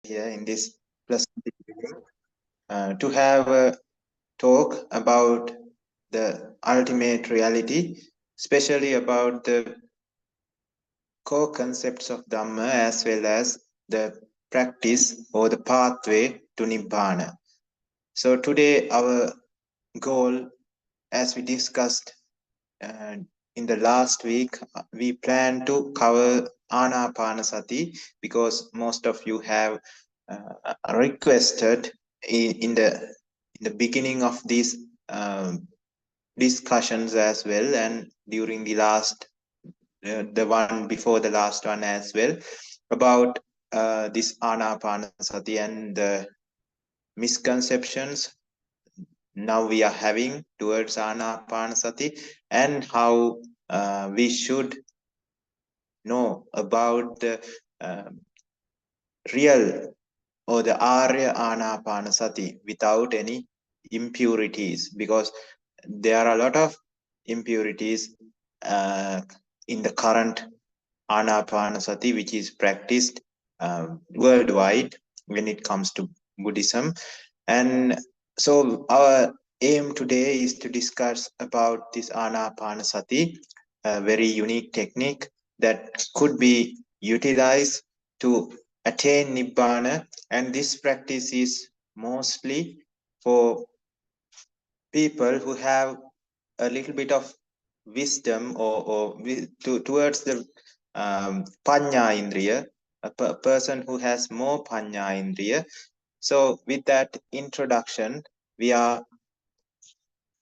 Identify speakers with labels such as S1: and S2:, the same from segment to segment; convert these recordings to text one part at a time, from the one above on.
S1: here in this pleasant evening to have a talk about the ultimate reality, especially about the core concepts of Dhamma as well as the practice or the pathway to Nibbana. So today our goal, as we discussed uh, in the last week, we plan to cover Anapanasati because most of you have requested in the beginning of these discussions as well, and during the one before the last one as well, about this Anapanasati and the misconceptions now we are having towards Anapanasati, and how we should know about the uh, real or the Arya Anapanasati without any impurities, because there are a lot of impurities in the current Anapanasati which is practiced worldwide when it comes to Buddhism. And so our aim today is to discuss about this Anapanasati, a very unique technique that could be utilized to attain Nibbana. And this practice is mostly for people who have a little bit of wisdom towards the Panya Indriya, a person who has more Panya Indriya. So with that introduction, we are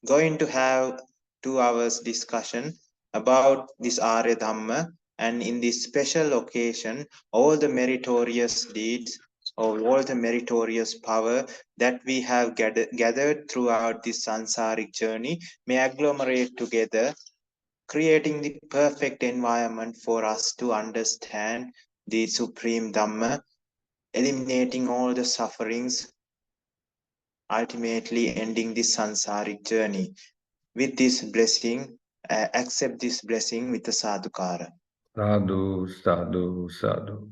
S1: going to have 2 hours discussion about this Arya Dhamma, and in this special occasion, all the meritorious deeds or all the meritorious power that we have gathered throughout this sansaric journey may agglomerate together, creating the perfect environment for us to understand the Supreme Dhamma, eliminating all the sufferings, ultimately ending this sansaric journey. With this blessing, accept this blessing with the sadhukara.
S2: Sadhu, sadhu, sadhu.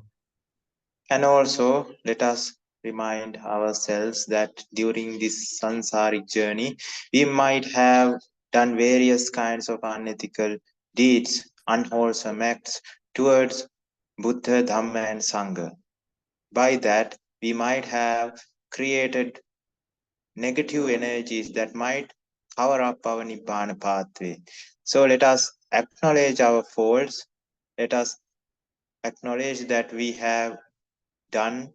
S1: And also, let us remind ourselves that during this sansaric journey, we might have done various kinds of unethical deeds, unwholesome acts towards Buddha, Dhamma, and Sangha. By that, we might have created negative energies that might cover up our Nibbana pathway. So let us acknowledge our faults. Let us acknowledge that we have done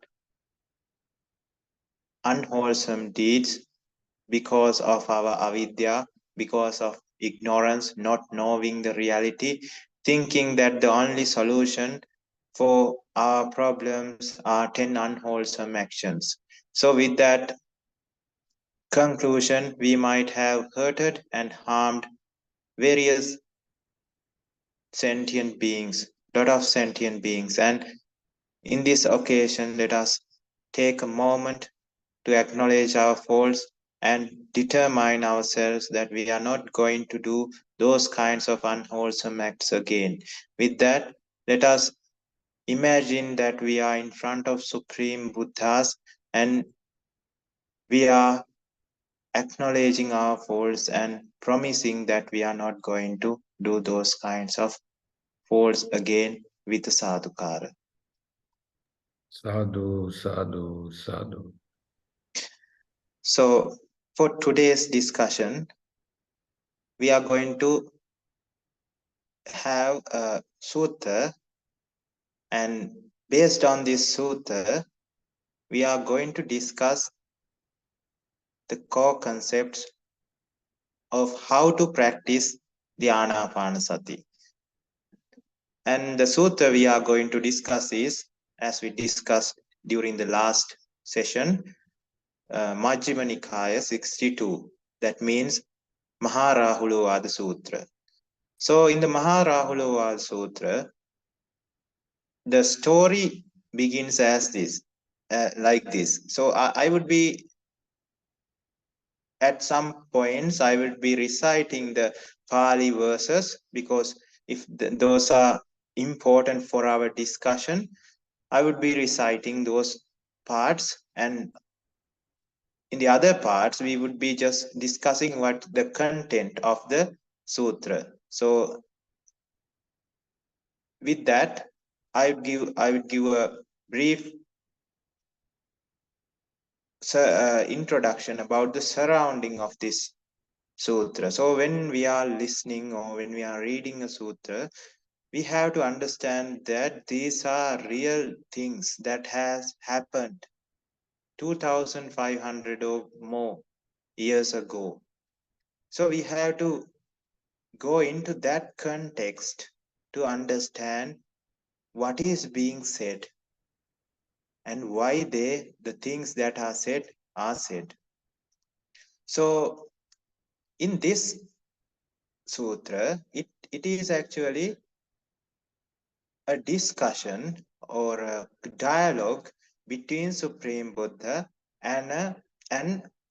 S1: unwholesome deeds because of our avidya, because of ignorance, not knowing the reality, thinking that the only solution for our problems are 10 unwholesome actions. So, with that conclusion, we might have hurted and harmed various sentient beings, lot of sentient beings. And in this occasion, let us take a moment to acknowledge our faults and determine ourselves that we are not going to do those kinds of unwholesome acts again. With that, let us imagine that we are in front of Supreme Buddhas, and we are acknowledging our faults and promising that we are not going to do those kinds of faults again with the sadhukara.
S2: Sadhu, sadhu, sadhu.
S1: So, for today's discussion, we are going to have a sutta, and based on this sutta, we are going to discuss the core concepts of how to practice the Anapanasati. And the sutta we are going to discuss is, as we discussed during the last session, Majjhima Nikaya 62. That means Maharahulovada Sutra. So in the Maharahulovada Sutra, the story begins as this, like this. So I would be, at some points, I will be reciting the Pali verses, because if those are important for our discussion, I would be reciting those parts, and in the other parts we would be just discussing what the content of the sutra. So with that, I would give a brief introduction about the surrounding of this sutra. So when we are listening or when we are reading a sutra, we have to understand that these are real things that has happened 2500 or more years ago. So we have to go into that context to understand what is being said and why the things that are said are said. So in this sutra, it is actually a discussion or a dialogue between Supreme Buddha and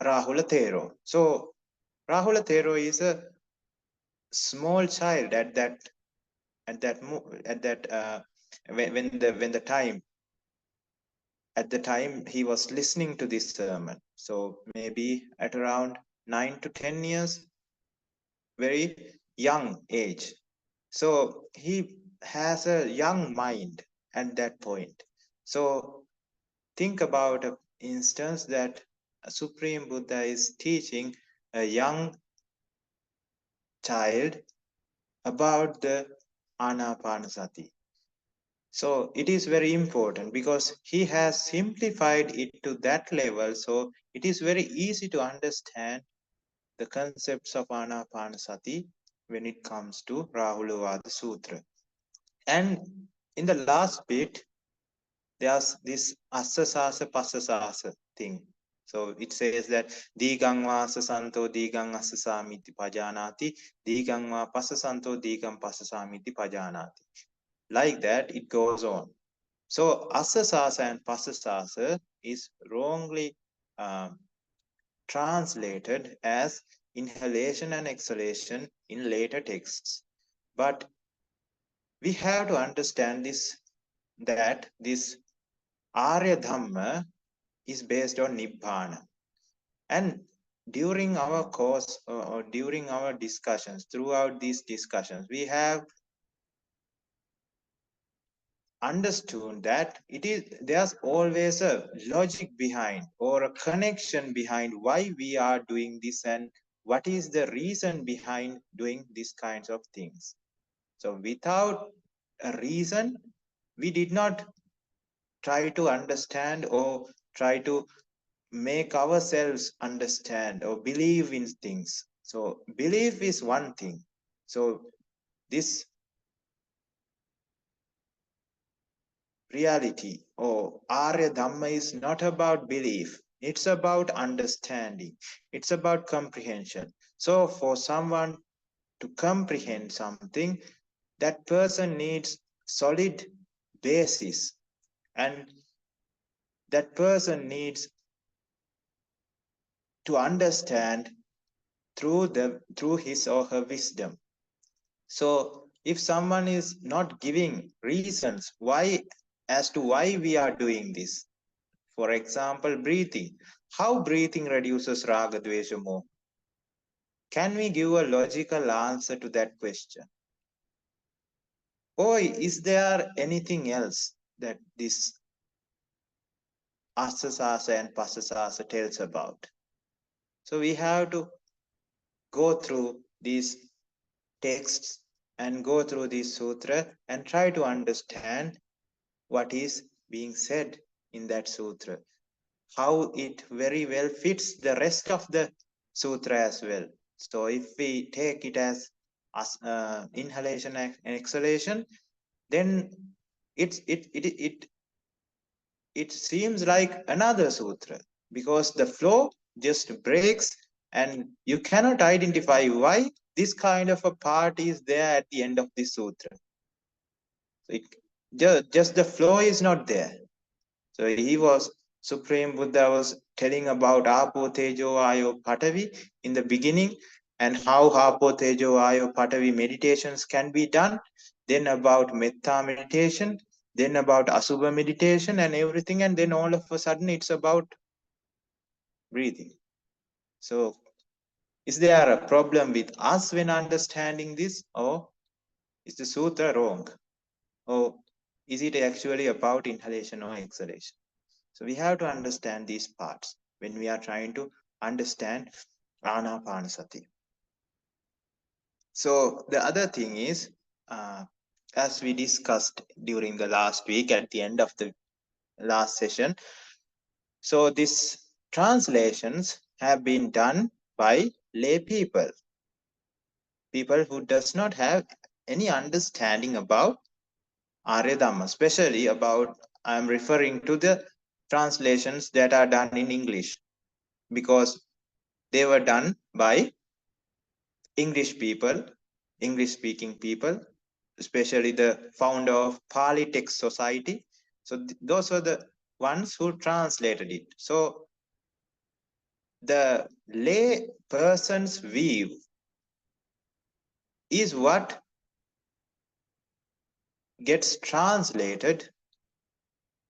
S1: Rahula Thero. So Rahula Thero is a small child at the time. At the time he was listening to this sermon, so maybe at around 9 to 10 years, very young age. So he has a young mind at that point. So think about an instance that a Supreme Buddha is teaching a young child about the Anapanasati. So it is very important because he has simplified it to that level. So it is very easy to understand the concepts of Anapanasati when it comes to Rahuluvada Sutra. And in the last bit, there's this Asasasa Pasasasa thing. So it says that Digam Vasasanto Digam Asasamiti Pajanati, Digam Pasasanto Digam Pasasamiti Pajanati. Like that, it goes on. So Asasasa and Pasasasa is wrongly translated as inhalation and exhalation in later texts. But we have to understand this, that this Arya Dhamma is based on Nibbana. And during our course or during our discussions, throughout these discussions, we have understood that there's always a logic behind or a connection behind why we are doing this and what is the reason behind doing these kinds of things. So without a reason, we did not try to understand or try to make ourselves understand or believe in things. So belief is one thing. So this reality or Arya Dhamma is not about belief. It's about understanding. It's about comprehension. So for someone to comprehend something, that person needs solid basis, and that person needs to understand through his or her wisdom. So if someone is not giving reasons as to why we are doing this, for example, breathing, how breathing reduces raga, dvesha, moha, can we give a logical answer to that question? Or is there anything else that this asasasa and pasasasa tells about? So we have to go through these texts and go through this sutra and try to understand what is being said in that sutra, how it very well fits the rest of the sutra as well. So if we take it as inhalation and exhalation, then it seems like another sutra because the flow just breaks and you cannot identify why this kind of a part is there at the end of the sutra. So just the flow is not there. So Supreme Buddha was telling about Apo Tejo Ayo Patavi in the beginning and how Apo Tejo Ayo Patavi meditations can be done. Then about Metta meditation. then about Asubha meditation and everything, and then all of a sudden it's about breathing. So is there a problem with us when understanding this, or is the sutta wrong, or is it actually about inhalation or exhalation? So we have to understand these parts when we are trying to understand Anapanasati. So the other thing is, as we discussed during the last week at the end of the last session, so these translations have been done by lay people who does not have any understanding about Arya Dhamma, especially about, I'm referring to the translations that are done in English, because they were done by English people, English speaking people, especially the founder of Pali Text Society. So those were the ones who translated it. So the lay person's view is what gets translated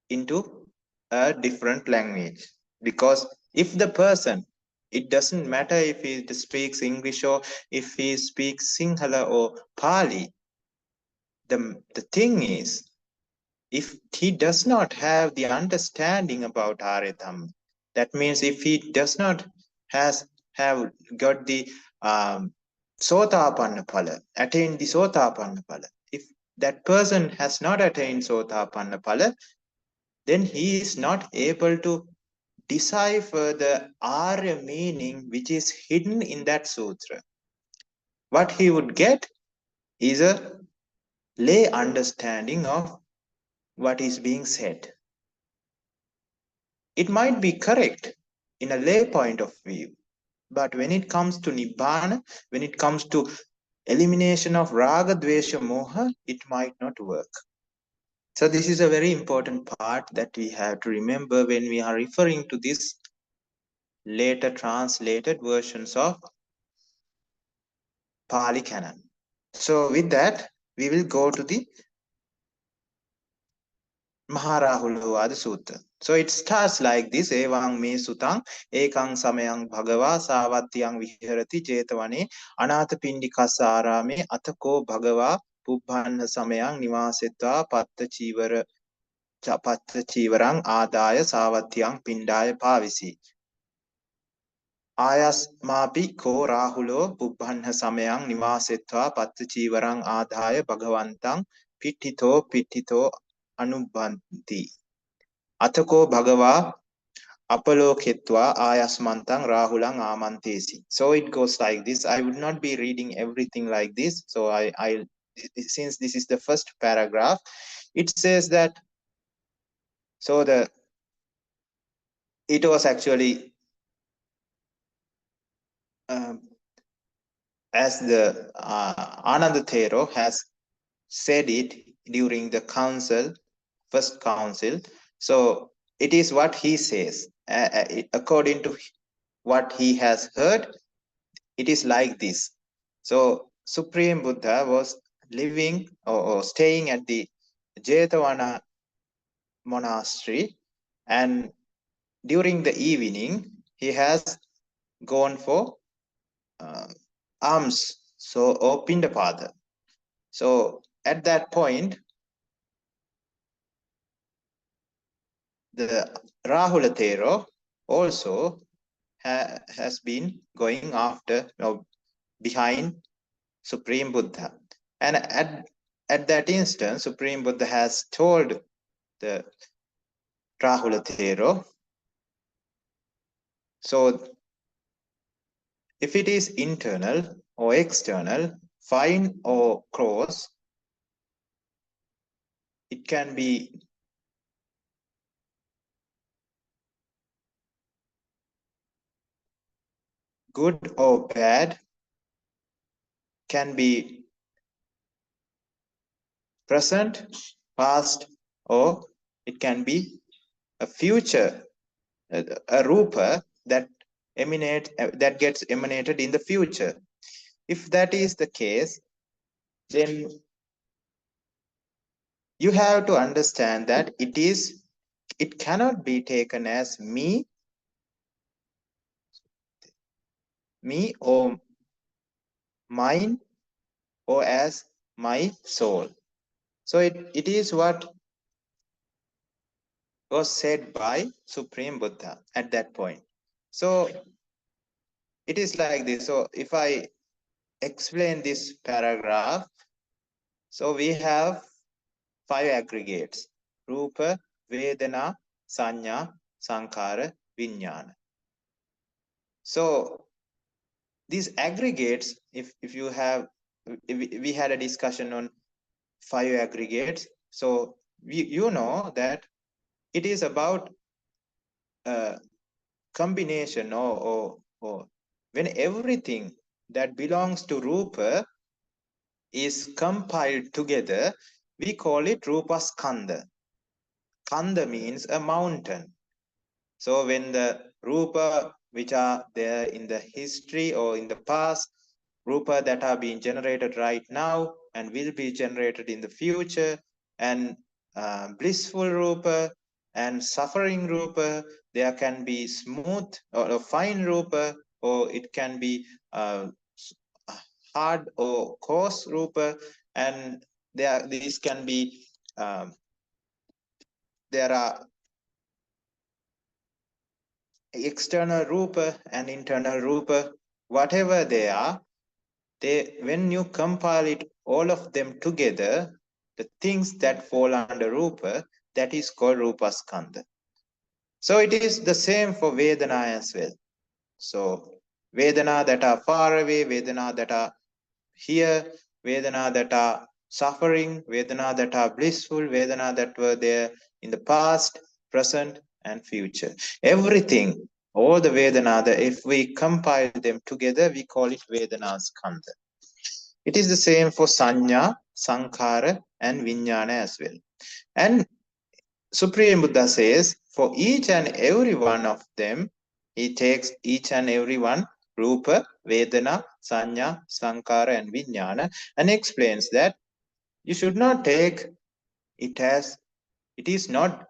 S1: into a different language. Because if the person, it doesn't matter if he speaks English or if he speaks Sinhala or Pali, the thing is, if he does not have the understanding about Arya Dhamma, that means if he does not have got the Sotapanna Phala, attained the Sotapanna Phala, if that person has not attained Sotapanna Phala, then he is not able to decipher the Arya meaning which is hidden in that sutra. What he would get is a lay understanding of what is being said. It might be correct in a lay point of view, but when it comes to Nibbana, when it comes to elimination of Raga, Dvesha, Moha, it might not work. So this is a very important part that we have to remember when we are referring to this later translated versions of Pali Canon. So with that, we will go to the Maharahulovada Sutta. So it starts like this: Evang me sutang ekang samayang bhagava savatyang viharati jetavane anatha pindikassa arame atako bhagava pubbhanna samayang nivasetva patta chivarang adaya savatyang pindaya pavisi. Ayasmapi ko rahulo pubbhanna samayang nivasetva patta chivarang adaya bhagavantang pittito anubhanti. Atako bhagava apaloketva ayasmantang rahulang amantesi. So it goes like this. I would not be reading everything like this. So I since this is the first paragraph, it says that, so it was actually as the Ananda Thero has said it during the first council. So it is what he says. According to what he has heard, it is like this. So Supreme Buddha was living or staying at the Jetavana monastery, and during the evening he has gone for alms, so or Pindapata. So at that point, the Rahula Thero also has been going after or behind Supreme Buddha. And at that instant, Supreme Buddha has told the Rahula Thero, so if it is internal or external, fine or coarse, it can be good or bad, can be present, past, or it can be a future, a rupa that gets emanated in the future. If that is the case, then you have to understand that it cannot be taken as me or mine or as my soul. So it is what was said by Supreme Buddha at that point. So it is like this. So if I explain this paragraph, so we have 5 aggregates: Rupa, Vedana, Sanya, Sankara, Vijnana. So these aggregates, if we had a discussion on 5 aggregates, so you know that it is about a combination or when everything that belongs to Rupa is compiled together, we call it Rupa Skandha. Skandha means a mountain. So when the Rupa which are there in the history or in the past, Rupa that are being generated right now and will be generated in the future, and blissful Rupa and suffering Rupa, there can be smooth or fine Rupa, or it can be hard or coarse Rupa, and these can be there are external Rupa and internal Rupa. Whatever they are, when you compile it all of them together, the things that fall under Rupa, that is called Rupa Skandha. So it is the same for Vedana as well. So Vedana that are far away, Vedana that are here, Vedana that are suffering, Vedana that are blissful, Vedana that were there in the past, present, and future. Everything, all the Vedana, if we compile them together, we call it Vedana Skandha. It is the same for Sanya, Sankara, and Vijnana as well. And Supreme Buddha says, for each and every one of them, he takes each and every one, Rupa, Vedana, Sanya, Sankara, and Vijnana, and explains that you should not take it as it is not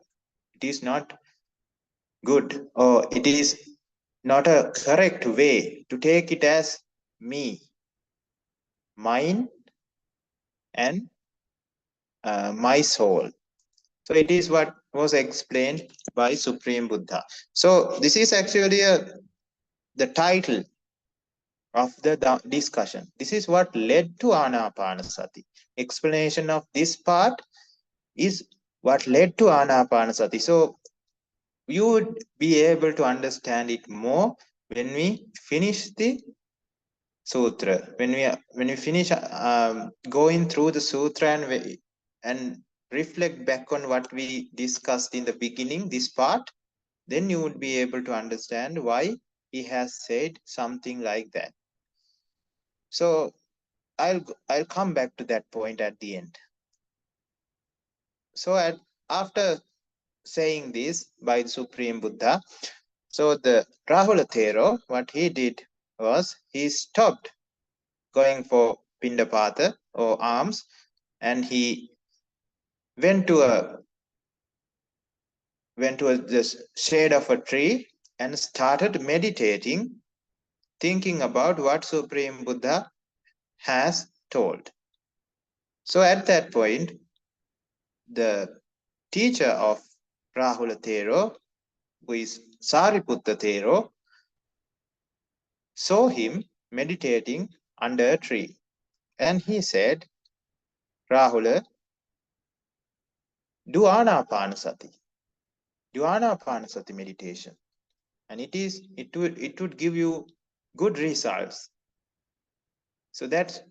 S1: good, or it is not a correct way to take it as me, mine, and my soul. So it is what was explained by Supreme Buddha. So this is actually the title of the discussion. This is what led to Anapanasati. Explanation of this part is what led to Anapanasati. So you would be able to understand it more when we finish the sutra. When we finish going through the sutra and reflect back on what we discussed in the beginning, this part, then you would be able to understand why he has said something like that. So I'll come back to that point at the end. So after saying this by the Supreme Buddha, so the Rahula Thero, what he did was he stopped going for Pindapata or alms, and he went to the shade of a tree and started meditating, thinking about what Supreme Buddha has told. So at that point, the teacher of Rahula Thero, who is Sariputta Thero, saw him meditating under a tree. And he said, Rahula, do Anapanasati. Do Anapanasati meditation. And it would give you good results. So that's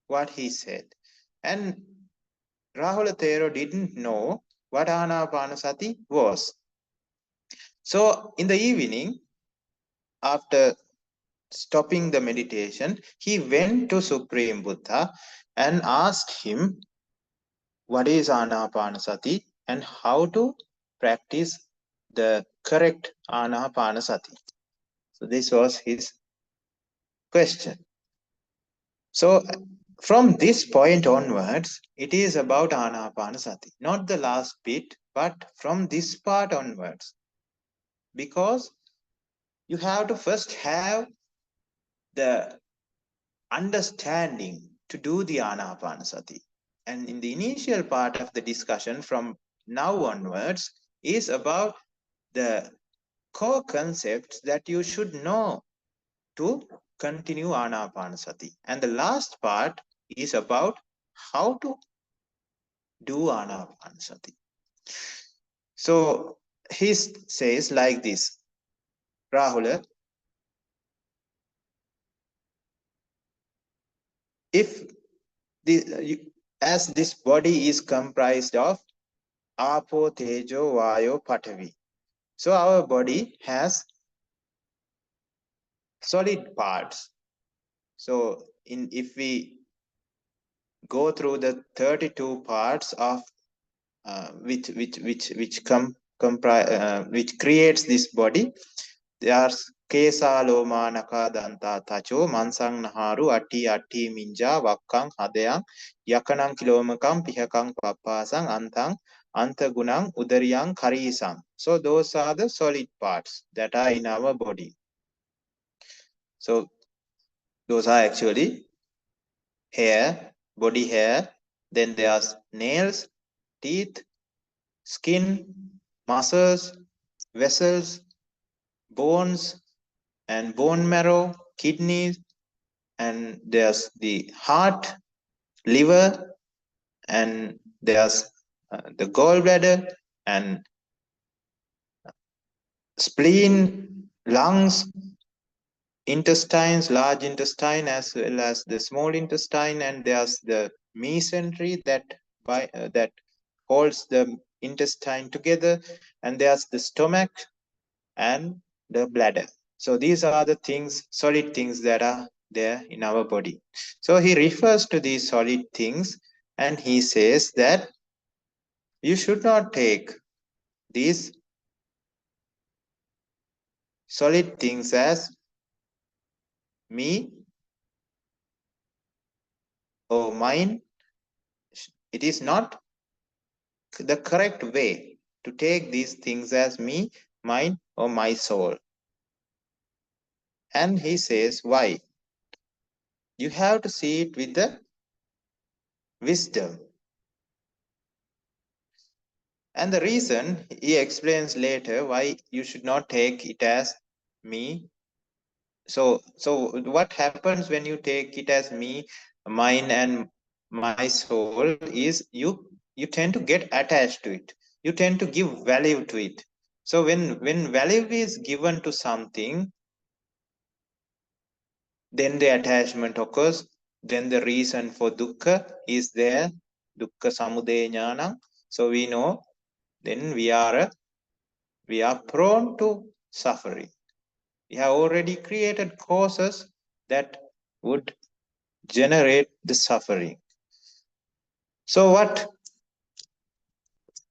S1: what he said. And Rahula Thero didn't know what Anapanasati was. So in the evening, after stopping the meditation, he went to Supreme Buddha and asked him what is Anapanasati and how to practice the correct Anapanasati. So this was his question. So from this point onwards, it is about Anapanasati, not the last bit, but from this part onwards. Because you have to first have the understanding to do the Anapanasati. And in the initial part of the discussion from now onwards is about the core concepts that you should know to continue Anapanasati. And the last part is about how to do Anapanasati. So he says like this, Rahula, if as this body is comprised of Apo, Tejo, Vayo, Patavi. So our body has solid parts. So if we go through the 32 parts of which creates this body, there's Kesa, Loma, Naka, Danta, Tacho, Mansang, Naharu, Ati, Minja, Wakang, Hadayang, Yakanang, Kilomakam, Pihakang, Papasang, Antang, Antagunang, Udariyang, Karisang. So those are the solid parts that are in our body. So those are actually hair, body hair, then there's nails, teeth, skin, muscles, vessels, bones, and bone marrow, kidneys, and there's the heart, liver, and there's the gallbladder, and spleen, lungs, intestines, large intestine as well as the small intestine, and there's the mesentery that holds the intestine together, and there's the stomach and the bladder. So these are the things, solid things that are there in our body. So he refers to these solid things and he says that you should not take these solid things as me or mine. It is not the correct way to take these things as me, mine, or my soul. And he says, why? You have to see it with the wisdom. And the reason he explains later why you should not take it as me. So what happens when you take it as me, mine, and my soul is you tend to get attached to it. You tend to give value to it. So when value is given to something, then the attachment occurs. Then the reason for dukkha is there, dukkha samudaya jnanam. So we know then we are prone to suffering. We have already created causes that would generate the suffering. So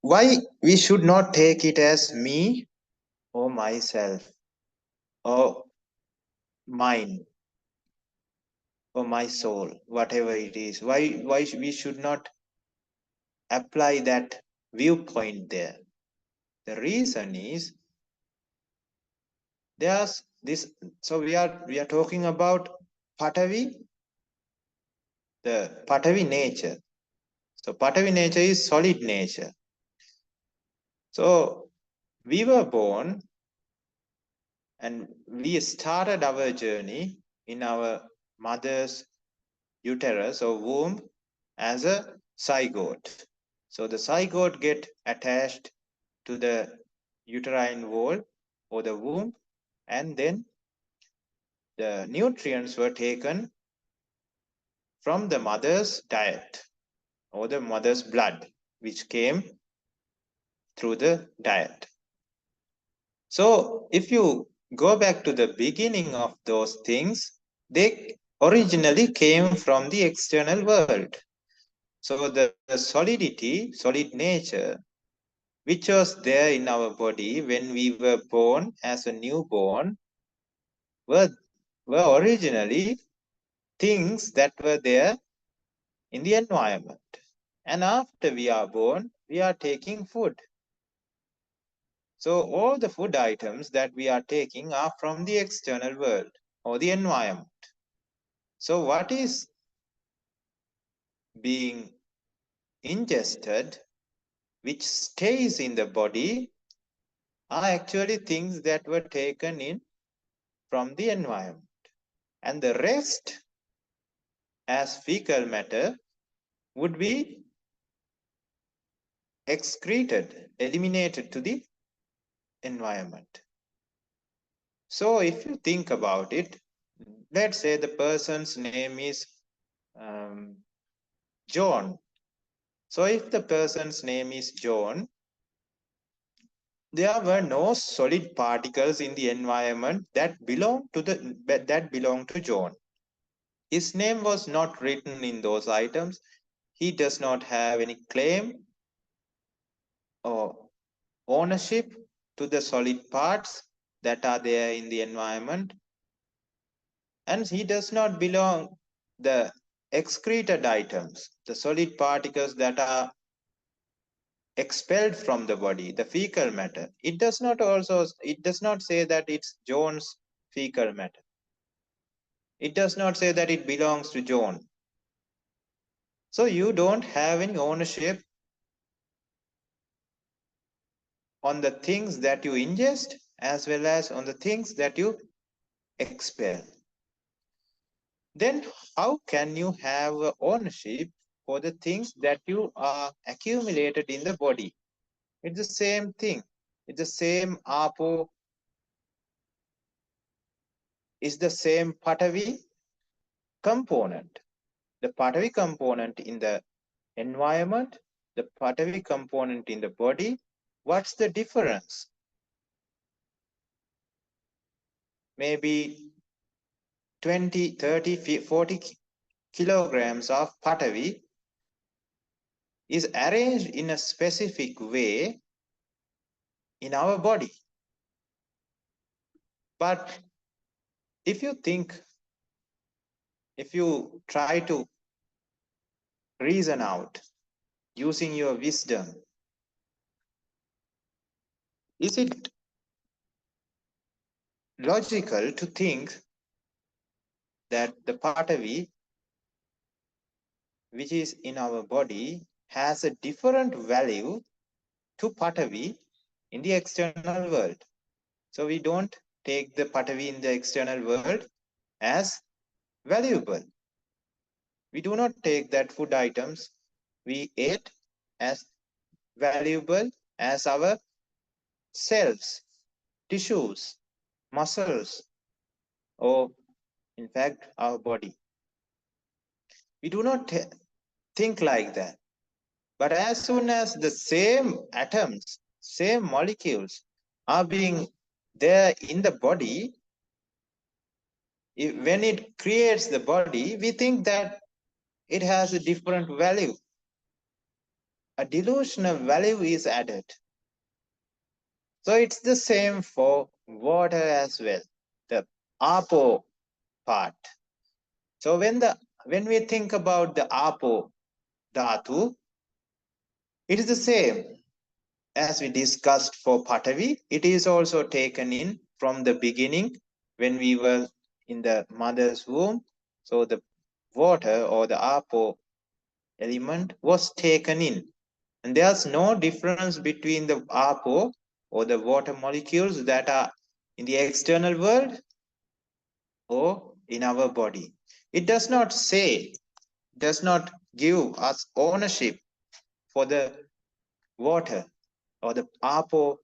S1: why we should not take it as me or myself or mine or my soul, whatever it is? Why we should not apply that viewpoint there? The reason is there's this. So we are talking about Patavi, the Patavi nature. So Patavi nature is solid nature. So we were born and we started our journey in our mother's uterus or womb as a zygote. So the zygote get attached to the uterine wall or the womb, and then the nutrients were taken from the mother's diet or the mother's blood, which came through the diet. So if you go back to the beginning of those things, they originally came from the external world. So the solidity, solid nature, which was there in our body when we were born as a newborn, were originally things that were there in the environment. And after we are born, we are taking food. So all the food items that we are taking are from the external world or the environment. So what is being ingested, which stays in the body, are actually things that were taken in from the environment. And the rest, as fecal matter, would be excreted, eliminated to the environment. So if you think about it, let's say the person's name is John. So if the person's name is John, there were no solid particles in the environment that belong to John. His name was not written in those items. He does not have any claim or ownership to the solid parts that are there in the environment. And he does not belong the excreted items, the solid particles that are expelled from the body, the fecal matter. It does not say that it's John's fecal matter. It does not say that it belongs to John. So you don't have any ownership on the things that you ingest as well as on the things that you expel. Then how can you have ownership for the things that you are accumulated in the body? It's the same thing. It's the same apo. It's the same patavi component. The patavi component in the environment, the patavi component in the body. What's the difference? Maybe 20, 30, 40 kilograms of patavi is arranged in a specific way in our body. But if you try to reason out using your wisdom, is it logical to think that the patavi which is in our body has a different value to patavi in the external world? So we don't take the patavi in the external world as valuable. We do not take that food items we ate as valuable as our cells, tissues, muscles, or in fact our body. We do not think like that. But as soon as the same atoms, same molecules are being there in the body, when it creates the body, we think that it has a different value. A delusional value is added. So it's the same for water as well, the apo part. So when we think about the apo dhatu, it is the same as we discussed for patavi. It is also taken in from the beginning when we were in the mother's womb. So the water or the apo element was taken in. And there's no difference between the apo or the water molecules that are in the external world or in our body. It does not give us ownership for the water or the apo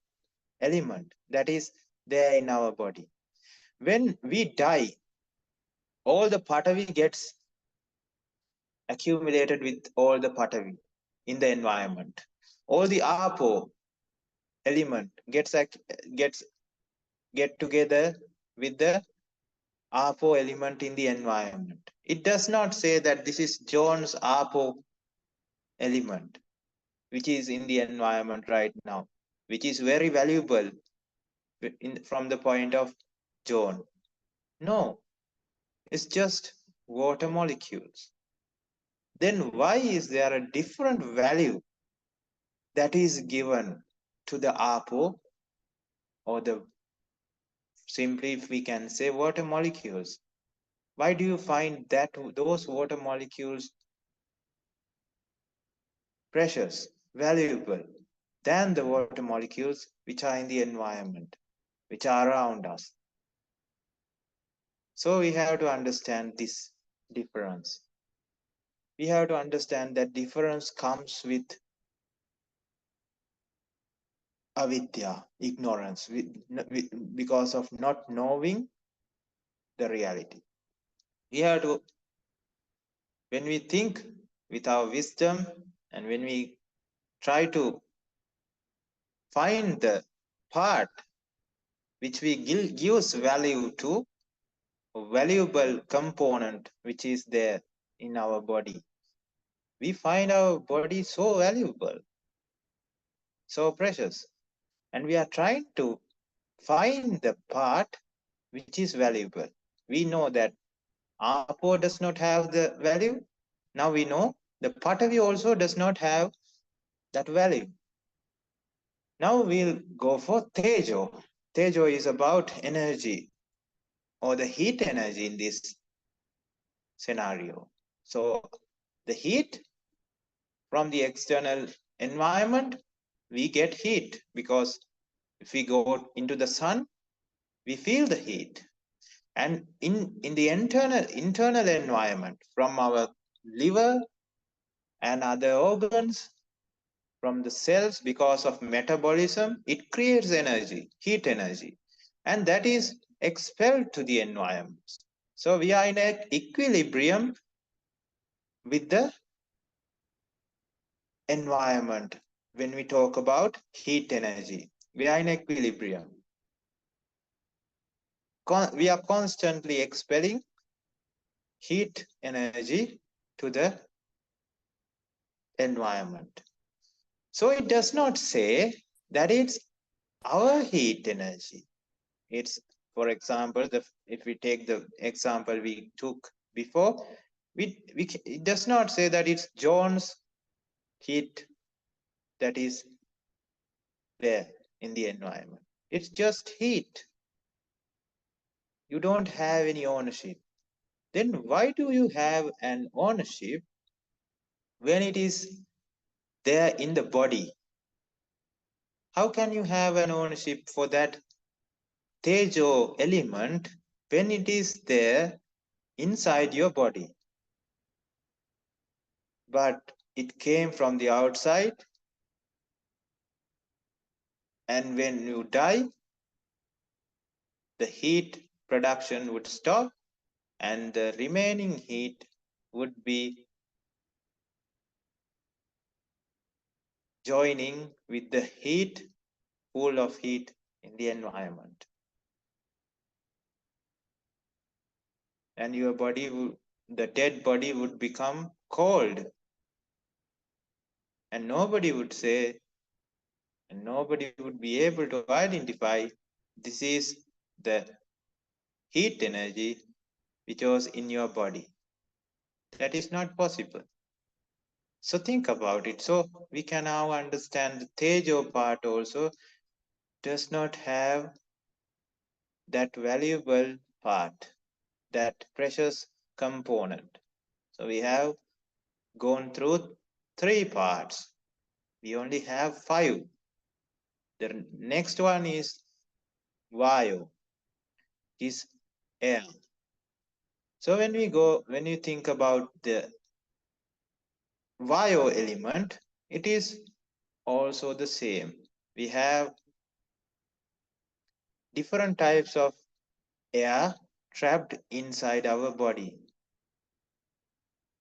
S1: element that is there in our body. When we die, all the patavi gets accumulated with all the patavi in the environment. All the apo element get together with the apo element in the environment. It does not say that this is John's apo element which is in the environment right now, which is very valuable from the point of John. No, it's just water molecules. then why is there a different value that is given to the apo, or the simply if we can say water molecules? Why do you find that those water molecules precious, valuable than the water molecules which are in the environment, which are around us? So we have to understand this difference. We have to understand that difference comes with avidya, ignorance, because of not knowing the reality. We have to, when we think with our wisdom and when we try to find the part which we gives value to, a valuable component which is there in our body, we find our body so valuable, so precious, and we are trying to find the part which is valuable. We know that Apo does not have the value. Now we know the Patavi also does not have that value. Now we'll go for Tejo. Tejo is about energy, or the heat energy in this scenario. So the heat from the external environment, we get heat, because if we go into the sun, we feel the heat. And in the internal environment, from our liver and other organs, from the cells, because of metabolism, it creates energy, heat energy, and that is expelled to the environment. So we are in an equilibrium with the environment. When we talk about heat energy, we are in equilibrium. We are constantly expelling heat energy to the environment. So it does not say that it's our heat energy. It's, for example, if we take the example we took before, it does not say that it's John's heat that is there in the environment. It's just heat. You don't have any ownership. Then why do you have an ownership when it is there in the body? How can you have an ownership for that Tejo element when it is there inside your body? But it came from the outside, and when you die, the heat production would stop, and the remaining heat would be joining with the heat, pool of heat in the environment. And your body would, the dead body would become cold. And nobody would say, and nobody would be able to identify this is the heat energy which was in your body. That is not possible. So think about it. So we can now understand the Tejo part also does not have that valuable part, that precious component. So we have gone through 3 parts. We only have 5. The next one is Vayu, is air. So when you think about the Vayu element, it is also the same. We have different types of air trapped inside our body.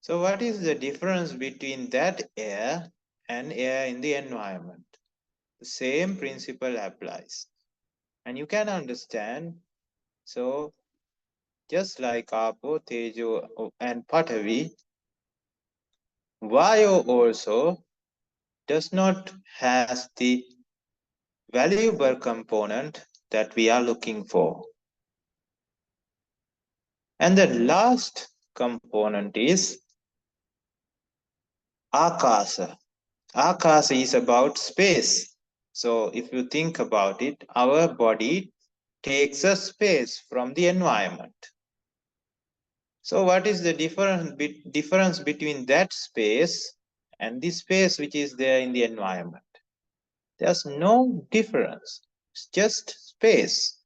S1: So what is the difference between that air and air in the environment? The same principle applies. And you can understand, so just like Apo, Tejo, and Patavi, Vayu also does not has the valuable component that we are looking for. And the last component is Akasa. Akasa is about space. So if you think about it, our body takes a space from the environment. So what is the difference between that space and the space which is there in the environment? There's no difference. It's just space.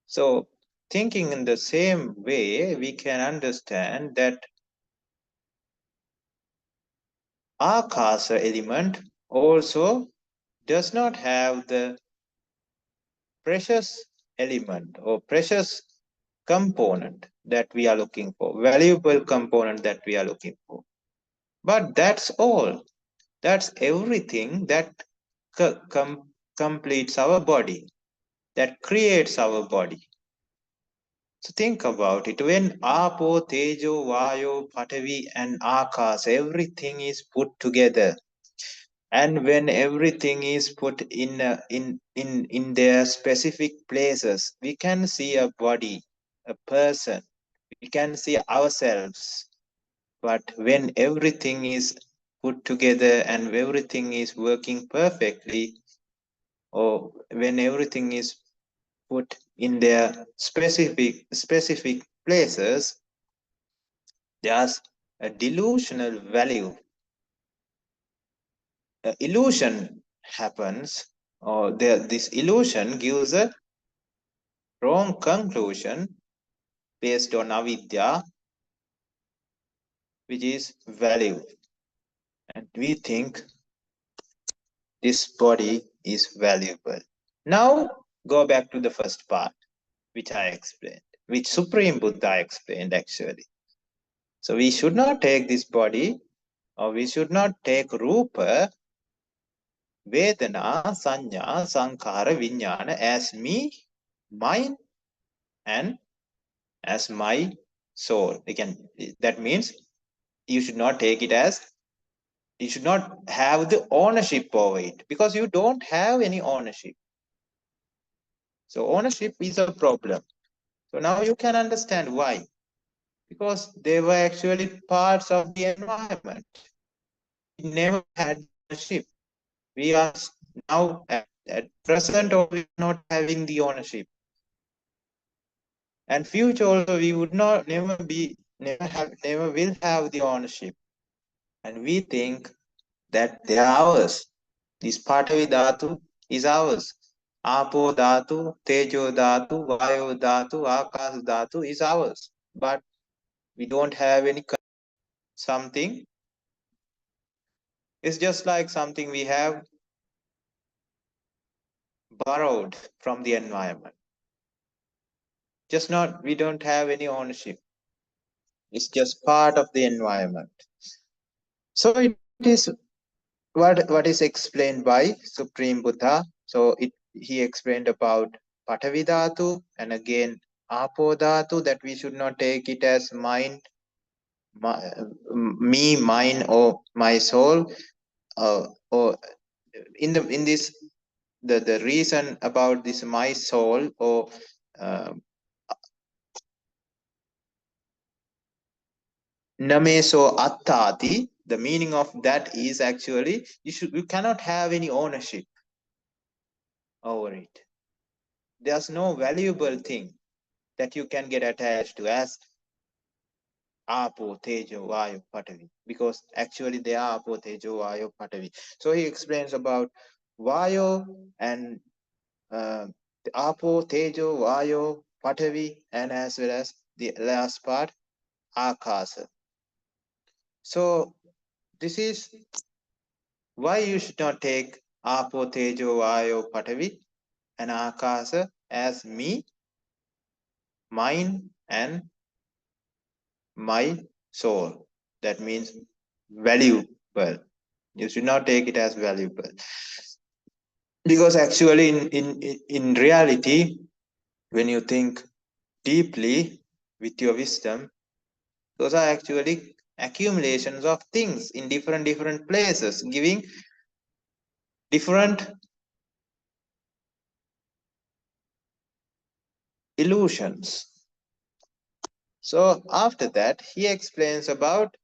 S1: So thinking in the same way, we can understand that Akasa element also does not have the precious element or precious component that we are looking for, valuable component that we are looking for. But that's all. That's everything that completes our body, that creates our body. So think about it. When Apo, Tejo, Vayo, Patavi, and Akas, everything is put together, and when everything is put in their specific places, we can see a body, a person, we can see ourselves. But when everything is put together and everything is working perfectly, or when everything is put in their specific places, there's a delusional value. Illusion happens, or this illusion gives a wrong conclusion based on avidya, which is value. And we think this body is valuable. Now go back to the first part, which I explained, which Supreme Buddha explained actually. So we should not take this body, or we should not take Rupa, Vedana, Sanya, Sankara, Vijnana as me, mine, and as my soul. Again, that means you should not take it as, you should not have the ownership over it, because you don't have any ownership. So ownership is a problem. So now you can understand why. Because they were actually parts of the environment. We never had ownership. We are now at present or not having the ownership. And future also we would not never will have the ownership. And we think that they are ours. This Patavi Dhatu is ours. Apo Dhatu, Tejo Dhatu, Vayo Dhatu, Akas Dhatu is ours. But we don't have any something. It's just like something we have borrowed from the environment. Just not, we don't have any ownership. It's just part of the environment. So it is what is explained by Supreme Buddha. So he explained about Patavi Dhatu and again Apo Dhatu, that we should not take it as mind, me, mine, or my soul. Or in this the reason about this my soul, or nameso attati, the meaning of that is actually you cannot have any ownership over it. There's no valuable thing that you can get attached to as apo, tejo, vayu, patavi, because actually they are apo, tejo, vayu, patavi. So he explains about vayu and the apo, tejo, vayu, patavi, and as well as the last part, akasa. So this is why you should not take apo, tejo, vayu, patavi, and akasa as me, mine, and my soul. That means valuable. You should not take it as valuable. Because actually in reality, when you think deeply with your wisdom, those are actually accumulations of things in different places, giving different illusions. So after that, he explains about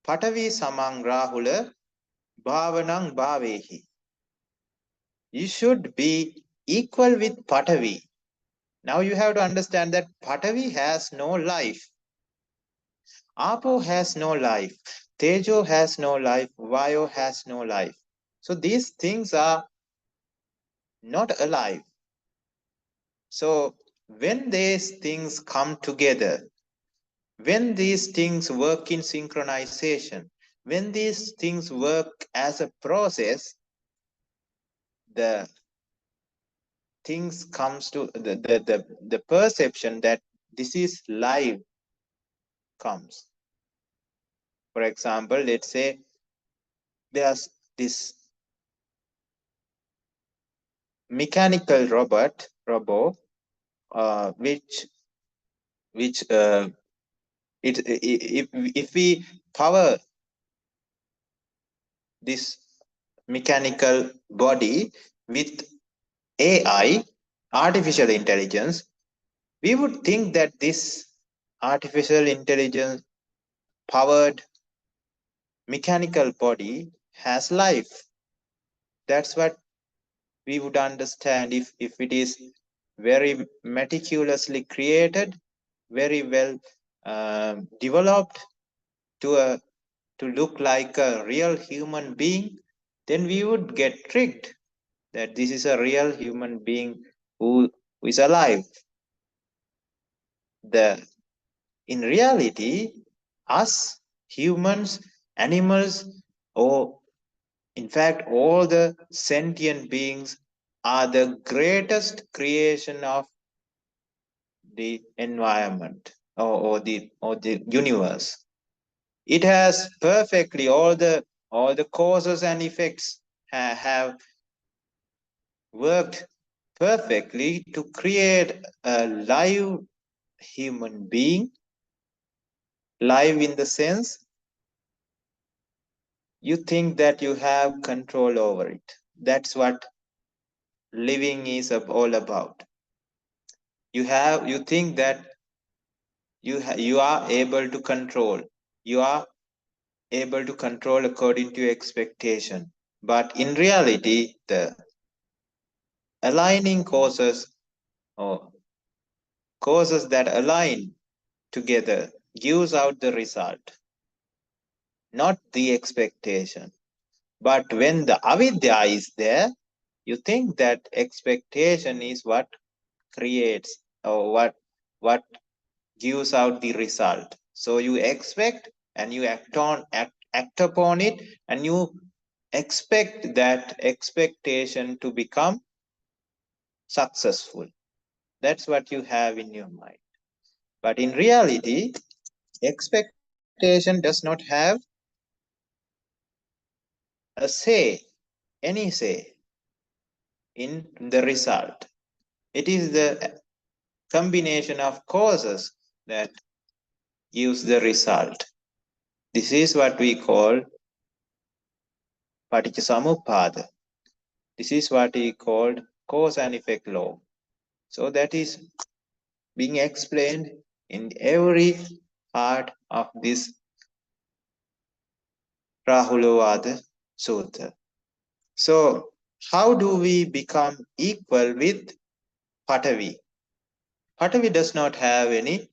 S1: Patavi samang rahula bhavanang bhavehi. You should be equal with Patavi. Now you have to understand that Patavi has no life. Apo has no life. Tejo has no life. Vayo has no life. So these things are not alive. So when these things come together, when these things work in synchronization, when these things work as a process, the things comes to the perception that this is live comes. For example, let's say there's this mechanical robo, which if we power this mechanical body with AI, artificial intelligence, we would think that this artificial intelligence powered mechanical body has life. That's what we would understand if it is very meticulously created, very well developed to look like a real human being, then we would get tricked that this is a real human being who is alive. In reality, us humans, animals, or in fact all the sentient beings are the greatest creation of the environment or the universe. It has perfectly all the causes and effects have worked perfectly to create a live human being. Live in the sense you think that you have control over it. That's what living is all about. You think that you are able to control. You are able to control according to your expectation. But in reality, the aligning causes or causes that align together gives out the result, not the expectation. But when the avidya is there, you think that expectation is what creates or what gives out the result. So you expect and you act upon it, and you expect that expectation to become successful. That's what you have in your mind. But in reality, expectation does not have a say, any say in the result. It is the combination of causes that gives the result. This is what we call Paticcasamuppada. This is what we called cause and effect law. So that is being explained in every part of this Rahulovada Sutta. So how do we become equal with Patavi? Patavi does not have any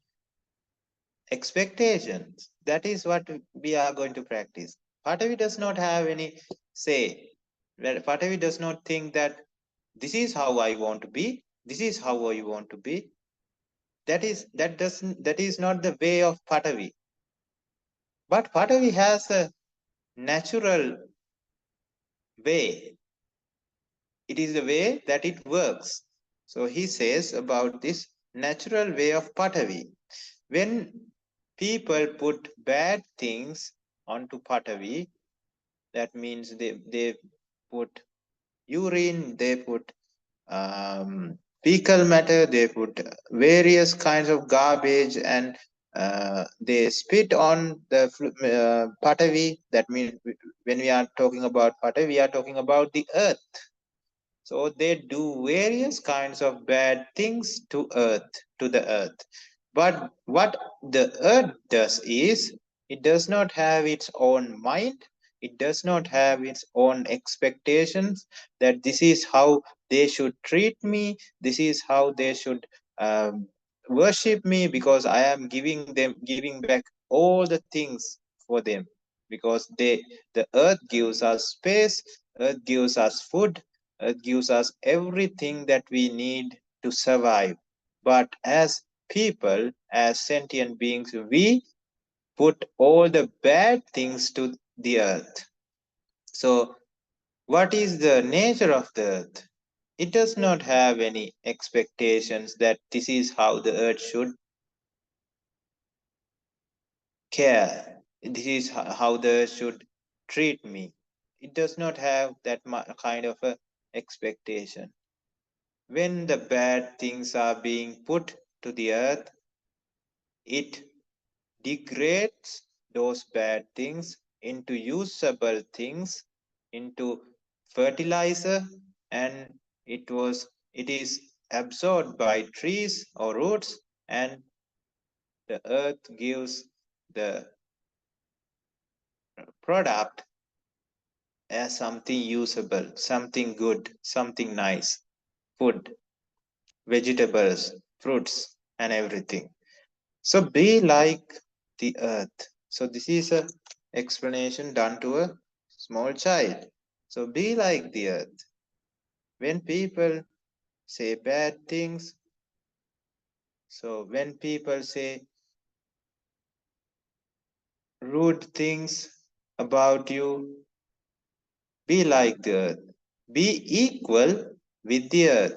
S1: expectations. That is what we are going to practice. Patavi does not have any say. Patavi does not think that this is how I want to be, this is how I want to be. That is not the way of Patavi. But Patavi has a natural way. It is the way that it works. So he says about this natural way of Patavi. When people put bad things onto Patavi, that means they put urine, they put fecal matter, they put various kinds of garbage, and they spit on the Patavi. That means when we are talking about Patavi, we are talking about the earth. So they do various kinds of bad things to the earth. But what the earth does is, It does not have its own mind. It does not have its own expectations that this is how they should treat me. This is how they should worship me, because I am giving back all the things for them, because the earth gives us space, earth gives us food, earth gives us everything that we need to survive. But as people, as sentient beings, we put all the bad things to the earth. So, what is the nature of the earth? It does not have any expectations that this is how the earth should care. This is how the earth should treat me. It does not have that kind of a expectation. When the bad things are being put to the earth, it degrades those bad things into usable things, into fertilizer, and it is absorbed by trees or roots, and the earth gives the product as something usable, something good, something nice, food, vegetables, fruits, and everything. So be like the earth. So this is a explanation done to a small child. So be like the earth. When people say bad things, so when people say rude things about you, be like the earth. Be equal with the earth.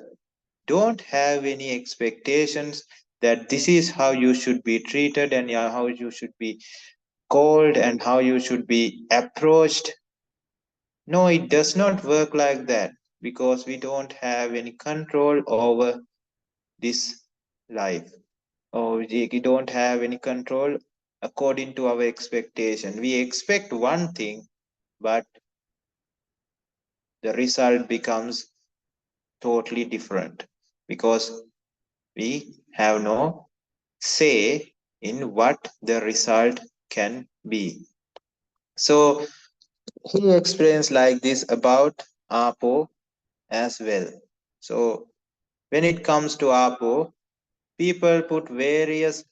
S1: Don't have any expectations that this is how you should be treated and how you should be called and how you should be approached. No, it does not work like that, because we don't have any control over this life, or we don't have any control according to our expectation. We expect one thing, but the result becomes totally different, because we have no say in what the result can be. So he explains like this about Apo as well. So when it comes to Apo, people put various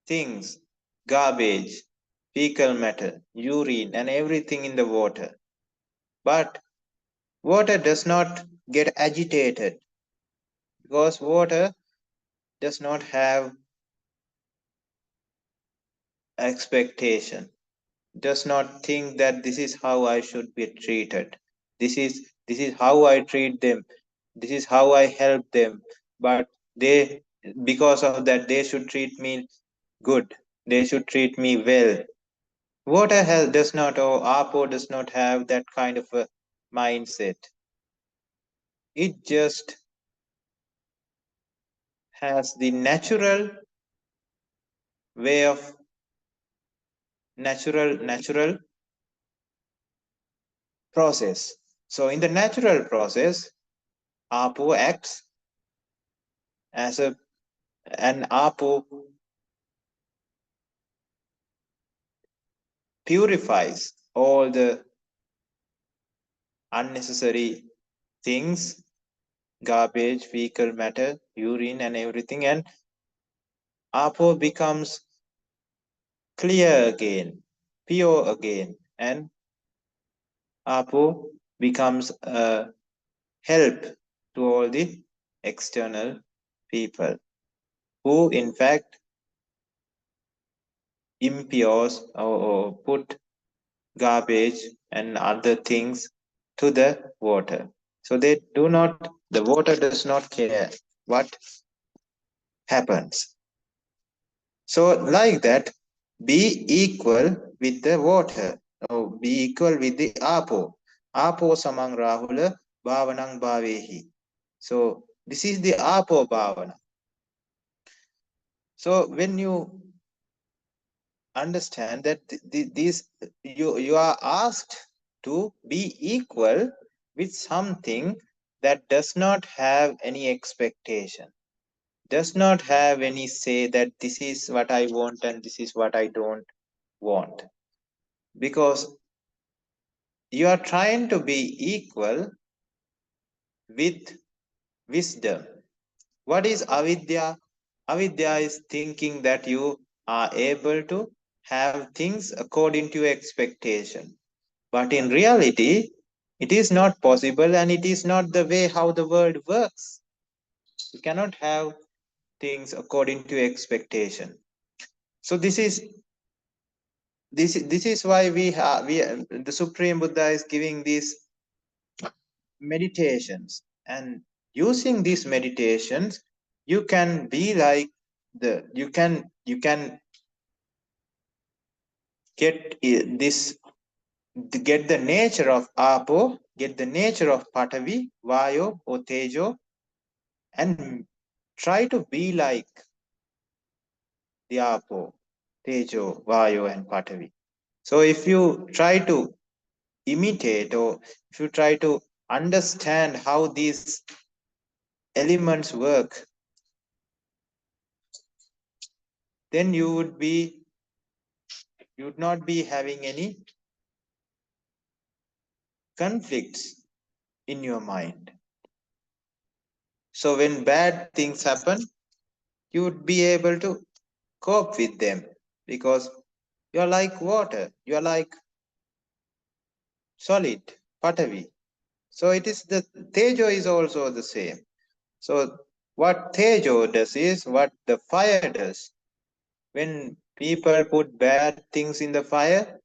S1: things, garbage, fecal matter, urine, and everything in the water. But water does not get agitated, because water does not have expectation, does not think that this is how I should be treated. This is how I treat them. This is how I help them. But they, because of that, they should treat me good. They should treat me well. Water does not, or Apo does not have that kind of a mindset. It just has the way of natural process. So in the natural process, Apo acts as an Apo purifies all the unnecessary things, garbage, fecal matter, urine, and everything, and Apo becomes clear again, pure again, and Apo becomes a help to all the external people who, in fact, impures or put garbage and other things to the water. So the water does not care what happens. So, like that, be equal with the water, or be equal with the Apo. Apo samang Rahula bhavanang bhavehi. So, this is the Apo bhavana. So, when you understand that you are asked to be equal with something that does not have any expectation, does not have any say that this is what I want and this is what I don't want, because you are trying to be equal with wisdom. What is avidya? Avidya is thinking that you are able to have things according to your expectation. But in reality, it is not possible, and it is not the way how the world works. You cannot have things according to expectation. So this is why the Supreme Buddha is giving these meditations, and using these meditations you can be like you can get this, get the nature of apo, get the nature of patavi, vayo or tejo, and try to be like the apo, tejo, vayo and patavi. So if you try to imitate, or if you try to understand how these elements work, then you would not be having any conflicts in your mind. So when bad things happen, you would be able to cope with them, because you're like water, you're like solid, patavi. So it is the tejo is also the same. So what tejo does is what the fire does. When people put bad things in the fire,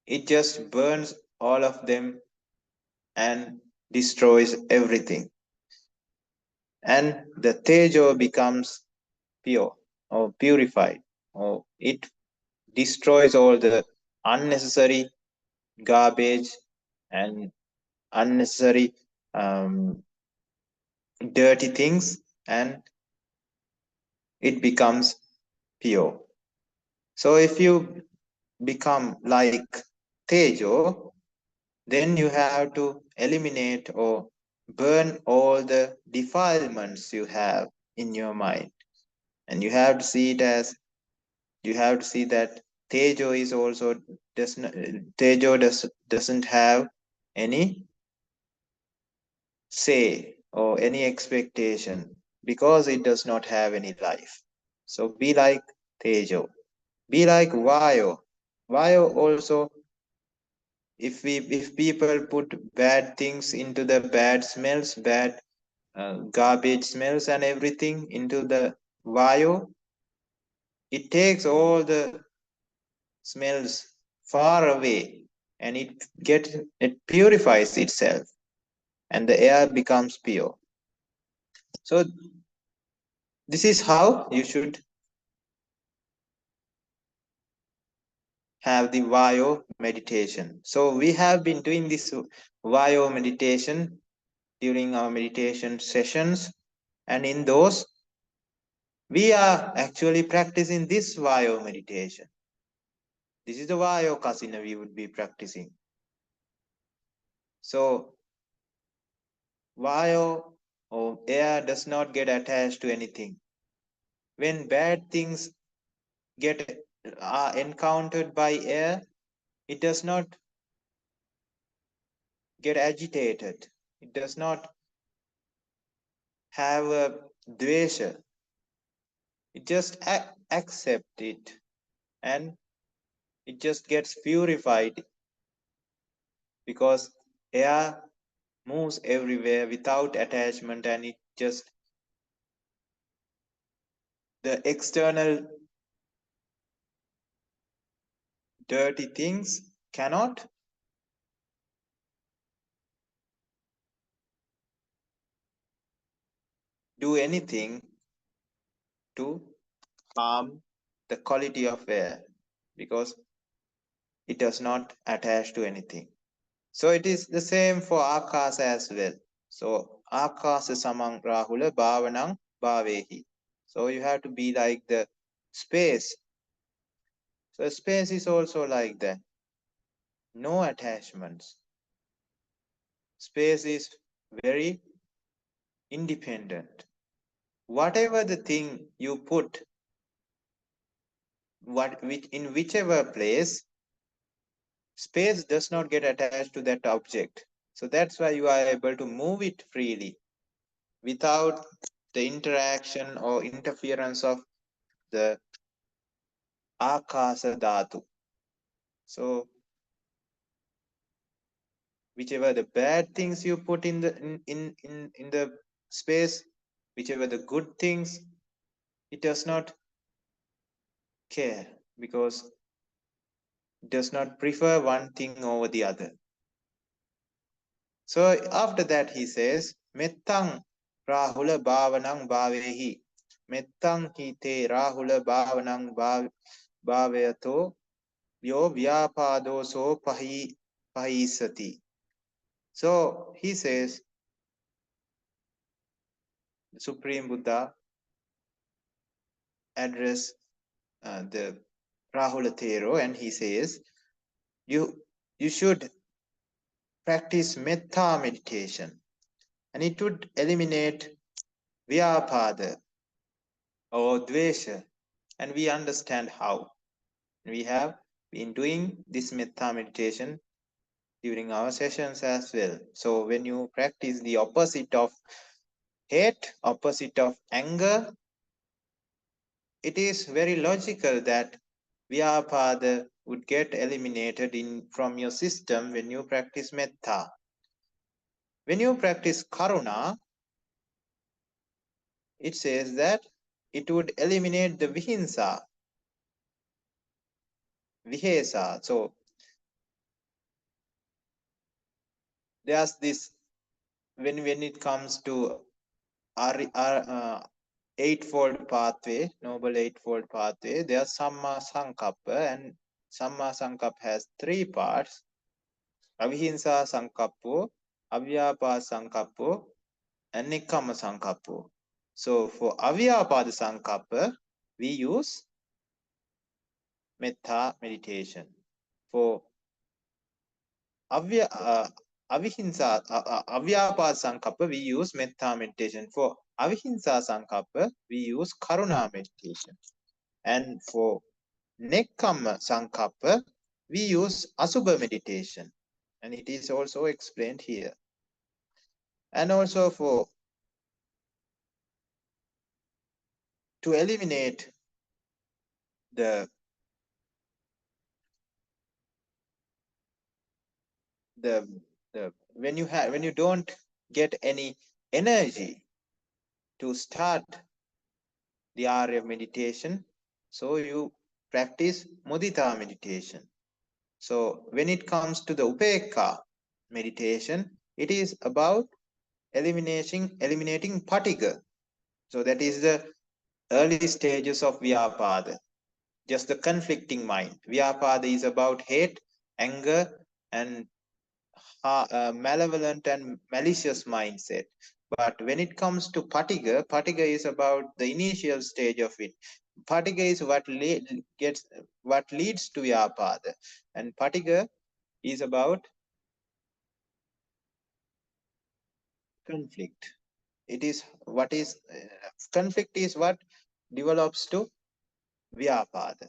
S1: it just burns all of them and destroys everything. And the tejo becomes pure or purified, or it destroys all the unnecessary garbage and unnecessary dirty things, and it becomes pure. So if you become like tejo, then you have to eliminate or burn all the defilements you have in your mind, and you have to see it as, you have to see that tejo is also does not, tejo doesn't have any say or any expectation, because it does not have any life. So be like tejo, be like vayo. Vayo also, if people put bad things into the bad smells, bad garbage smells and everything into the vayo, it takes all the smells far away, and it purifies itself, and the air becomes pure. So this is how you should have the vayo meditation. So we have been doing this vayo meditation during our meditation sessions, and in those we are actually practicing this vayo meditation. This is the vayo kasina we would be practicing. So vayo or air does not get attached to anything. When bad things are encountered by air, it does not get agitated. It does not have a dvesha. It just accept it, and it just gets purified, because air moves everywhere without attachment, and it just, the external dirty things cannot do anything to harm the quality of air, because it does not attach to anything. So it is the same for akasa as well. So akasa samang rahula bhavanang bhavehi. So you have to be like the space. So space is also like that. No attachments. Space is very independent. Whatever the thing you put in whichever place, space does not get attached to that object. So that's why you are able to move it freely without the interaction or interference of the akasa dhatu. So whichever the bad things you put in the in the space, whichever the good things, it does not care, because it does not prefer one thing over the other. So after that he says, Mettang Rahula Bhavanang Bhavehi. Mettang hite Rahula Bhavanang Bhaveyato Yo Vyapado So Pahisati. So he says, the Supreme Buddha address the Rahula Thero, and he says, you should practice metta meditation, and it would eliminate vyapada or dvesha, and we understand how. We have been doing this metta meditation during our sessions as well. So when you practice the opposite of hate, opposite of anger, it is very logical that vyapada would get eliminated from your system when you practice metta. When you practice karuna, it says that it would eliminate the vihimsa, vihesa. So there's this, when it comes to our eightfold pathway, noble eightfold pathway, there's samma sankappa, and samma sankappa has three parts: avihimsa sankappo, avyapa sankappo, and nikkama sankappo. So for avyapada sankappa, we use metta meditation. For avihimsa avyapa sankappa, we use metta meditation. For avihimsa sankappa, we use karuna meditation. And for nekkama sankappa, we use asubha meditation, and it is also explained here. And also to eliminate the when you don't get any energy to start the Arya meditation, so you practice mudita meditation. So when it comes to the upekka meditation, it is about eliminating patigha. So that is the early stages of vyapada, just the conflicting mind. Vyapada is about hate, anger, and malevolent and malicious mindset. But when it comes to patigha, patigha is about the initial stage of it. Patigha is what leads to vyapada, and patigha is about conflict. It is what is conflict is what develops to vyapada.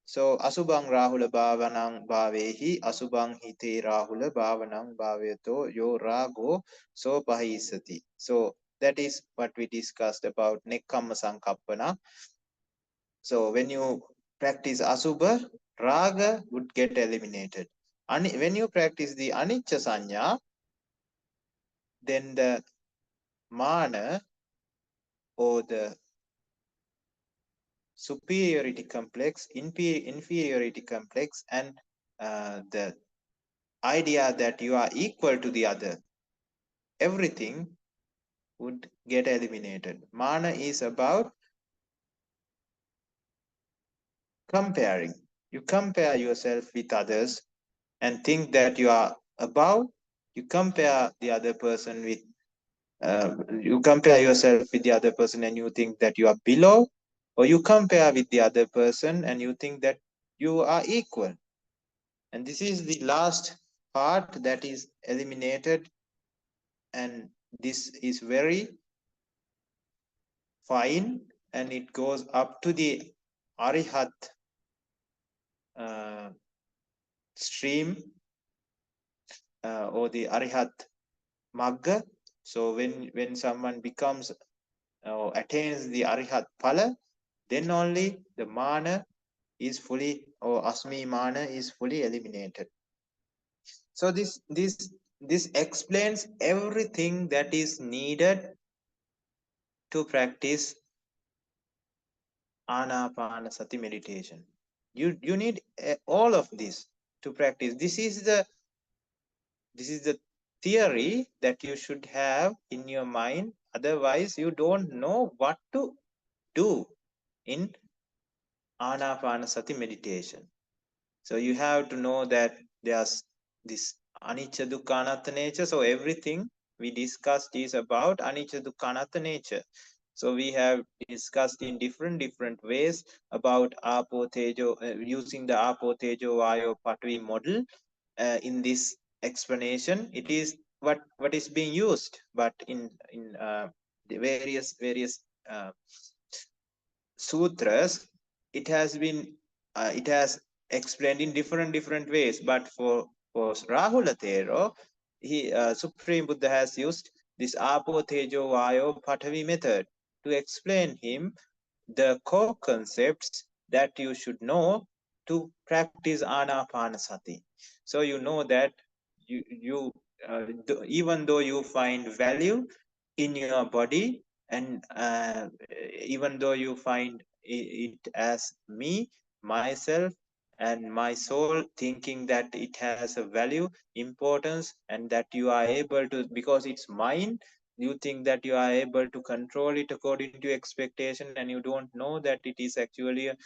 S1: So asubang rahula bhavanang bhavehi asubang hite rahula bhavanang bhaveto yo rago so pahisati. So that is what we discussed about nekkama sankappana. So when you practice asubha, raga would get eliminated. When you practice the anicca sanya, then the mana or the superiority complex, inferiority complex, and the idea that you are equal to the other, everything would get eliminated. Mana is about comparing. You compare yourself with others and think that you are above. You compare the other person with, you compare yourself with the other person and you think that you are below, or you compare with the other person and you think that you are equal. And this is the last part that is eliminated, and this is very fine, and it goes up to the Arihat stream or the Arihat Magga. So when someone becomes attains the Arihat Phala, then only the mana is fully, or Asmi mana is fully eliminated. So this explains everything that is needed to practice Anapanasati meditation. You need all of this to practice. This is the theory that you should have in your mind. Otherwise, you don't know what to do in Anapanasati meditation. So you have to know that there's this anicca dukkha anatta nature. So everything we discussed is about anicca dukkha anatta nature. So we have discussed in different ways about apo tejo, using the apo tejo vayo patvi model. In this explanation, it is what is being used, but in the various sutras, it has been it has explained in different ways. But for Rahula Thero, he Supreme Buddha has used this apo tejo vayo pathavi method to explain him the core concepts that you should know to practice Anapanasati. So you know that you even though you find value in your body, and even though you find it as me, myself, and my soul, thinking that it has a value, importance, and that you are able to, because it's mine, you think that you are able to control it according to expectation, and you don't know that it is actually a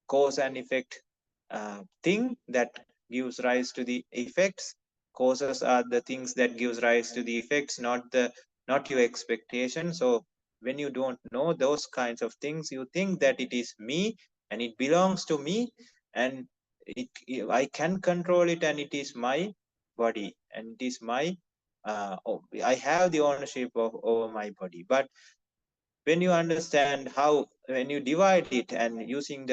S1: cause and effect thing that gives rise to the effects. Causes are the things that gives rise to the effects, not your expectation. So when you don't know those kinds of things, you think that it is me and it belongs to me, and I can control it, and it is my body, and it is my I have the ownership over my body. But when you understand how, when you divide it and using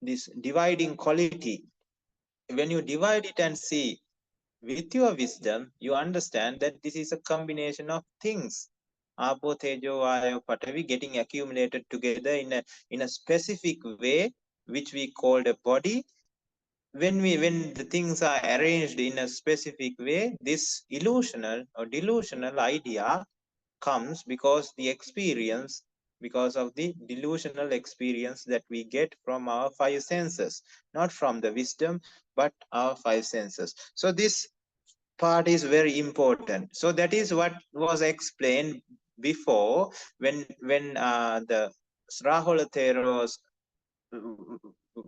S1: this dividing quality, when you divide it and see with your wisdom, you understand that this is a combination of things. Apo, Tejo, Vayo, Patavi getting accumulated together in a specific way, which we called a body. When the things are arranged in a specific way, this illusional or delusional idea comes because because of the delusional experience that we get from our five senses, not from the wisdom, but our five senses. So this part is very important. So that is what was explained before, when the Rahula Theros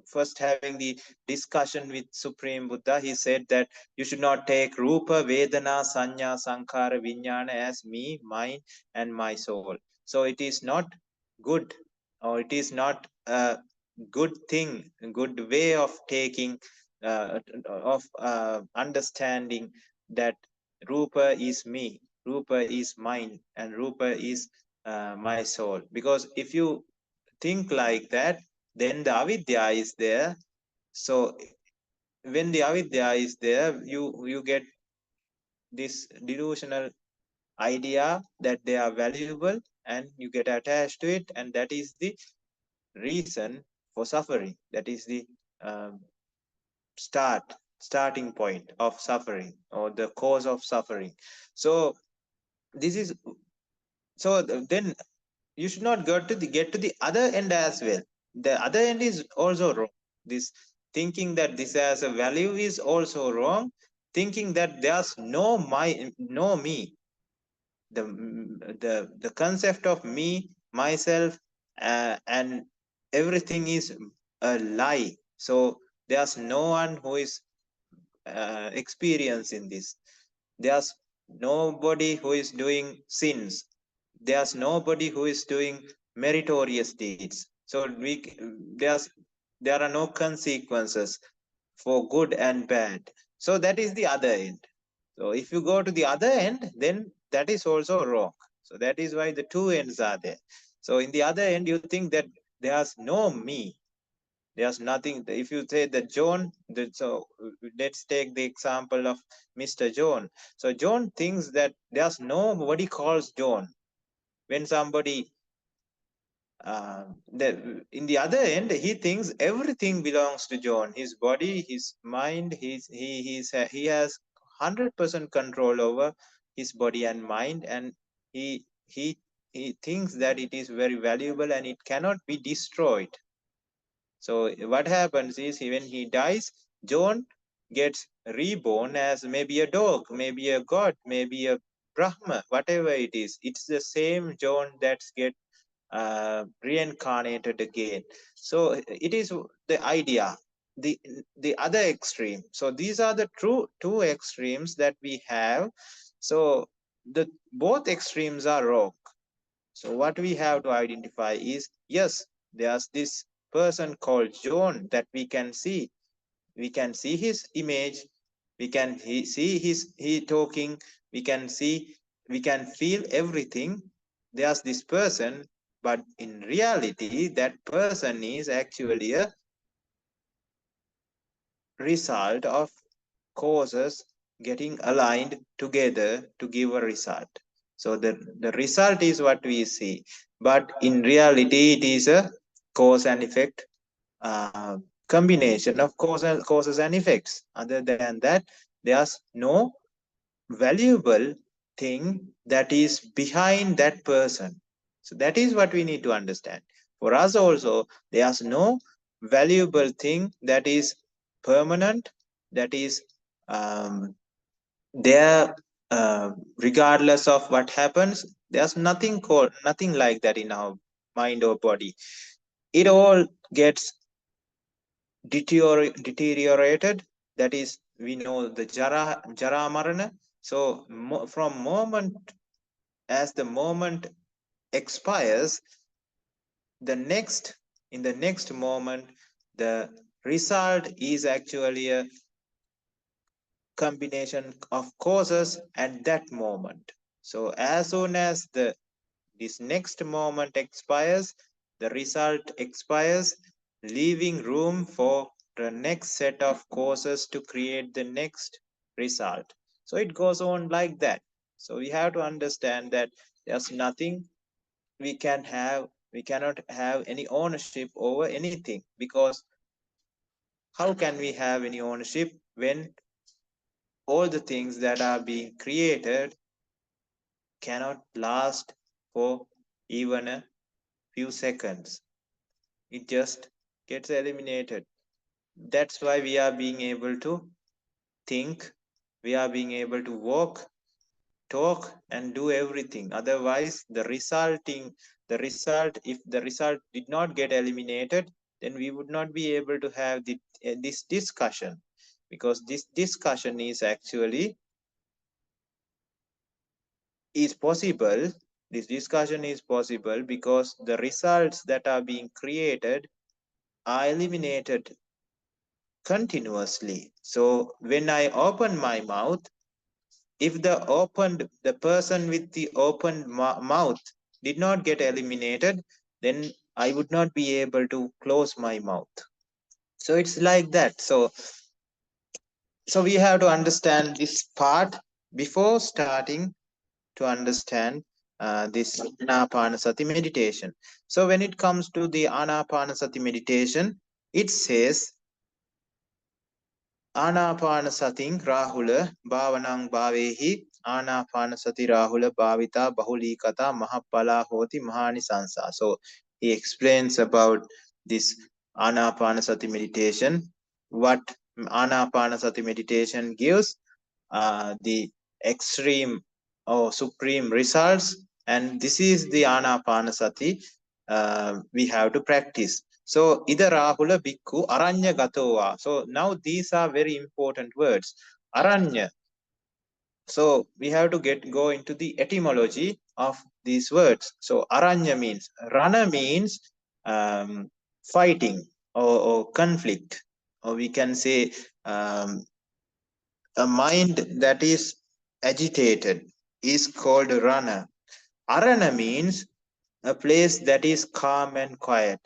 S1: first having the discussion with Supreme Buddha, he said that you should not take Rupa, Vedana, Sanya, Sankhara, Vijnana as me, mine, and my soul. So it is not good, or it is not a good thing, a good way of taking, understanding that Rupa is me, Rupa is mine, and Rupa is my soul. Because if you think like that, then the avidya is there. So when the avidya is there, you get this delusional idea that they are valuable, and you get attached to it, and that is the reason for suffering. That is the um, starting point of suffering, or the cause of suffering. So this is, so then you should not get to the other end as well. The other end is also wrong. This thinking that this has a value is also wrong. Thinking that there's no me, the concept of me, myself, and everything is a lie. So there's no one who is experiencing this. There's nobody who is doing sins. There's nobody who is doing meritorious deeds. So there are no consequences for good and bad. So that is the other end. So if you go to the other end, then that is also wrong. So that is why the two ends are there. So in the other end, you think that there's no me. There's nothing. If you say that John, so let's take the example of Mr. John. So John thinks that there's nobody calls John. When somebody in the other end, he thinks everything belongs to John. His body, his mind, he has 100% control over his body and mind, and he thinks that it is very valuable and it cannot be destroyed. So what happens is, when he dies, John gets reborn as maybe a dog, maybe a god, maybe a Brahma, whatever it is. It's the same John that's get reincarnated again. So it is the idea, the other extreme. So these are the two extremes that we have. So the both extremes are wrong. So what we have to identify is, yes, there's this person called John that we can see. We can see his image. We can see he talking. We can feel everything. There's this person, but in reality, that person is actually a result of causes getting aligned together to give a result. So the result is what we see, but in reality, it is a cause and effect combination of causes and effects. Other than that, there's no valuable thing that is behind that person. So that is what we need to understand. For us also, there's no valuable thing that is permanent, that is there regardless of what happens. There's nothing like that in our mind or body. It all gets deteriorated. That is, we know the jara marana. So from moment, as the moment expires, in the next moment, the result is actually a combination of causes at that moment. So as soon as this next moment expires, the result expires, leaving room for the next set of causes to create the next result. So it goes on like that. So we have to understand that there's nothing we cannot have any ownership over anything, because how can we have any ownership when all the things that are being created cannot last for even a few seconds? It just gets eliminated. That's why we are being able to think, we are being able to walk, talk, and do everything. Otherwise, if the result did not get eliminated, then we would not be able to have this discussion, because this discussion is actually possible. This discussion is possible because the results that are being created are eliminated continuously. So when I open my mouth, if the person with the opened mouth did not get eliminated, then I would not be able to close my mouth. So it's like that. So we have to understand this part before starting to understand this Anapanasati meditation. So when it comes to the Anapanasati meditation, it says, Anapanasati Rahula Bhavanang Bhavehi Anapanasati Rahula Bhavita Bahulikata Mahapala Hoti Mahanisansa. So he explains about this Anapanasati meditation, what Anapanasati meditation gives, the extreme or supreme results, and this is the Anapanasati we have to practice. So ida Rahula Bhikkhu Aranya Gatova. So now these are very important words. Aranya. So we have to go into the etymology of these words. So Aranya means, Rana means fighting or conflict, or we can say a mind that is agitated is called Rana. Arana means a place that is calm and quiet.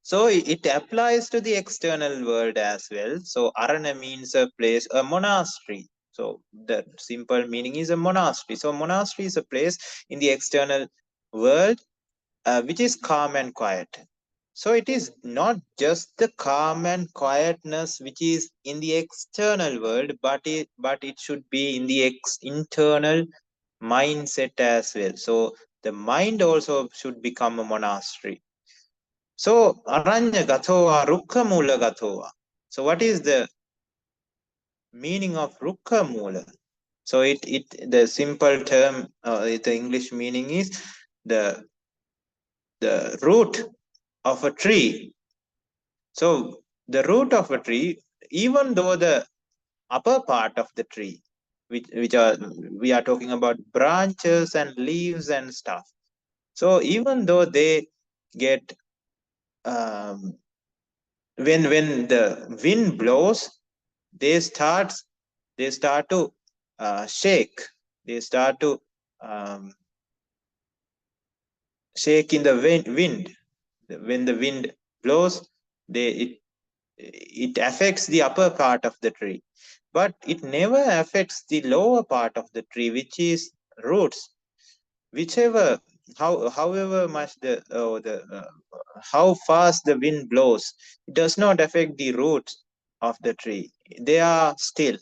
S1: So it applies to the external world as well. So arana means a place, a monastery. So the simple meaning is a monastery. So monastery is a place in the external world which is calm and quiet. So it is not just the calm and quietness which is in the external world, but it should be in the internal mindset as well. So the mind also should become a monastery. So aranya gatova, rukha mula gatova. So what is the meaning of rukha mula? So the simple term, the English meaning is the root of a tree. So the root of a tree, even though the upper part of the tree, which are we are talking about branches and leaves and stuff. So even though they get when the wind blows, they start to shake. They start to um, shake in the wind. When the wind blows, it affects the upper part of the tree, but it never affects the lower part of the tree, which is roots. Whichever, however much how fast the wind blows, it does not affect the roots of the tree. They are still,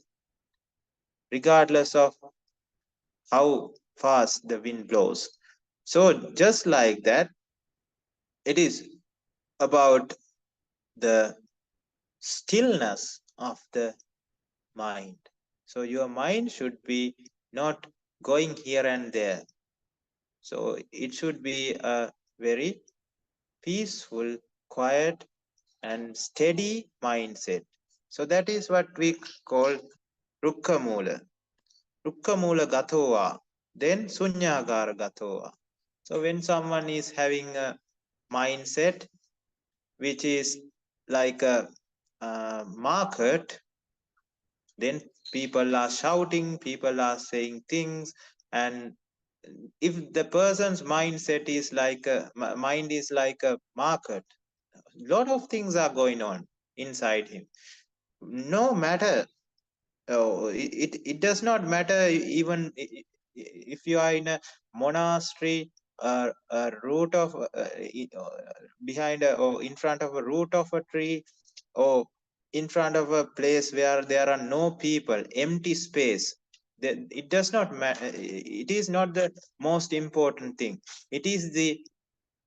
S1: regardless of how fast the wind blows. So just like that, it is about the stillness of the mind. So your mind should be not going here and there. So it should be a very peaceful, quiet, and steady mindset. So that is what we call Rukka Mula. Rukka Mula Gatova, then Sunyagara Gatova. So when someone is having a mindset which is like a market, then people are shouting, people are saying things, and if the person's mindset is like a mind is like a market, a lot of things are going on inside him. No matter, it does not matter even if you are in a monastery, a root of behind or in front of a root of a tree, or in front of a place where there are no people, empty space. It does not matter. It is not the most important thing. It is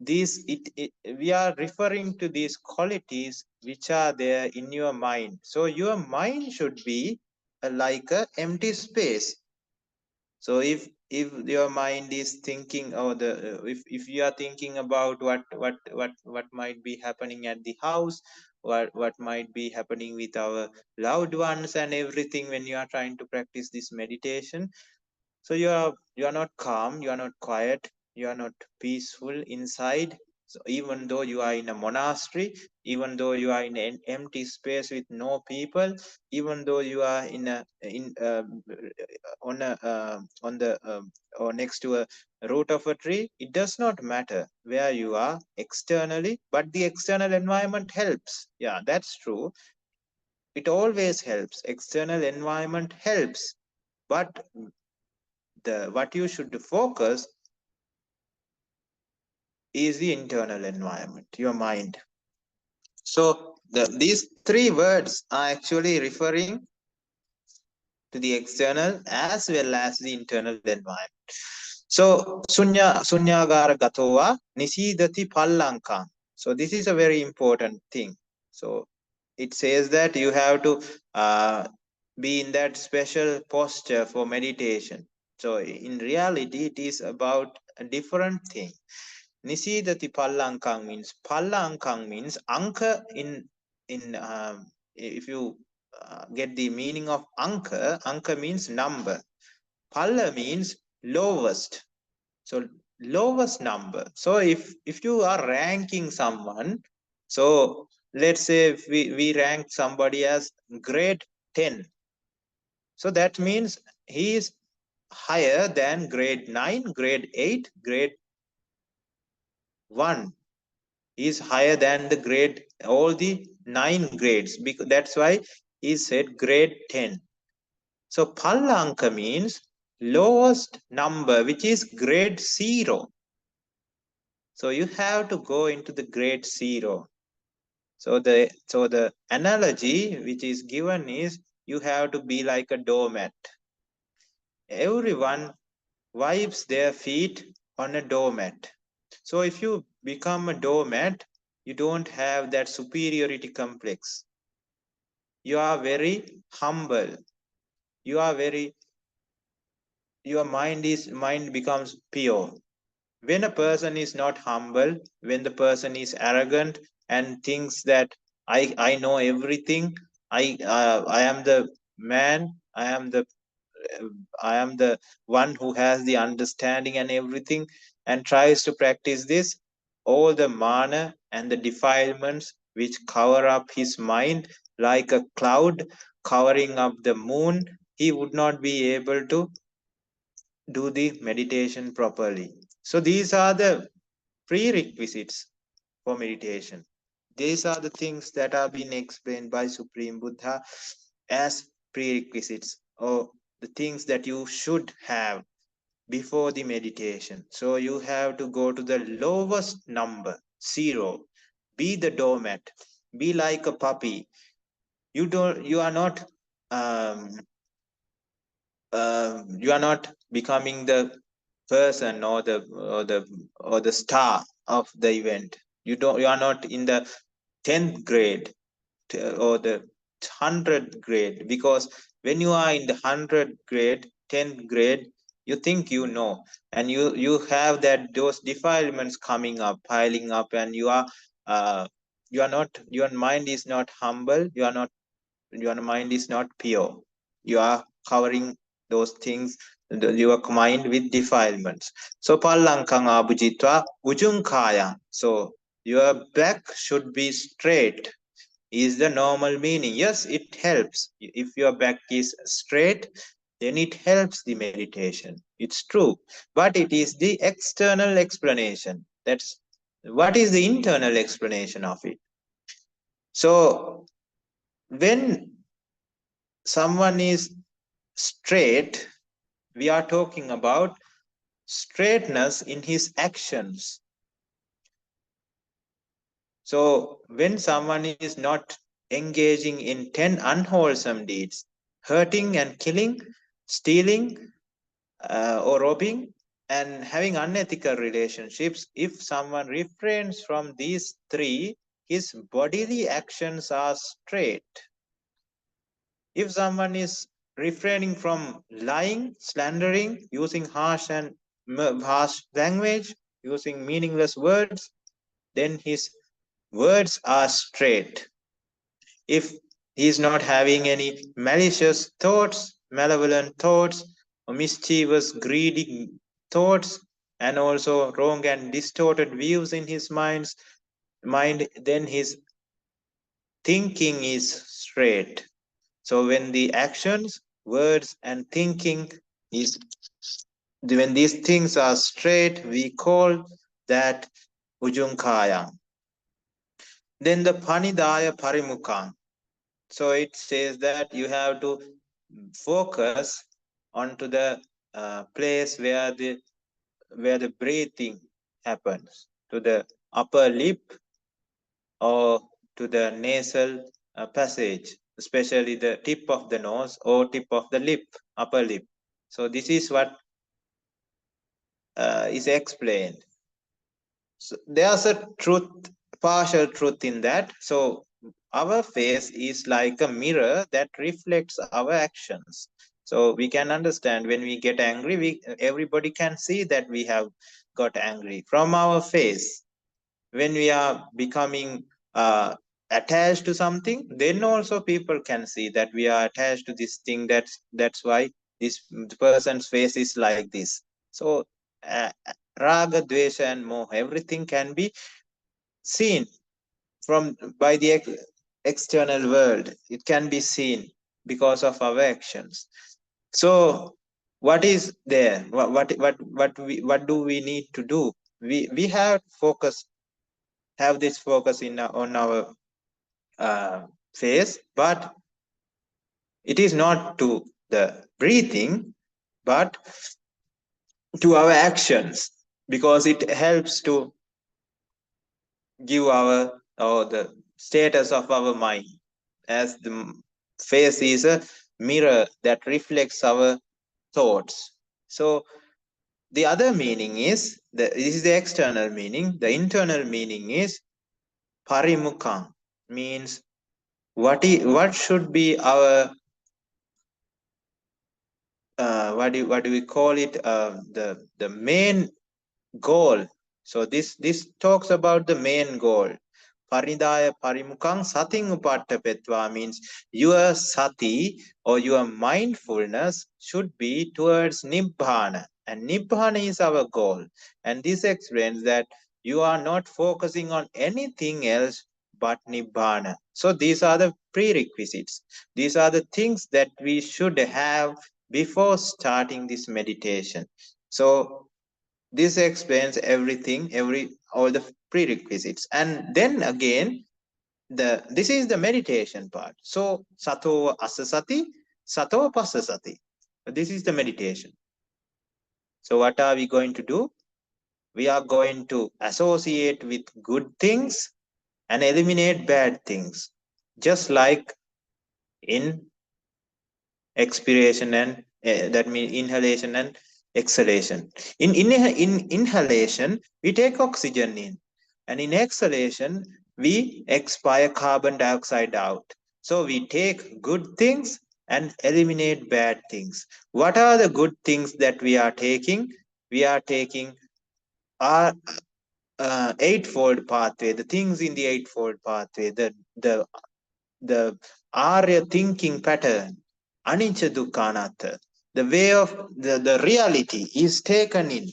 S1: we are referring to these qualities which are there in your mind. So your mind should be like a empty space. So if your mind is thinking, or the if you are thinking about what might be happening at the house, what might be happening with our loved ones and everything, when you are trying to practice this meditation, so you are not calm, you are not quiet, you are not peaceful inside. So even though you are in a monastery, even though you are in an empty space with no people, even though you are in a in on the or next to a root of a tree, it does not matter where you are externally, but the external environment helps. Yeah, that's true. It always helps. External environment helps, but the what you should focus is the internal environment, your mind. So these three words are actually referring to the external as well as the internal environment. So sunyagara gatova nisidati pallankam. So this is a very important thing. So it says that you have to be in that special posture for meditation. So in reality, it is about a different thing. Nisidati pallankang means anchor in if you get the meaning of anchor means number. Palla means lowest. So lowest number. So if you are ranking someone, so let's say if we rank somebody as grade 10. So that means he is higher than grade 9, grade 8, grade 1. is higher than the grade, all the 9 grades. Because that's why he said grade 10. So Pallanka means lowest number, which is grade 0. So you have to go into the grade 0. So the analogy which is given is you have to be like a doormat. Everyone wipes their feet on a doormat. So if you become a doormat, you don't have that superiority complex. You are very humble. You are very, your mind becomes pure. When a person is not humble, when the person is arrogant and thinks that I know everything, I am the man, I am the one who has the understanding and everything, and tries to practice this, all the mana and the defilements which cover up his mind like a cloud covering up the moon, he would not be able to do the meditation properly. So these are the prerequisites for meditation. These are the things that are being explained by Supreme Buddha as prerequisites, or the things that you should have before the meditation. So you have to go to the lowest number, 0. Be the doormat. Be like a puppy. You are not um, you are not becoming the person or the star of the event. You are not in the 10th grade or the 100th grade, because when you are in the 100th grade, 10th grade, you think you know, and you have that those defilements coming up, piling up, and you are not, your mind is not humble, your mind is not pure. You are covering those things, your mind with defilements. So pallankang abhujitva ujunkaya. So your back should be straight is the normal meaning. Yes, it helps. If your back is straight, then it helps the meditation. It's true. But it is the external explanation. That's what is the internal explanation of it. So when someone is straight, we are talking about straightness in his actions. So when someone is not engaging in 10 unwholesome deeds, hurting and killing, stealing or robbing, and having unethical relationships, if someone refrains from these 3, his bodily actions are straight. If someone is refraining from lying, slandering, using harsh language, using meaningless words, then his words are straight. If he is not having any malicious thoughts, malevolent thoughts, or mischievous, greedy thoughts, and also wrong and distorted views in his mind, then his thinking is straight. So when the actions, words, and thinking is, when these things are straight, we call that ujunkaya. Then the panidaya parimukha. So it says that you have to focus onto the place where the breathing happens, to the upper lip or to the nasal passage, especially the tip of the nose or tip of the lip, upper lip. So this is what is explained. So there's a truth, partial truth in that. So our face is like a mirror that reflects our actions. So we can understand when we get angry, everybody can see that we have got angry from our face. When we are becoming attached to something, then also people can see that we are attached to this thing. That's why this person's face is like this. So raga, dvesha, and moha, everything can be seen from by the external world. It can be seen because of our actions. So what is there? What do we need to do? We have have this focus on our face, but it is not to the breathing, but to our actions, because it helps to give our or the status of our mind, as the face is a mirror that reflects our thoughts. So the other meaning is this is the external meaning. The internal meaning is parimukang, means what should be our what do we call it, the main goal. So this talks about the main goal. Paridaya parimukang sating upattapetva means your sati or your mindfulness should be towards nibbana, and nibbana is our goal. And this explains that you are not focusing on anything else but nibbana. So these are the prerequisites. These are the things that we should have before starting this meditation. So this explains everything, all the prerequisites. And then again, this is the meditation part. So sato asasati, sato pasasati. This is the meditation. So what are we going to do? We are going to associate with good things and eliminate bad things, just like in expiration and that means inhalation and exhalation. In inhalation, we take oxygen in, and in exhalation, we expire carbon dioxide out. So we take good things and eliminate bad things. What are the good things that we are taking? We are taking our eightfold pathway, the things in the eightfold pathway, the Arya thinking pattern, anicca dukkha anatta, the way of the reality is taken in.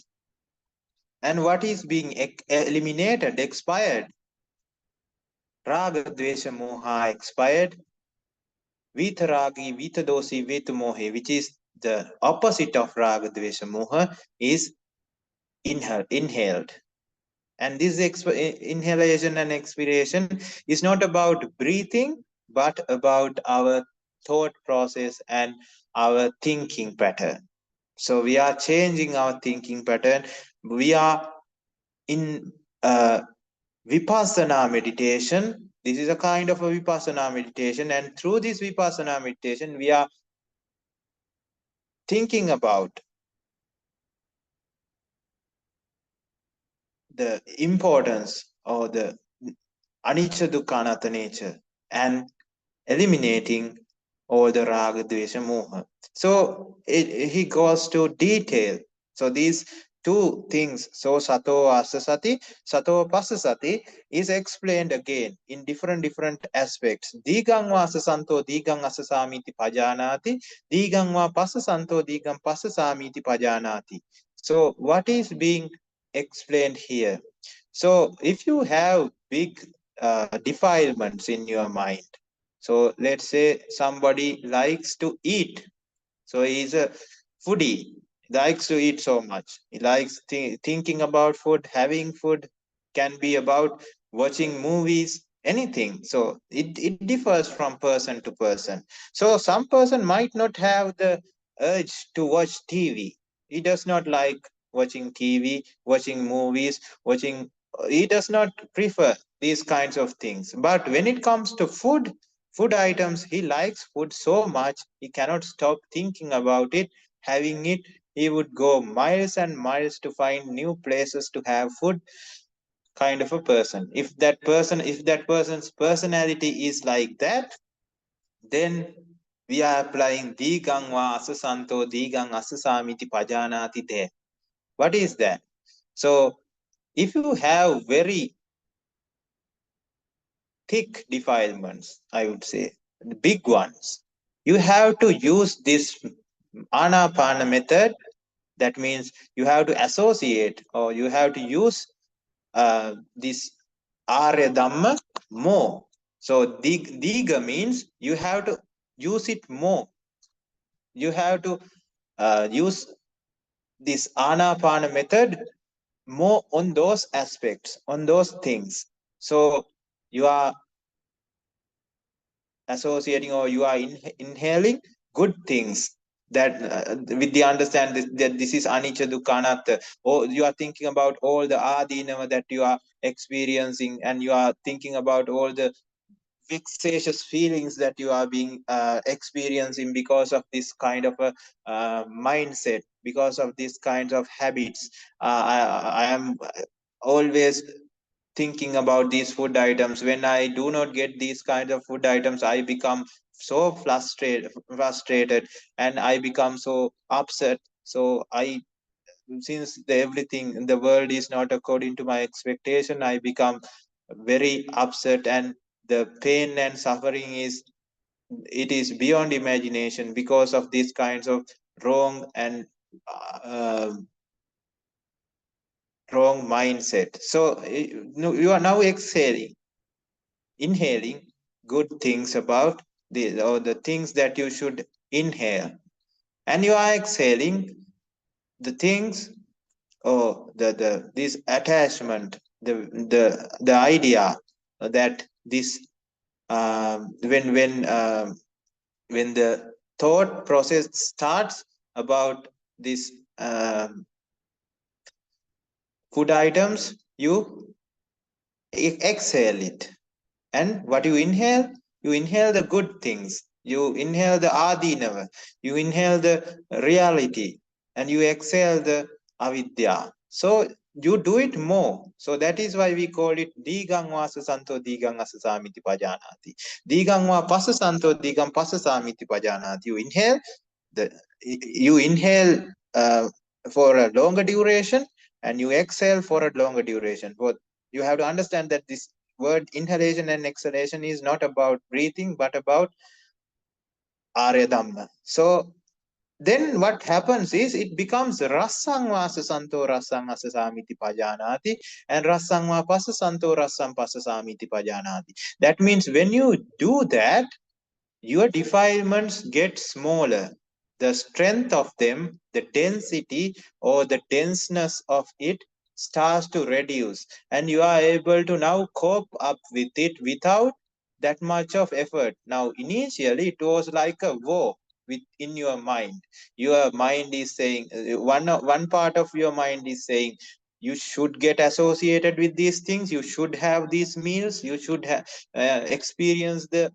S1: And what is being eliminated, expired? Raga, dvesha, moha expired. Vitaragi, vitadosi, vitamohe, which is the opposite of raga, dvesha, moha, is inhaled. And this inhalation and expiration is not about breathing, but about our thought process and our thinking pattern. So we are changing our thinking pattern. We are in vipassana meditation. This is a kind of a vipassana meditation, and through this vipassana meditation, we are thinking about the importance or the anicca dukkha anatta nature and eliminating all the raga, dvesha, moha. So he goes to detail. So these two things, so sato asasati, sato pasasati, is explained again in different aspects. Digang va asasanto, digang asasamiti pajanati, digang va pasasanto, digang pasasamiti pajanati. So what is being explained here? So if you have big defilements in your mind, so let's say somebody likes to eat. So he's a foodie, likes to eat so much. He likes thinking about food, having food, can be about watching movies, anything. So it differs from person to person. So some person might not have the urge to watch TV. He does not like watching TV, watching movies, he does not prefer these kinds of things. But when it comes to food items, he likes food so much, he cannot stop thinking about it, having it. He would go miles and miles to find new places to have food, kind of a person. If that person's personality is like that, then we are applying digang va asasanto, digang asasamiti pajanati there. What is that? So if you have very thick defilements, I would say, the big ones, you have to use this anapana method. That means you have to associate, or you have to use this Arya Dhamma more. So diga means you have to use it more. You have to use this anapana method more on those aspects, on those things. So you are associating, or you are inhaling good things, that with the understanding that this is anicca dukkha anatta, or you are thinking about all the adinava that you are experiencing, and you are thinking about all the vexatious feelings that you are being experiencing because of this kind of a mindset, because of these kinds of habits. I am always thinking about these food items. When I do not get these kinds of food items, I become so frustrated, and I become so upset. So I, since everything in the world is not according to my expectation, I become very upset, and the pain and suffering is, it is beyond imagination, because of these kinds of wrong and uh, wrong mindset. So you are now inhaling good things about the, or the things that you should inhale, and you are exhaling the things, or the this attachment, the idea that this, when the thought process starts about this food items, you exhale it. And what you inhale the good things, you inhale the adinava, you inhale the reality, and you exhale the avidya. So you do it more. So that is why we call it digang vasa santo digang asasamiti pajanati. Digang va pasa santo digam pasasamiti pajanati. You inhale for a longer duration, and you exhale for a longer duration. But you have to understand that this word inhalation and exhalation is not about breathing, but about Arya Dhamma. So then what happens is, it becomes rasang vasa santo rasang asasamiti pajanati, and rasang va pasa santo rasang pasasamiti pajanati. That means when you do that, your defilements get smaller. The strength of them, the density or the denseness of it starts to reduce, and you are able to now cope up with it without that much of effort. Now, initially, it was like a war within your mind. Your mind is saying, one part of your mind is saying, you should get associated with these things, you should have these meals, you should have experience the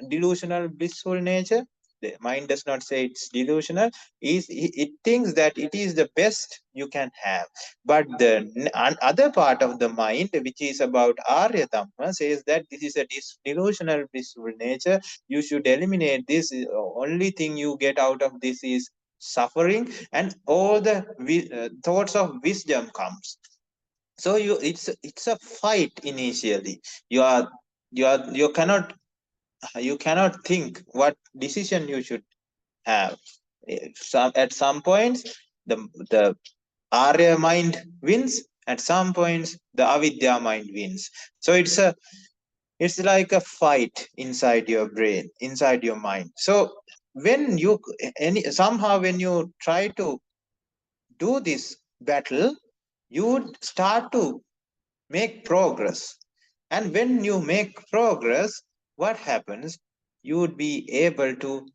S1: delusional blissful nature. The mind does not say it's delusional, it thinks that it is the best you can have. But the other part of the mind, which is about Arya Dhamma, says that this is a delusional blissful nature, you should eliminate this. Only thing you get out of this is suffering, and all the thoughts of wisdom comes. So it's a fight initially. You cannot, you cannot think what decision you should have. At some points, the Arya mind wins. At some points, the Avidya mind wins. So it's like a fight inside your brain, inside your mind. So when you somehow when you try to do this battle, you would start to make progress. And when you make progress, what happens? You would be able to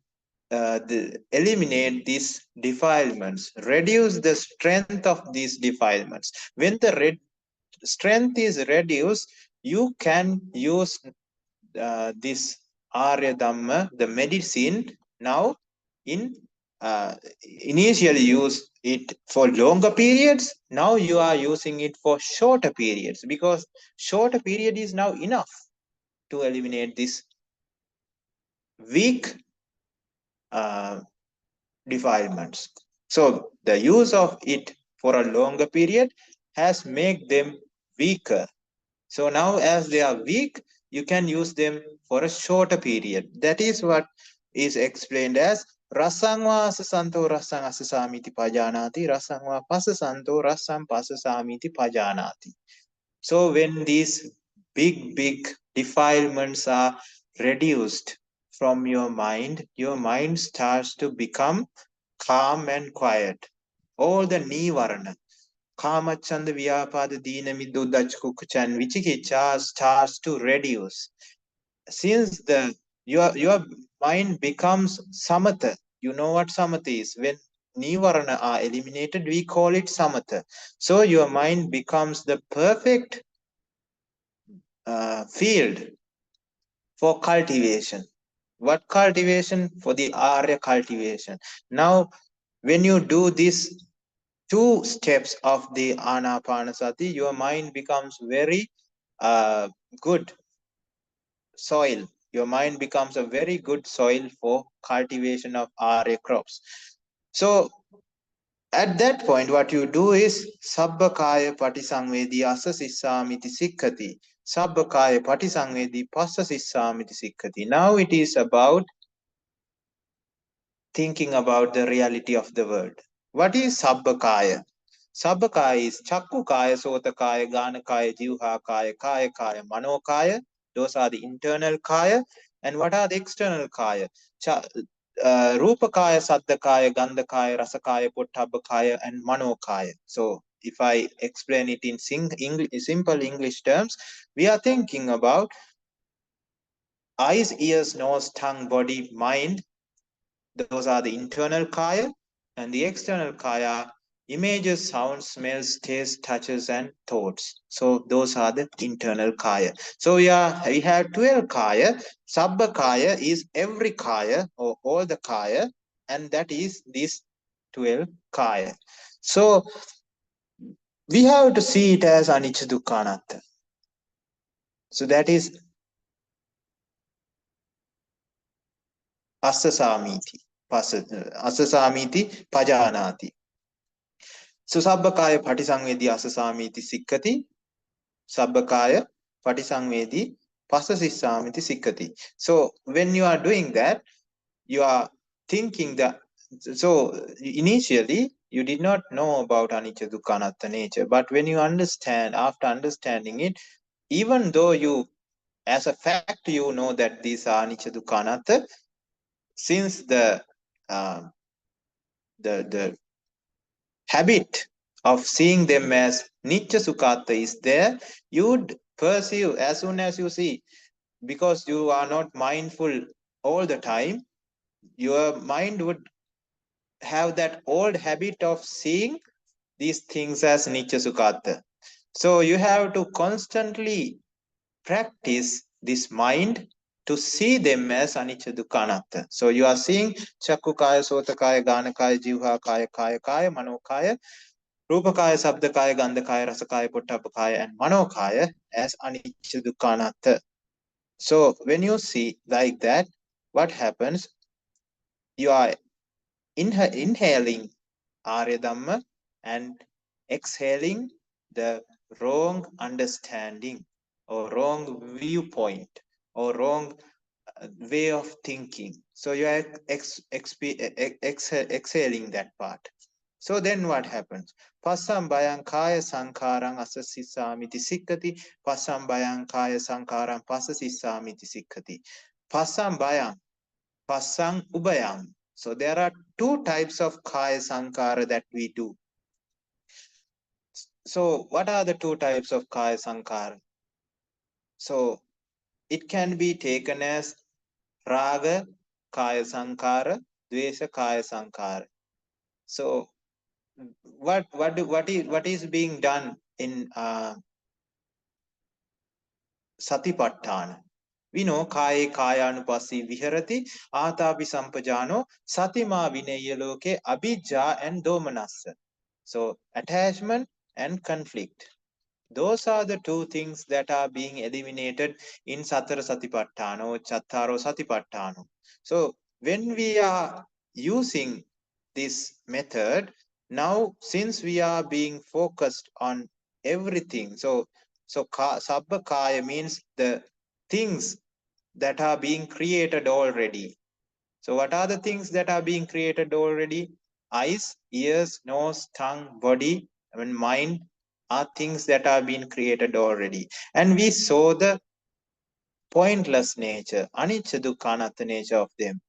S1: eliminate these defilements, reduce the strength of these defilements. When the strength is reduced, you can use this Arya Dhamma, the medicine, now in initially use it for longer periods. Now you are using it for shorter periods, because shorter period is now enough to eliminate this weak defilements. So the use of it for a longer period has made them weaker. So now as they are weak, you can use them for a shorter period. That is what is explained as rasangva asasanto rasang asasamiti pajanati, rasangva pasasanto rasang pasasamiti pajanati. So when these big defilements are reduced from your mind starts to become calm and quiet. All the nivarana, Kamachanda Vyapada Dina Middudachkukucha and Vichikicha starts to reduce. Since your mind becomes samatha, you know what samatha is. When nivarana are eliminated, we call it samatha. So your mind becomes the perfect field for cultivation. What cultivation? For the Arya cultivation. Now, when you do this 2 steps of the Anapanasati, your mind becomes very good soil. Your mind becomes a very good soil for cultivation of Arya crops. So at that point, what you do is Sabbakaya Patisangvedi Asa Sissamiti Sikkati. Sabbakaya Patisangvedi Passa Sissamiti Sikkati. Now it is about thinking about the reality of the world. What is Sabbakaya? Sabbakaya is Chakkukaya, Sotakaya, Ganakaya, Jivhakaya, Kaya Kaya, Manokaya. Those are the internal Kaya. And what are the external Kaya? Rupakaya, Saddakaya, Gandakaya, Rasakaya, Pottabakaya, and Manokaya. So if I explain it in simple English terms, we are thinking about eyes, ears, nose, tongue, body, mind. Those are the internal Kaya, and the external Kaya, images, sounds, smells, tastes, touches, and thoughts. So those are the internal Kaya. So we have 12 Kaya. Sabbha Kaya is every Kaya or all the Kaya, and that is this 12 Kaya. So we have to see it as anicca dukkha anatta. So that is asasamiti, asasamiti pajanati. So sabbakaya patisangvedi asasamiti sikkati. Sabbakaya patisangvedi pasasissamiti sikkati. So when you are doing that, you are thinking that. So initially you did not know about anicca dukkha anatta nature, but when you understand, after understanding it, even though you as a fact you know that these are anicca dukkha anatta, since uh, the habit of seeing them as nitya sukata is there, you would perceive as soon as you see, because you are not mindful all the time, your mind would have that old habit of seeing these things as nitya sukata. So you have to constantly practice this mind to see them as anicca dukkha anatta. So you are seeing chakukaya, sotakaya, ganakaya, jivhakaya, kaya kaya, manokaya, Rupakaya, Sabdakaya, Gandhakaya, Rasakaya, Pottabakaya, and Manokaya as anicca dukkha anatta. So when you see like that, what happens? You are inhaling Arya Dhamma and exhaling the wrong understanding or wrong viewpoint or wrong way of thinking. So you are exhaling that part. So then what happens? Passam bayang kaya sankarang asasisamiti sikkati. Passam bayang kaya sankarang pasasisamiti sikkati. Passam bayang, passang ubayang. So there are 2 types of kaya sankara that we do. So what are the 2 types of kaya sankara? So it can be taken as raga kaya sankara, dvesa kaya sankara. So what is being done in satipatthana? We know kaya kayanupassi viharati atapi sampajano satima vinaya loke abhijja and domanassa. So attachment and conflict. Those are the 2 things that are being eliminated in Satara Satipatthana or Chattaro Satipatthana. So when we are using this method, now since we are being focused on everything, so Sabbha Kaya means the things that are being created already. So what are the things that are being created already? Eyes, ears, nose, tongue, body, and mind are things that are being created already. And we saw the pointless nature, anicca dukkha anatta nature of them.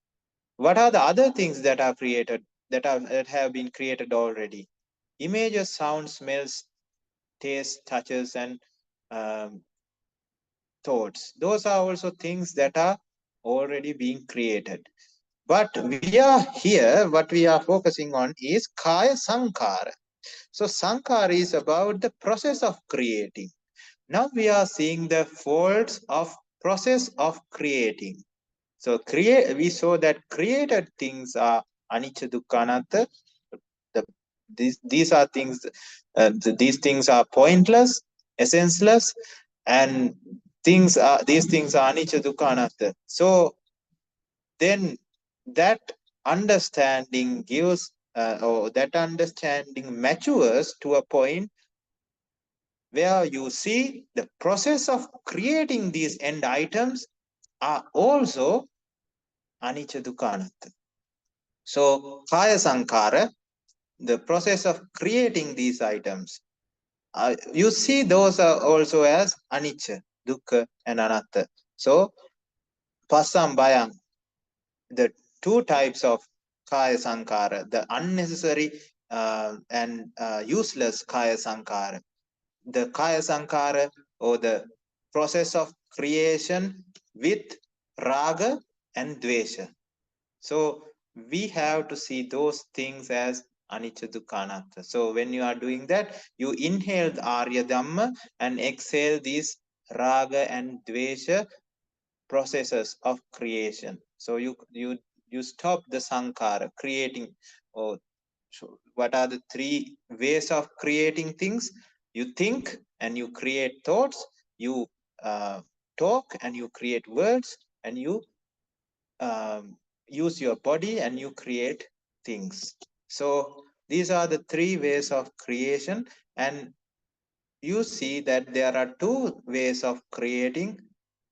S1: What are the other things that are created, that have been created already? images, sounds, smells, taste, touches, and thoughts. Those are also things that are already being created. But we are here, what we are focusing on is Kaya Sankara. So Sankara is about the process of creating. Now we are seeing the faults of process of creating. So we saw that created things are anicca dukkha anatta. These are things. These things are pointless, essenceless, and these things are anicca dukkha anatta. So then that understanding gives, or that understanding matures to a point where you see the process of creating these end items are also anicca dukkha anatta. So kaya sankara, the process of creating these items, you see those are also as anicca, dukkha, and anatta. So passam bayam, the two types of kaya sankara, the unnecessary and useless kaya sankara. The kaya sankara, or the process of creation with raga and dvesha. So we have to see those things as anicca dukkha anatta. So when you are doing that, you inhale the arya dhamma and exhale these raga and dvesha processes of creation. So you stop the sankara creating. Or so what are the three ways of creating things? You think and you create thoughts. You talk and you create words, and you use your body and you create things. So these are the three ways of creation, and you see that there are two ways of creating,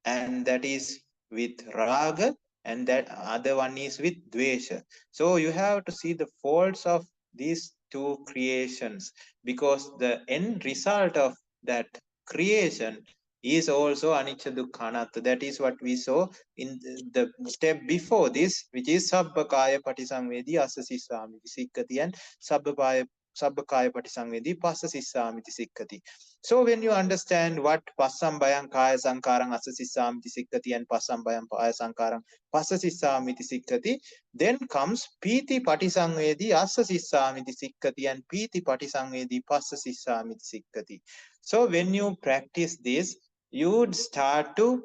S1: and that is with raga, and that other one is with dvesha. So you have to see the faults of these two creations, because the end result of that creation is also anicca dukkha anatta. That is what we saw in the step before this, which is sabbakaya patisamvedi assa sissamiti sikkati, and sabbakaya patisamvedi passa sissamiti sikkati. So when you understand what passambayam kaya sankarang assa sissamiti sikkati and passambayam kaya sankarang passa sissamiti sikkati, then comes piti patisamvedi assa sissamiti sikkati and piti patisamvedi passa sissamiti sikkati. So when you practice this, you would start to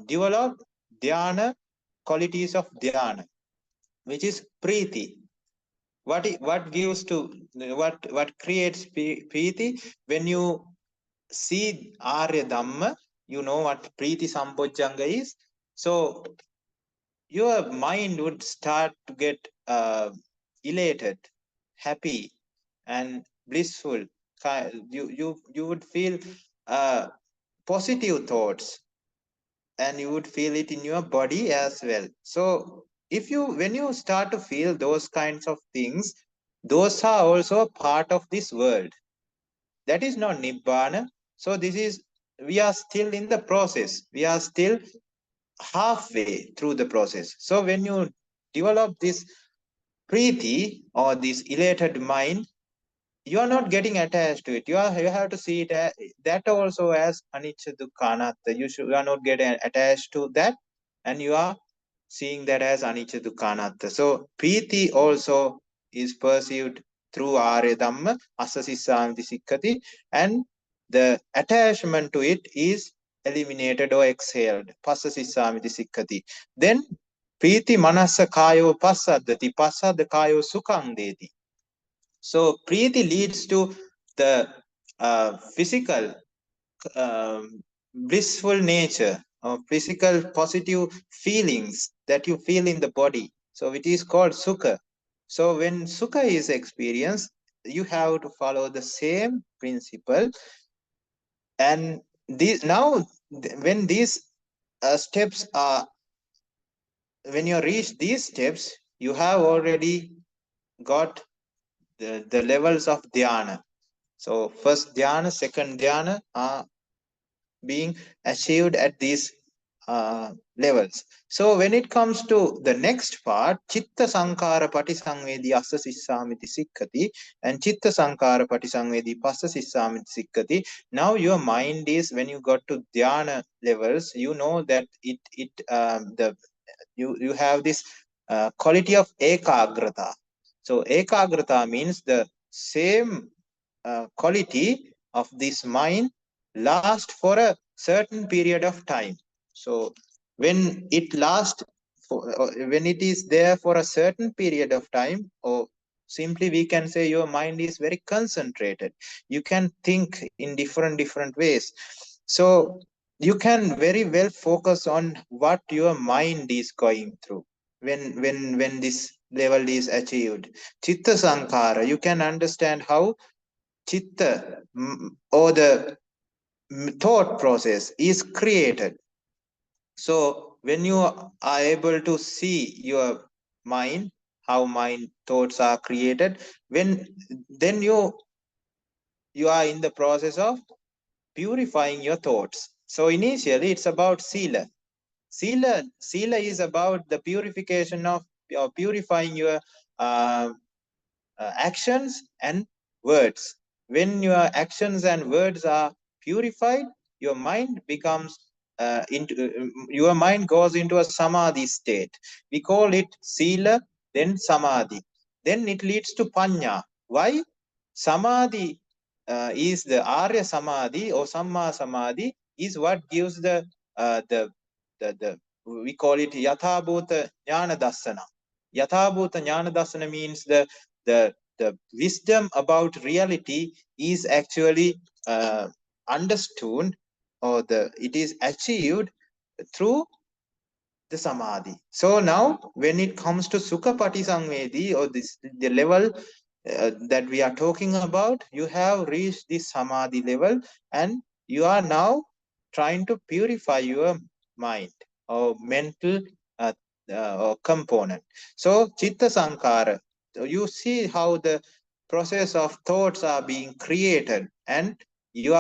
S1: develop dhyana, qualities of dhyana, which is priti. What gives to what creates priti? When you see Arya Dhamma, you know what Priti Sambojjanga is. So your mind would start to get elated, happy, and blissful. You would feel positive thoughts, and you would feel it in your body as well. So when you start to feel those kinds of things, those are also part of this world. That is not nibbana. So we are still in the process. We are still halfway through the process. So when you develop this priti, or this elated mind, you are not getting attached to it. You have to see it that also as anicca dukkha anatta. You are not getting attached to that, and you are seeing that as anicca dukkha anatta. So priti also is perceived through Arya Dhamma, assa sissamiti sikkati, and the attachment to it is eliminated or exhaled. Passa sissamiti sikkati. Then priti manassa kayo passaddati, passadda kayo sukhang deti. So priti leads to the physical blissful nature, or physical positive feelings that you feel in the body. So it is called sukha. So when sukha is experienced, you have to follow the same principle. And when these steps are, when you reach these steps, you have already got the levels of dhyana. So first dhyana, second dhyana are being achieved at these levels. So when it comes to the next part, Chitta Sankara Patisangvedi Assa Sissamiti Sikkati and Chitta Sankara Patisangvedi Passa Sissamiti Sikkati. Now your mind is, when you got to dhyana levels, you know that you have this quality of ekagrata. So ekagrata means the same quality of this mind last for a certain period of time. So when it lasts when it is there for a certain period of time, or simply we can say your mind is very concentrated, you can think in different ways. So you can very well focus on what your mind is going through when this level is achieved. Chitta Sankara, you can understand how chitta or the thought process is created. So when you are able to see your mind, how mind thoughts are created, then you are in the process of purifying your thoughts. So initially it's about sila. Sila is about the purification of purifying your uh, actions and words. When your actions and words are purified, your mind becomes your mind goes into a samadhi state. We call it sila, then samadhi. Then it leads to panya. Why? Samadhi is the Arya Samadhi or Samma Samadhi is what gives the we call it Yathabhuta Jnana Dassana. Yathabhuta Jnana Dassana means the wisdom about reality is actually understood, or it is achieved through the samadhi. So now when it comes to Sukha Patisangvedi, or the level that we are talking about, you have reached this samadhi level and you are now trying to purify your mind or mental uh, or component. So Chitta Sankara, so you see how the process of thoughts are being created, and you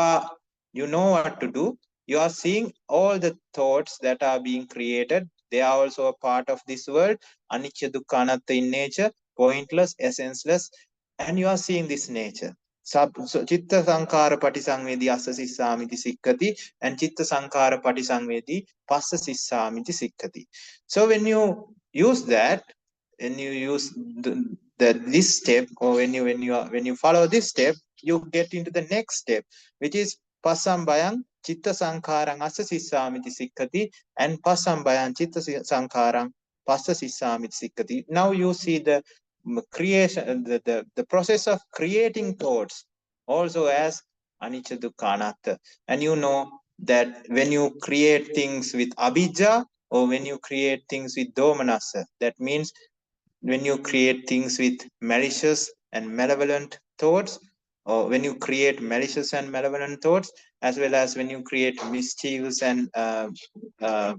S1: know what to do. You are seeing all the thoughts that are being created. They are also a part of this world, anicca dukkha anatta in nature, pointless, essenceless, and you are seeing this nature. So Chitta Sankara Patisangvedi Assa Sissamiti Sikkati and Chitta Sankara Patisangvedi Passa Sissamiti Sikkati. So when you use that, when you use this step, or when you follow this step, you get into the next step, which is Passambayang Chitta Sankarang Assa Sissamiti Sikkati and Passambayang Chitta Sankarang Passa Sissamiti Sikkati. Now you see the creation, the process of creating thoughts also as anicca dukkha anatta. And you know that when you create things with abhijja, or when you create things with domanassa, that means when you create things with malicious and malevolent thoughts, or when you create malicious and malevolent thoughts, as well as when you create mischievous and uh, uh,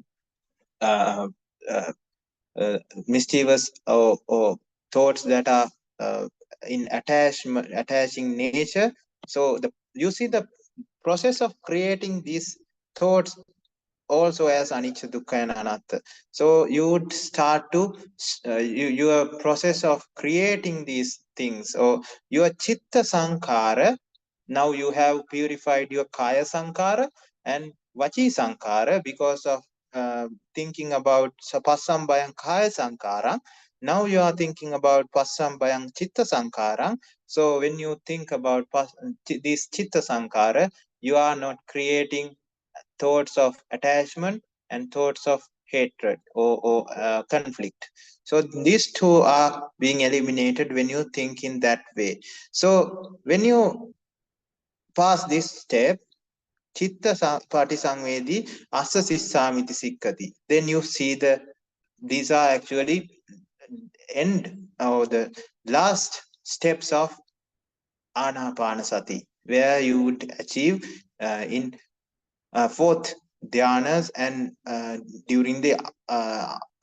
S1: uh, mischievous or thoughts that are in attaching nature. So you see the process of creating these thoughts also as anicca dukkha and anatta. So you would start to your process of creating these things, or your chitta sankara. Now you have purified your kaya sankara and vachi sankara because of thinking about passambayang kaya sankara. Now you are thinking about passambayang chitta sankara. So when you think about this chitta sankara, you are not creating thoughts of attachment and thoughts of hatred or conflict. So these two are being eliminated when you think in that way. So when you pass this step, chitta patisangvedi assa sissamiti sikkati, then you see these are actually end, or the last steps of anapanasati, where you would achieve in fourth dhyanas and during the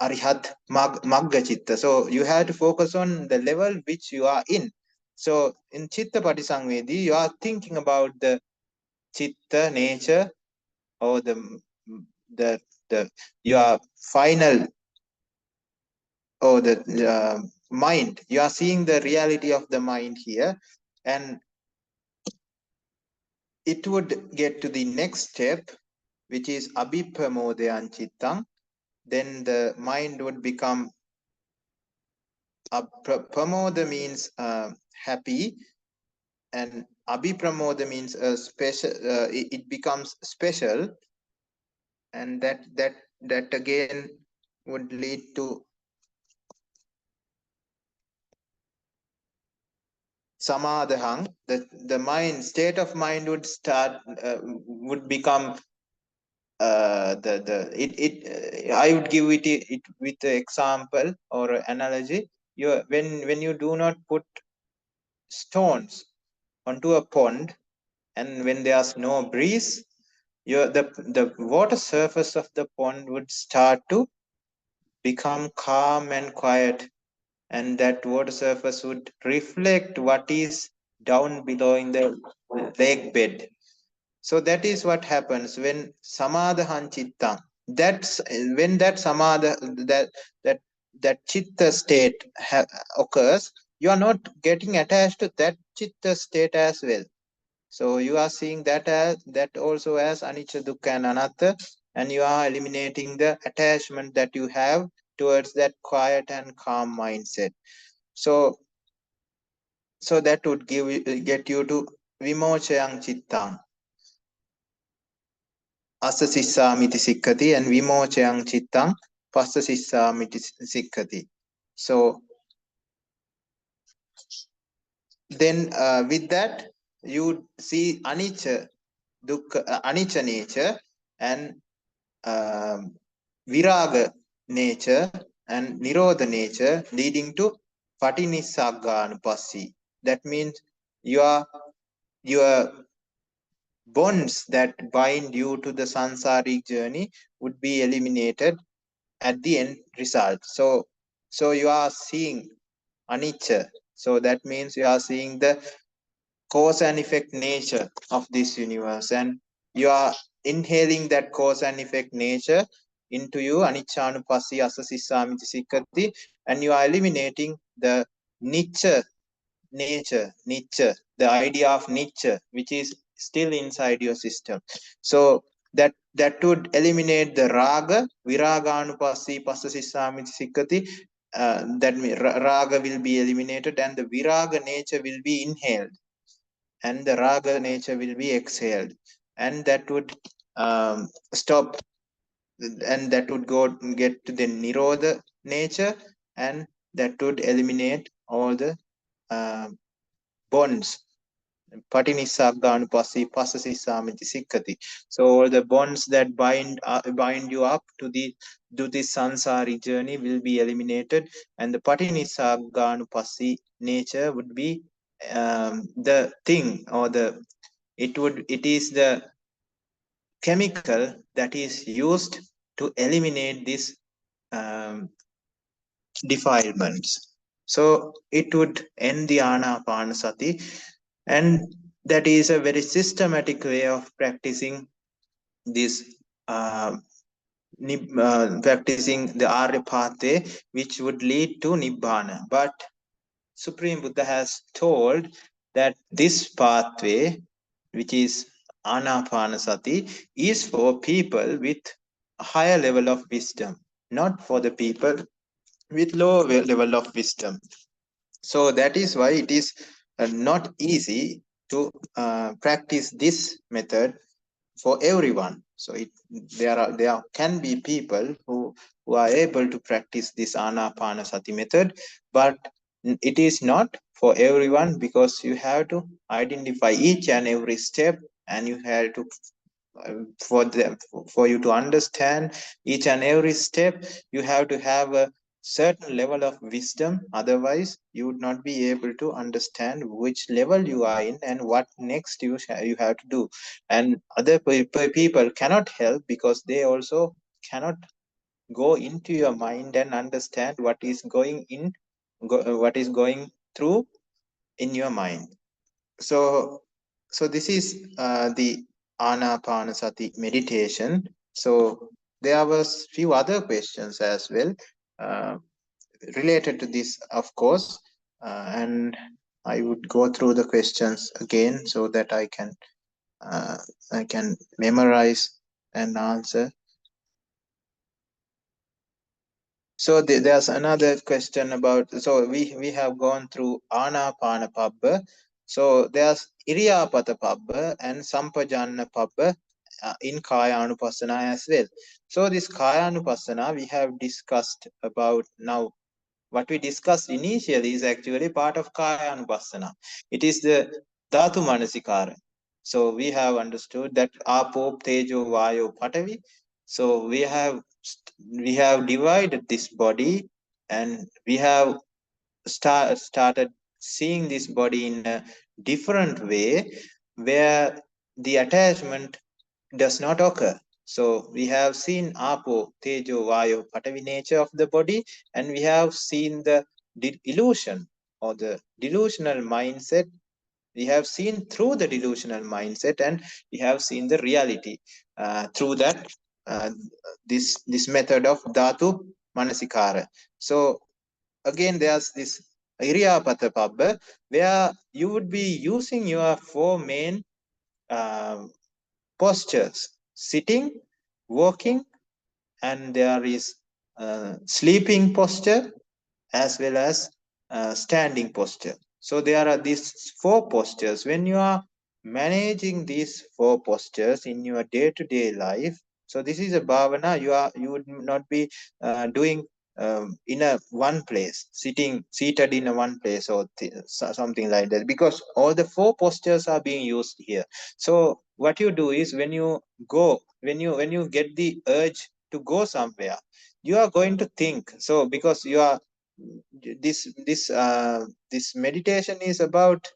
S1: arihat magga chitta. So you have to focus on the level which you are in. So in chitta patisangvedi, you are thinking about the chitta nature, or the your final, or the mind. You are seeing the reality of the mind here, and it would get to the next step, which is abhipramodayan chittang. Then the mind would become pramoda means happy, and abhipramoda means special. It becomes special, and that again would lead to samadhang. The mind, state of mind would start, would become I would give it with the example or analogy. When you do not put stones onto a pond, and when there's no breeze, the water surface of the pond would start to become calm and quiet, and that water surface would reflect what is down below in the lake bed. So that is what happens when samadhan chitta. That's when that samadha, that chitta state occurs. You are not getting attached to that chitta state as well. So you are seeing that also as anicca, dukkha, and anatta, and you are eliminating the attachment that you have towards that quiet and calm mindset. So that would get you to vimochayang chittang. Asa sissamiti sikkati, and vimochayang chittang passa sissamiti sikkati. So then with that, you see anicca, dukkha, anicca nature, and viraga nature, and nirodha nature, leading to patinissagganupassi. That means your bonds that bind you to the sansaric journey would be eliminated at the end result. So you are seeing anicca. So that means you are seeing the cause and effect nature of this universe, and you are inhaling that cause and effect nature into you, aniccanupassi asa sissamiti sikkati, and you are eliminating the nature, the idea of nature, which is still inside your system. So that would eliminate the raga, viraganupassi passa sissamiti sikkati. That means raga will be eliminated, and the viraga nature will be inhaled, and the raga nature will be exhaled, and that would stop, and that would get to the nirodha nature, and that would eliminate all the bonds. Patinissagganupassi passa sissamiti sikkati. So all the bonds that bind you up to this sansari journey will be eliminated, and the patinissagganupassi nature would be the thing, or it is the chemical that is used to eliminate these um, defilements. So it would end the Anapanasati, and that is a very systematic way of practicing this, practicing the Arya pathway, which would lead to Nibbana. But Supreme Buddha has told that this pathway, which is Anapanasati, is for people with a higher level of wisdom, not for the people with low level of wisdom. So that is why it is not easy to practice this method for everyone. So there can be people who are able to practice this Anapanasati method, but it is not for everyone, because you have to identify each and every step, and you have to for you to understand each and every step, you have to have a certain level of wisdom. Otherwise you would not be able to understand which level you are in and what next you have to do. And other people cannot help, because they also cannot go into your mind and understand what is what is going through in your mind. So this is the Anapanasati meditation. So there was few other questions as well related to this, of course, and I would go through the questions again so that I can memorize and answer. So there's another question about, so we have gone through Anapanasati. So there's Iriyapata Pabba and Sampajanna Pabba in Kaya Anupassana as well. So this Kaya Anupassana we have discussed about now. What we discussed initially is actually part of Kaya Anupassana. It is the Dhatu Manasikara. So we have understood that Apo, Tejo, Vayo, Patavi. So we have divided this body, and we have started seeing this body in a different way, where the attachment does not occur. So we have seen Apo, Tejo, Vayo, Patavi nature of the body, and we have seen the illusion or the delusional mindset. We have seen through the delusional mindset, and we have seen the reality through that this method of Dhatu Manasikara. So again, there's this Iriyapata Pabba, where you would be using your four main postures: sitting, walking, and there is sleeping posture as well as standing posture. So there are these four postures. When you are managing these four postures in your day-to-day life, so this is a bhavana. You would not be doing in a one place, seated in a one place, or something like that, because all the four postures are being used here. So what you do is, when you get the urge to go somewhere, you are going to think. So because you are this meditation is about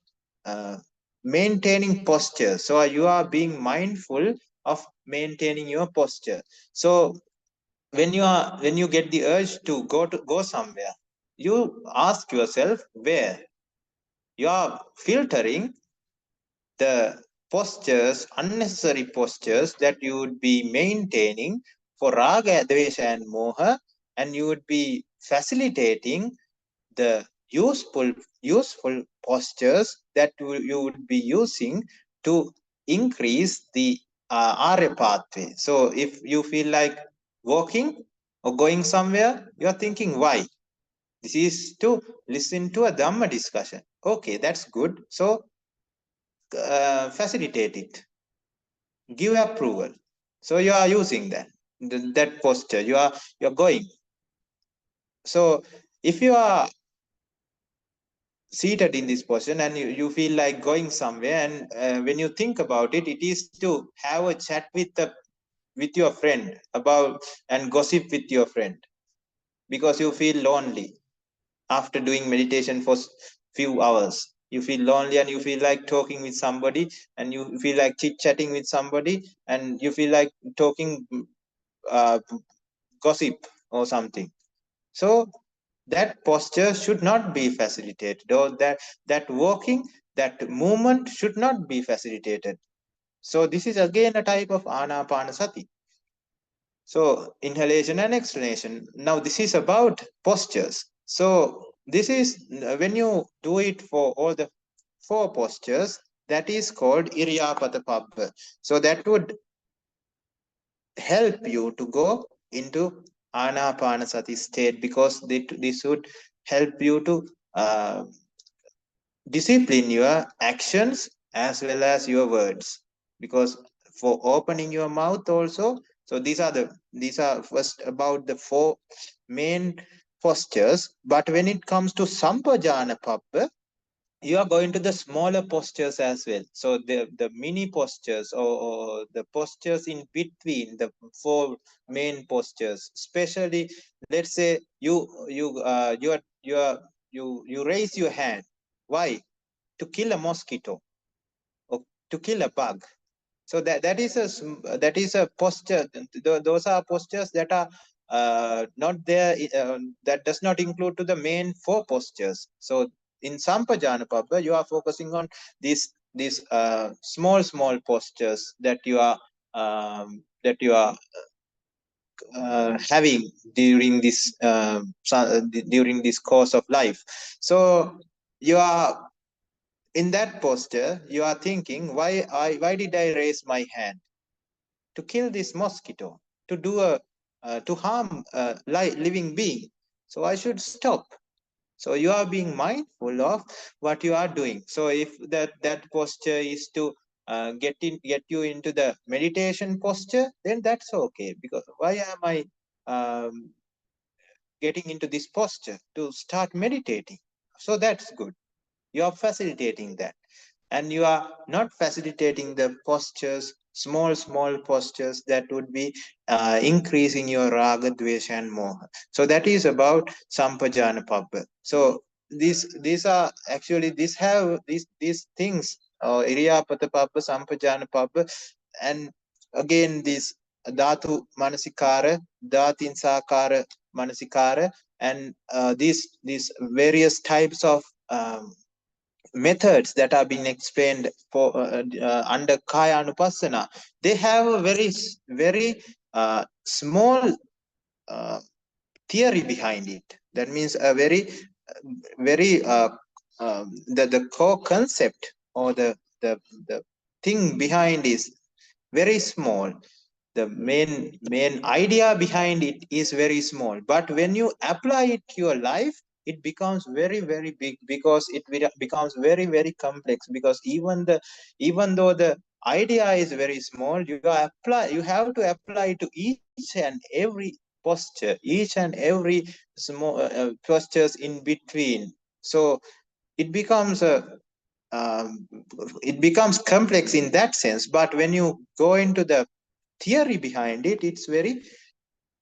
S1: maintaining posture. So you are being mindful of maintaining your posture. So when you get the urge to go somewhere, you ask yourself where. You are filtering the postures, unnecessary postures that you would be maintaining for raga, dvesha, and moha, and you would be facilitating the useful postures that you would be using to increase the Arya pathway. So if you feel like walking or going somewhere, you are thinking why. This is to listen to a Dhamma discussion. Okay, that's good. So facilitate it. Give approval. So you are using that posture. You're going. So if you are seated in this position and you feel like going somewhere, and when you think about it, it is to have a chat with your friend about and gossip with your friend, because you feel lonely after doing meditation for few hours. You feel lonely and you feel like talking with somebody, and you feel like chit-chatting with somebody, and you feel like talking uh, gossip or something. So that posture should not be facilitated, or that walking, that movement should not be facilitated. So this is again a type of Anapanasati. So inhalation and exhalation. Now this is about postures. So this is when you do it for all the four postures, that is called Iriyapata Pabba. So that would help you to go into Anapanasati state, because this would help you to discipline your actions as well as your words, because for opening your mouth also. So these are first about the four main postures. But when it comes to Sampajana Pabba, you are going to the smaller postures as well. So the mini postures, or the postures in between the four main postures. Especially, let's say you raise your hand. Why? To kill a mosquito or to kill a bug. So that is a posture. Those are postures that are not there. That does not include to the main four postures. So in Sampajana Pabba, you are focusing on these small postures that you are having during this course of life. So you are in that posture, you are thinking, why did I raise my hand? To kill this mosquito, to do to harm a living being. So I should stop. So you are being mindful of what you are doing. So if that posture is to get you into the meditation posture, then that's okay. Because why am I getting into this posture? To start meditating. So that's good. You are facilitating that, and you are not facilitating the postures, small postures that would be increasing your raga, dvesha, and moha. So that is about sampajana pabba. So these are actually these things, iriyapata pabba, sampajana pabba, and again this dhatu manasikara, dhatin sakara manasikara, and these various types of methods that have been explained for under Kaya Anupassana, they have a very small uh, theory behind it. That means a very the core concept, or the thing behind is very small. The main idea behind it is very small, but when you apply it to your life, it becomes very big, because it becomes very complex. Because even though the idea is very small, you have to apply to each and every posture, each and every small postures in between. So it becomes it becomes complex in that sense. But when you go into the theory behind it, it's very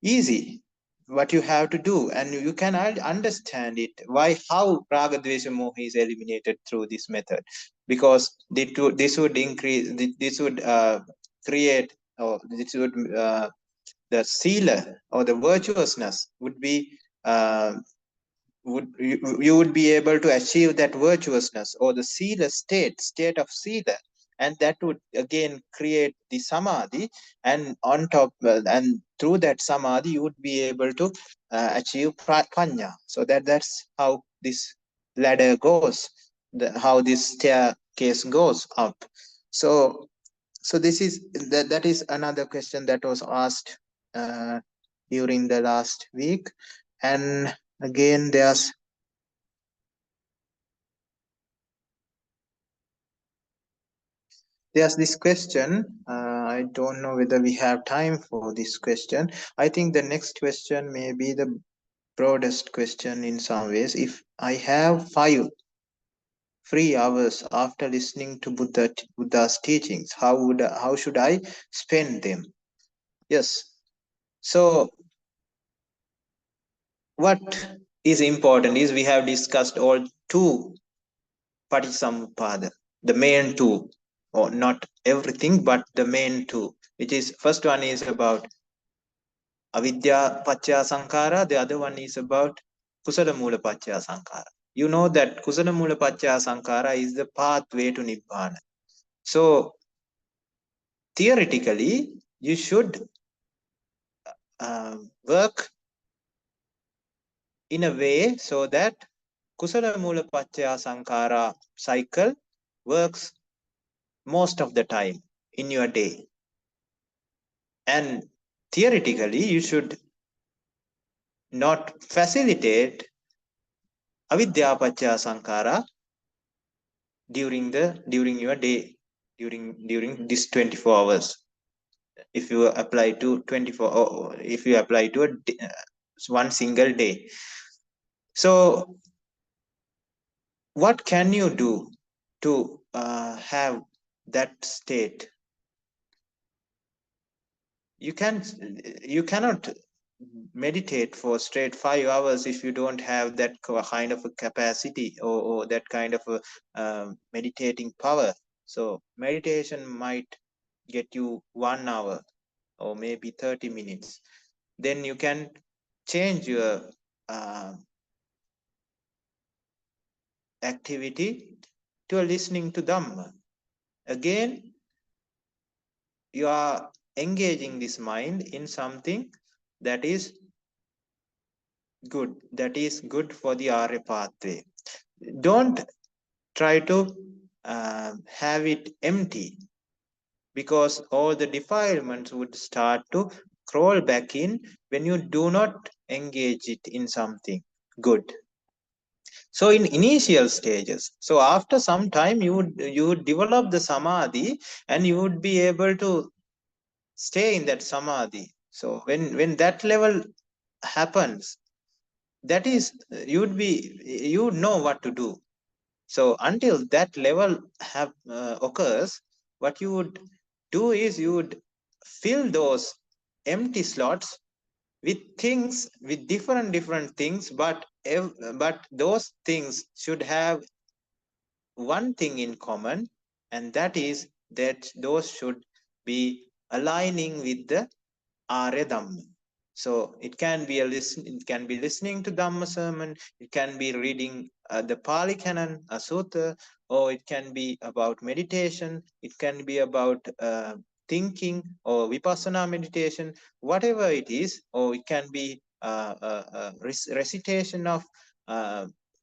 S1: easy what you have to do, and you can understand it, how raga dvesha moha is eliminated through this method. Because this would increase, this would create, or this would the sila, or the virtuousness would be you would be able to achieve that virtuousness, or the sila state of sila, and that would again create the samadhi, and on top and through that samadhi you would be able to achieve prajna. So that's how this ladder goes, how this staircase goes up. So this is that is another question that was asked during the last week. And again, there's this question. I don't know whether we have time for this question. I think the next question may be the broadest question in some ways. If I have 5 free hours after listening to Buddha's teachings, how should I spend them? Yes. So what is important is we have discussed all 2 Patisamuppada, the main 2, or not everything, but the main 2, which is, first one is about avidya pacchaya sankhara, the other one is about kusala mula pacchaya sankhara. You know that kusala mula pacchaya sankhara is the pathway to nibbana. So theoretically, you should work in a way so that kusala mula pacchaya sankhara cycle works most of the time in your day. And theoretically, you should not facilitate avidya pacchaya sankhara during your day, during this 24 hours. If you apply to 24, or if you apply to one single day. So what can you do to have that state? You cannot meditate for straight 5 hours if you don't have that kind of a capacity, or that kind of a meditating power. So meditation might get you 1 hour or maybe 30 minutes. Then you can change your activity to listening to Dhamma. Again, you are engaging this mind in something that is good. That is good for the Arya pathway. Don't try to have it empty, because all the defilements would start to crawl back in when you do not engage it in something good. So in initial stages, so after some time you would develop the samadhi, and you would be able to stay in that samadhi. So when that level happens, that is, you would know what to do. So until that level occurs, what you would do is you would fill those empty slots with things, with different things, but those things should have one thing in common, and that is that those should be aligning with the Arya Dhamma. So it can be it can be listening to Dhamma sermon, it can be reading the Pali Canon, a Sutta, or it can be about meditation, it can be about thinking or Vipassana meditation, whatever it is, or it can be recitation of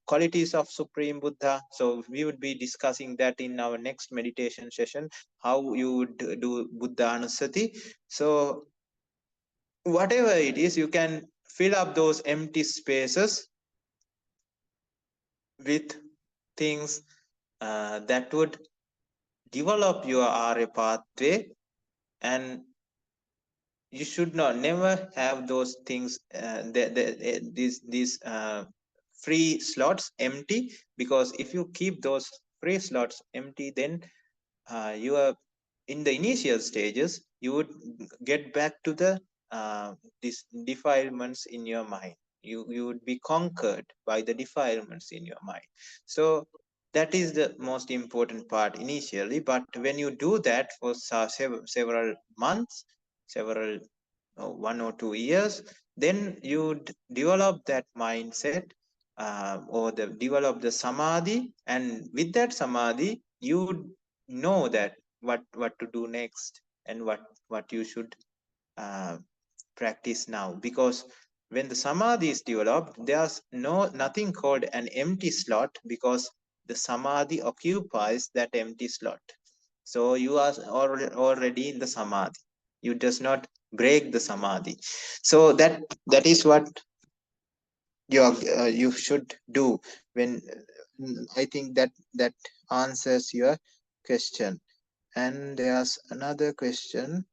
S1: qualities of Supreme Buddha. So we would be discussing that in our next meditation session, how you would do Buddhanusati. So whatever it is, you can fill up those empty spaces with things that would develop your Arya pathway, and you should not never have those things, these free slots empty, because if you keep those free slots empty, then you are in the initial stages, you would get back to the these defilements in your mind. You would be conquered by the defilements in your mind. So that is the most important part initially, but when you do that for several months, several 1 or 2 years, then you would develop that mindset, develop the samadhi, and with that samadhi you would know that what to do next, and what you should uh, practice now. Because when the samadhi is developed, there's nothing called an empty slot, because the samadhi occupies that empty slot. So you are already in the samadhi, you does not break the samadhi. So that is what you should do. When I think that answers your question. And there's another question.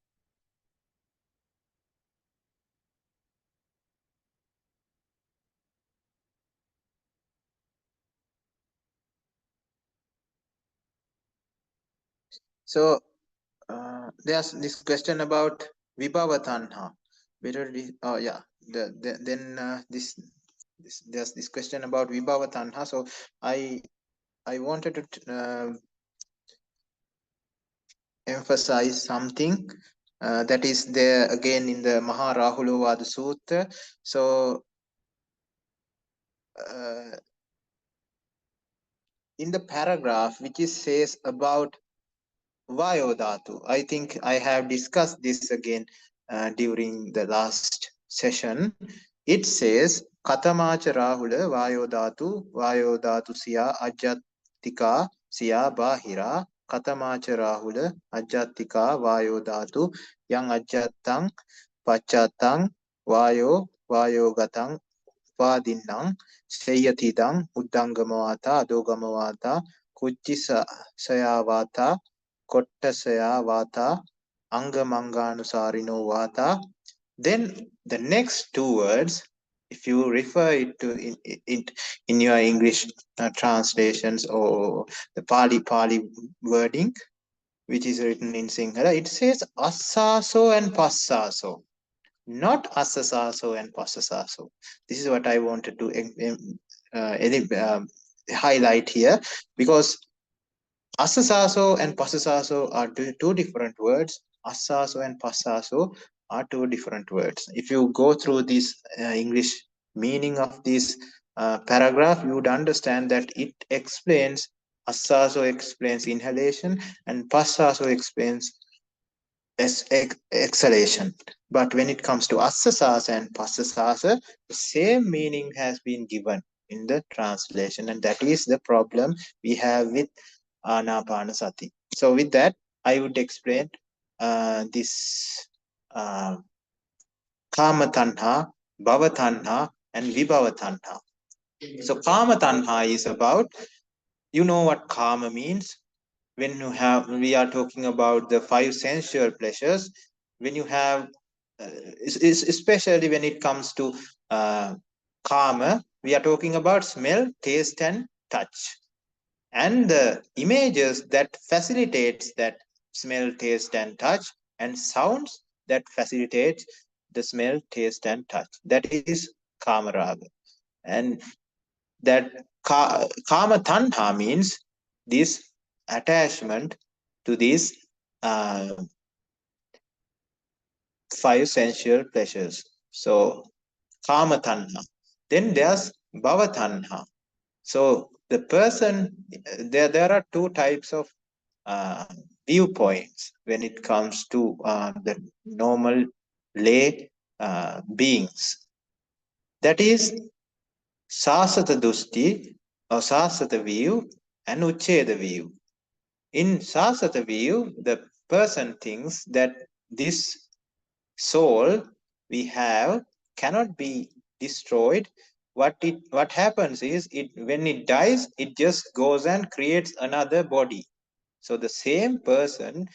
S1: So there's this question about vibhava tanha. Oh yeah, then there's this question about vibhava tanha. So I wanted to emphasize something that is there again in the Maharahulovada Sutta. So in the paragraph which is says about Vayodhatu, I think I have discussed this again during the last session. It says Katamacha Rahula Vayodhatu siya ajattika siya bahira Katamacha Rahula ajattika Vayodhatu yang ajattang pachatang vayogatang Vadinnang Seyatidang Uddangamavata Adogamavata Kuchisa Sayavata Kottasayavata Angamanganusarino Vata. Then the next two words, if you refer it to in your English translations or the Pali wording, which is written in Sinhala, it says Assaso and Passaso, not Assasaso and Passasaso. This is what I wanted to highlight here, because Assasaso and Passasaso are two different words. Assaso and Passaso are two different words. If you go through this English meaning of this paragraph, you would understand that it explains, Assaso explains inhalation and Passaso explains exhalation. But when it comes to assasasa and passasasa, the same meaning has been given in the translation, and that is the problem we have with Anapanasati. So with that, I would explain this Kama Tanha, Bhava Tanha, and Vibhava Tanha. So Kama Tanha is about, you know what Kama means. When we are talking about the five sensual pleasures, when you have, especially when it comes to Kama, we are talking about smell, taste, and touch. And the images that facilitates that smell, taste, and touch, and sounds that facilitates the smell, taste, and touch. That is Kama Raga. And that Kama Tanha means this attachment to these five sensual pleasures. So Kama Tanha. Then there's Bhava Tanha. So the person, there are two types of viewpoints when it comes to the normal lay beings. That is Sasata Dusti or Sasata view and Ucheda view. In Sasata view, the person thinks that this soul we have cannot be destroyed. What happens is, when it dies, it just goes and creates another body. So the same person,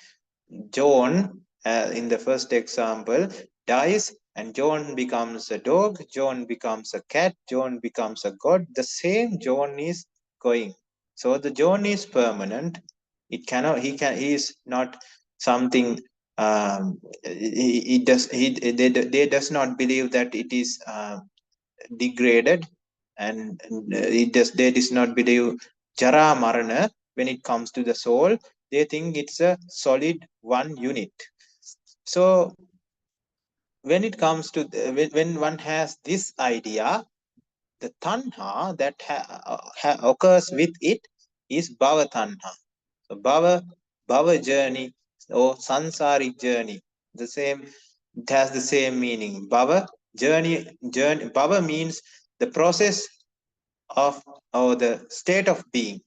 S1: John, in the first example, dies and John becomes a dog, John becomes a cat, John becomes a god. The same John is going. So the John is permanent. It cannot. He is not something. They does not believe that it is degraded, and they does not believe Jara Marana. When it comes to the soul, they think it's a solid one unit. So when it comes to when one has this idea, the tanha that occurs with it is bhava tanha. So bhava journey or sansaric journey, the same, it has the same meaning. Bhava journey. Bhava means the process of, or the state of being.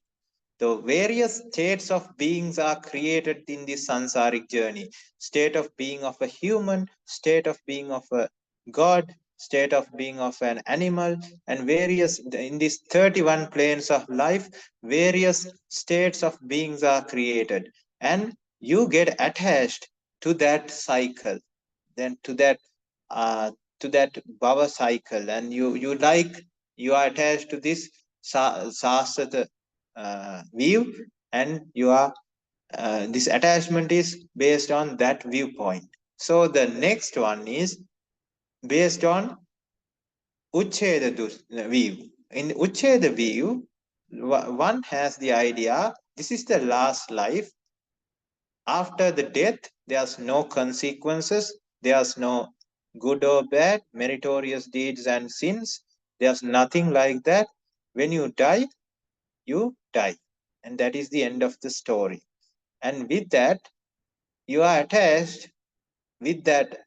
S1: The various states of beings are created in this sansaric journey. State of being of a human, state of being of a god, state of being of an animal, and various, in these 31 planes of life, various states of beings are created. And you get attached to that cycle, then to that bhava cycle, and you are attached to this sasata view, and you are this attachment is based on that viewpoint. So the next one is based on ucheda view. In ucheda view, one has the idea this is the last life. After the death, there's no consequences, there's no good or bad, meritorious deeds and sins. There's nothing like that. When you die, you die. And that is the end of the story. And with that, you are attached with that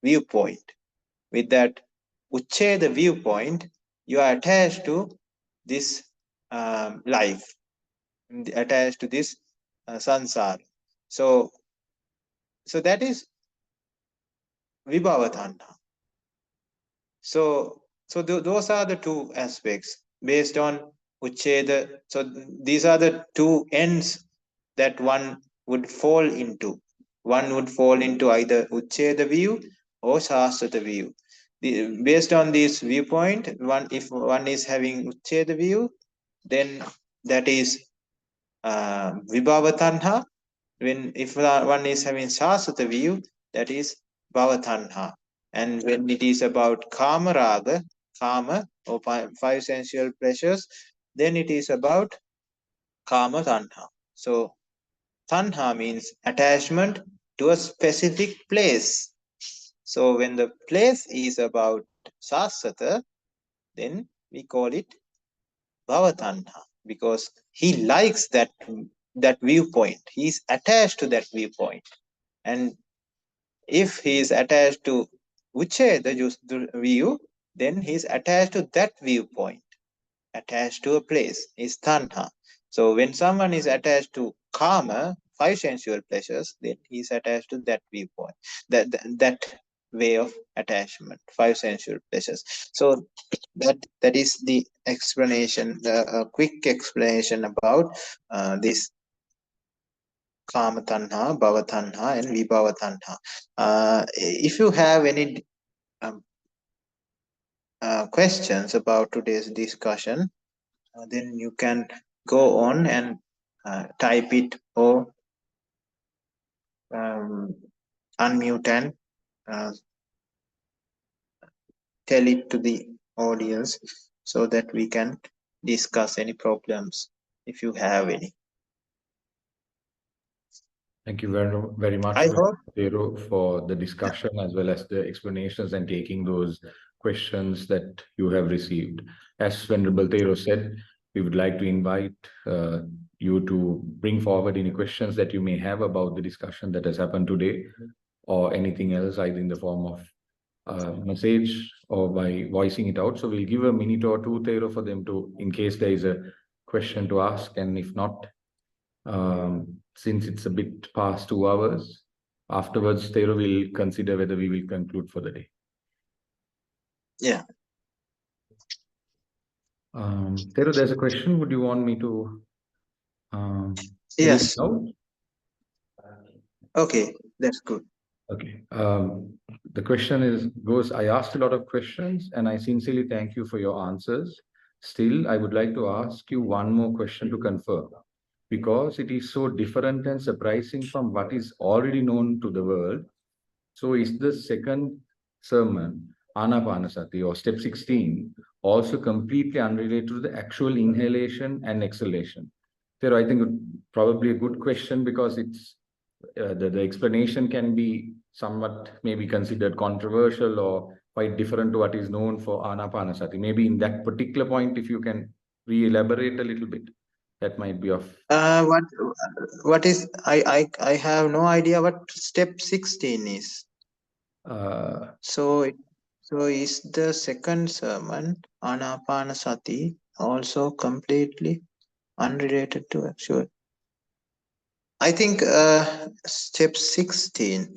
S1: viewpoint. With that Ucheda viewpoint, you are attached to this life, attached to this sansar. So that is Vibhavatanha. So those are the two aspects based on Ucheda. So these are the two ends that one would fall into. One would fall into either Ucheda view or Shaswata view. Based on this viewpoint, if one is having Ucheda view, then that is Vibhavatanha. If one is having Shaswata view, that is Bhavatanha. And when it is about Kama Raga, Kama or five sensual pleasures, then it is about Kama Tanha. So Tanha means attachment to a specific place. So when the place is about Sasata, then we call it Bhavatanha, because he likes that viewpoint. He is attached to that viewpoint. And if he is attached to the view, then he is attached to that viewpoint. Attached to a place is tanha. So when someone is attached to karma, 5 sensual pleasures, then he is attached to that viewpoint, that way of attachment, 5 sensual pleasures. So that is the explanation, a quick explanation about this kama tanha, bhava tanha, and vibhava tanha. If you have any um, questions about today's discussion, then you can go on and type it, or unmute and tell it to the audience, so that we can discuss any problems if you have any.
S2: Thank you very much,
S1: I hope.
S2: Thero, for the discussion as well as the explanations and taking those questions that you have received. As Venerable Thero said, we would like to invite you to bring forward any questions that you may have about the discussion that has happened today, or anything else, either in the form of message or by voicing it out. So we'll give a minute or two, Thero, for them to, in case there is a question to ask, and if not, since it's a bit past 2 hours, afterwards, Thero will consider whether we will conclude for the day.
S1: Yeah.
S2: Thero, there's a question. Would you want me to
S1: Yes.
S2: read it out?
S1: Okay, that's good.
S2: Okay. The question goes, I asked a lot of questions and I sincerely thank you for your answers. Still, I would like to ask you one more question to confirm, because it is so different and surprising from what is already known to the world. So is the second sermon, Anapanasati, or step 16, also completely unrelated to the actual inhalation and exhalation? There, I think probably a good question, because it's the explanation can be somewhat maybe considered controversial or quite different to what is known for Anapanasati. Maybe in that particular point, if you can re-elaborate a little bit, that might be of...
S1: What is, I have no idea what step 16 is. So is the second sermon, Anapanasati, also completely unrelated to actual? I think step 16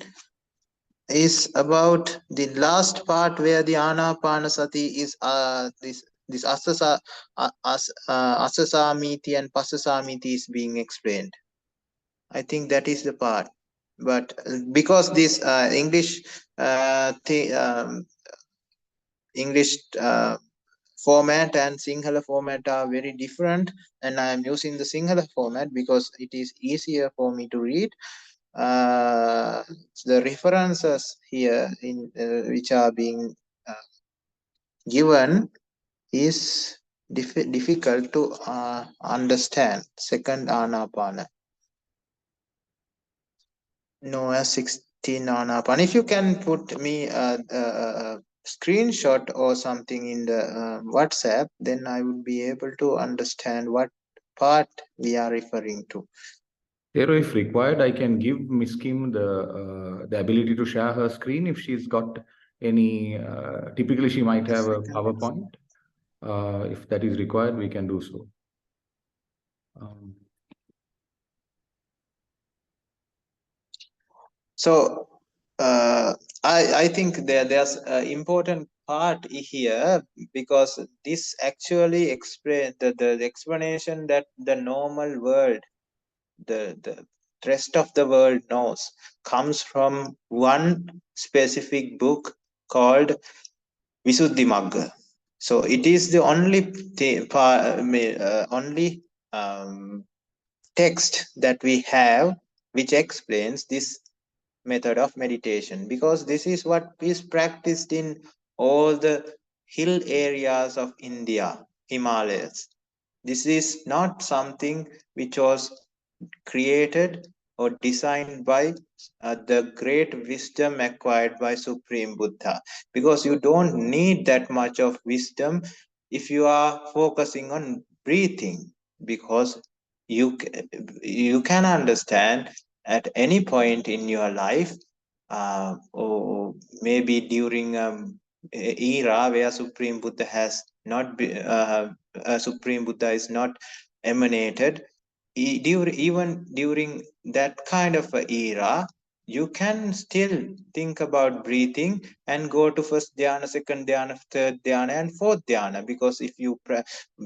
S1: is about the last part, where the Anapanasati is this asasamiti and pasasamiti is being explained. I think that is the part. But because this English format and Sinhala format are very different, and I am using the Sinhala format because it is easier for me to read. The references here in which are being given is difficult to understand. Second Anapana. No, 16 Anapana. If you can put me a screenshot or something in the WhatsApp, then I would be able to understand what part we are referring to.
S2: Thero, if required, I can give Miss Kim the ability to share her screen if she's got any. Typically, she might have a PowerPoint. If that is required, we can do so.
S1: So I think there's an important part here, because this actually explains the explanation that the normal world, the rest of the world knows, comes from one specific book called Visuddhimagga. So it is the only text that we have which explains this method of meditation, because this is what is practiced in all the hill areas of India, Himalayas. This is not something which was created or designed by the great wisdom acquired by Supreme Buddha, because you don't need that much of wisdom if you are focusing on breathing, because you can understand at any point in your life, or maybe during era where Supreme Buddha has not Supreme Buddha is not emanated, even during that kind of a era, you can still think about breathing and go to first dhyana, second dhyana, third dhyana, and fourth dhyana. Because if you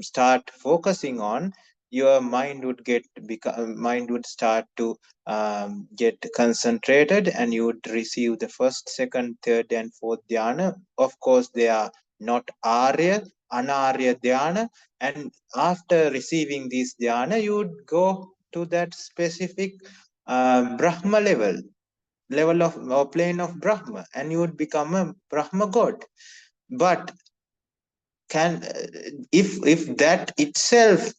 S1: start focusing on, your mind would start to get concentrated, and you would receive the first, second, third, and fourth dhyana. Of course, they are not Arya, Anarya dhyana, and after receiving this dhyana, you would go to that specific Brahma level of or plane of Brahma, and you would become a Brahma god. But if that itself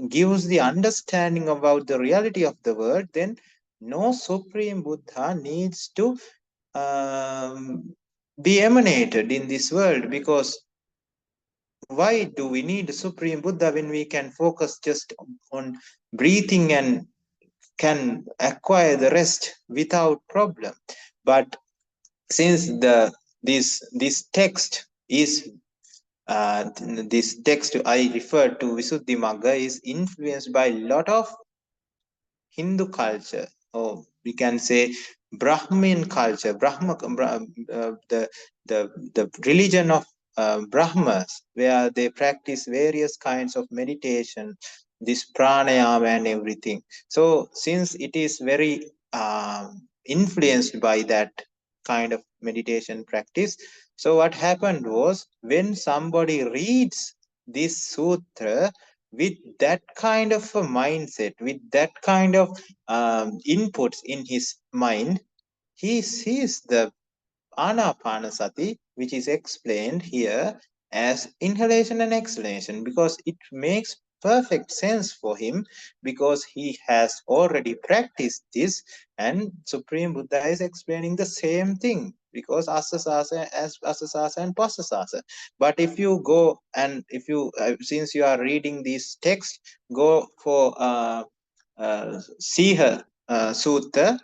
S1: gives the understanding about the reality of the world, then no Supreme Buddha needs to be emanated in this world. Because why do we need Supreme Buddha when we can focus just on breathing and can acquire the rest without problem? But since this text is this text I referred to, Visuddhimagga, is influenced by a lot of Hindu culture, or we can say Brahmin culture, the religion of Brahmas, where they practice various kinds of meditation, this pranayama and everything. So since it is very influenced by that kind of meditation practice, so what happened was, when somebody reads this sutra with that kind of a mindset, with that kind of inputs in his mind, he sees the Anapanasati, which is explained here as inhalation and exhalation, because it makes perfect sense for him, because he has already practiced this, and Supreme Buddha is explaining the same thing, because asasasa as asasasa and pasasasa. But if you go and if you since you are reading this text, go for Siha Sutta,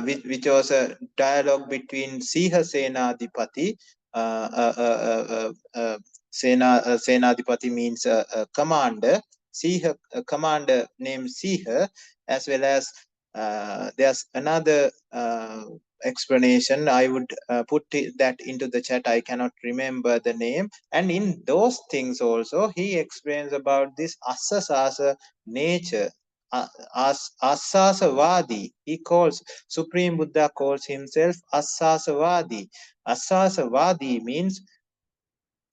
S1: which was a dialogue between Siha Senadipati. Senadipati means commander. Siha, a commander named Siha, as well as there's another explanation. I would put that into the chat. I cannot remember the name. And in those things also, he explains about this asasasa nature. Asasavadi. He calls, Supreme Buddha calls himself Asasavadi. Asasavadi means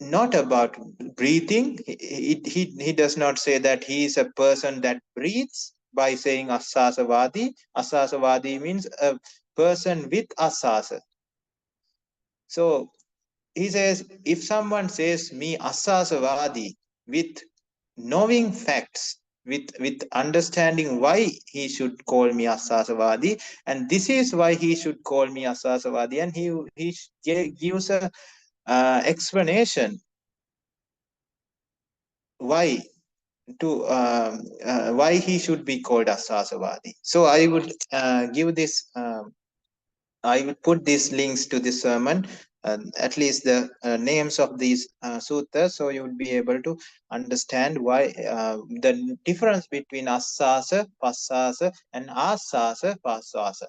S1: not about breathing. He does not say that he is a person that breathes by saying Asasavadi. Asasavadi means a person with asasa. So he says, if someone says me Asasavadi with knowing facts, with understanding why he should call me Asasavadi, and this is why he should call me Asasavadi, and he gives a explanation why why he should be called Asasavadi. So I would give this. I will put these links to this sermon, at least the names of these suttas, so you will be able to understand why the difference between asasa, pasasa, and asasa, pasasa.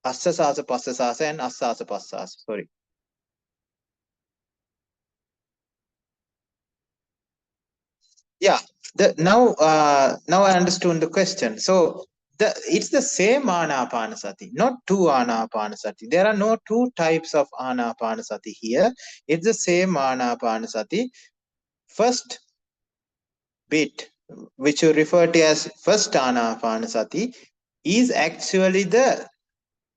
S1: Asasasa, pasasasa, and asasa, pasasa. Sorry. Yeah. Now I understood the question. So it's the same Anapanasati, not two Anapanasati. There are no two types of Anapanasati here. It's the same Anapanasati. First bit, which you refer to as first Anapanasati, is actually the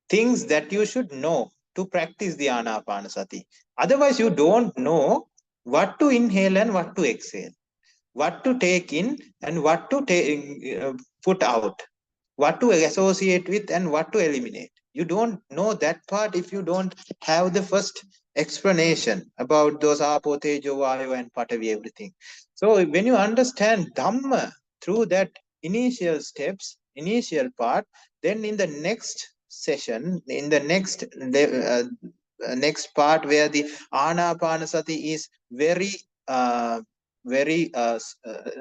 S1: things that you should know to practice the Anapanasati. Otherwise, you don't know what to inhale and what to exhale, what to take in and what to put out, what to associate with and what to eliminate. You don't know that part if you don't have the first explanation about those apo, tejo, vayu, and patavi, everything. So when you understand Dhamma through that initial steps, initial part, then in the next session, in the next part where the Anapanasati is very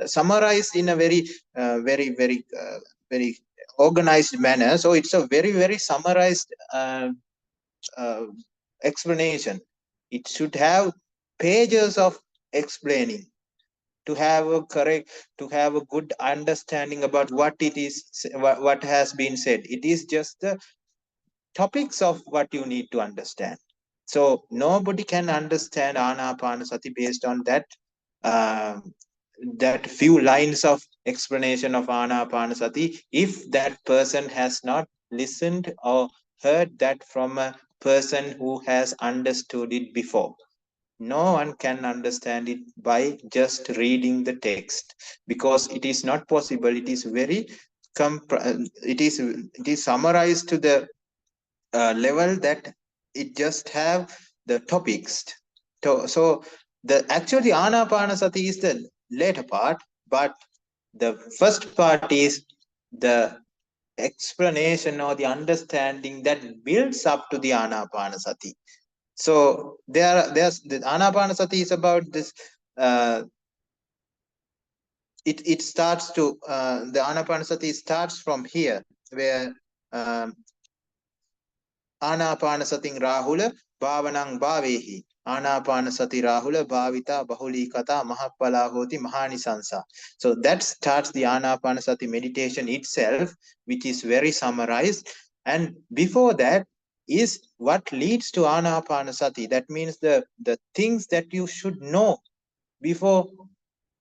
S1: summarized in a very organized manner. So it's a very summarized explanation. It should have pages of explaining to have a good understanding about what it is, what has been said. It is just the topics of what you need to understand. So nobody can understand Anapanasati based on that that few lines of explanation of Anapanasati, if that person has not listened or heard that from a person who has understood it before. No one can understand it by just reading the text, because it is not possible. It is very it is summarized to the level that it just have the topics. So the actually Anapanasati is the later part, but the first part is the explanation or the understanding that builds up to the Anapanasati. So there's the Anapanasati is about this. It starts to the Anapanasati starts from here, where Anapanasati Rahula Bhavanang Bhavehi. Anapanasati Rahula Bhavita Bahuli Kata Mahapalahoti Mahanisansa. So that starts the Anapanasati meditation itself, which is very summarized. And before that is what leads to Anapanasati. That means the things that you should know before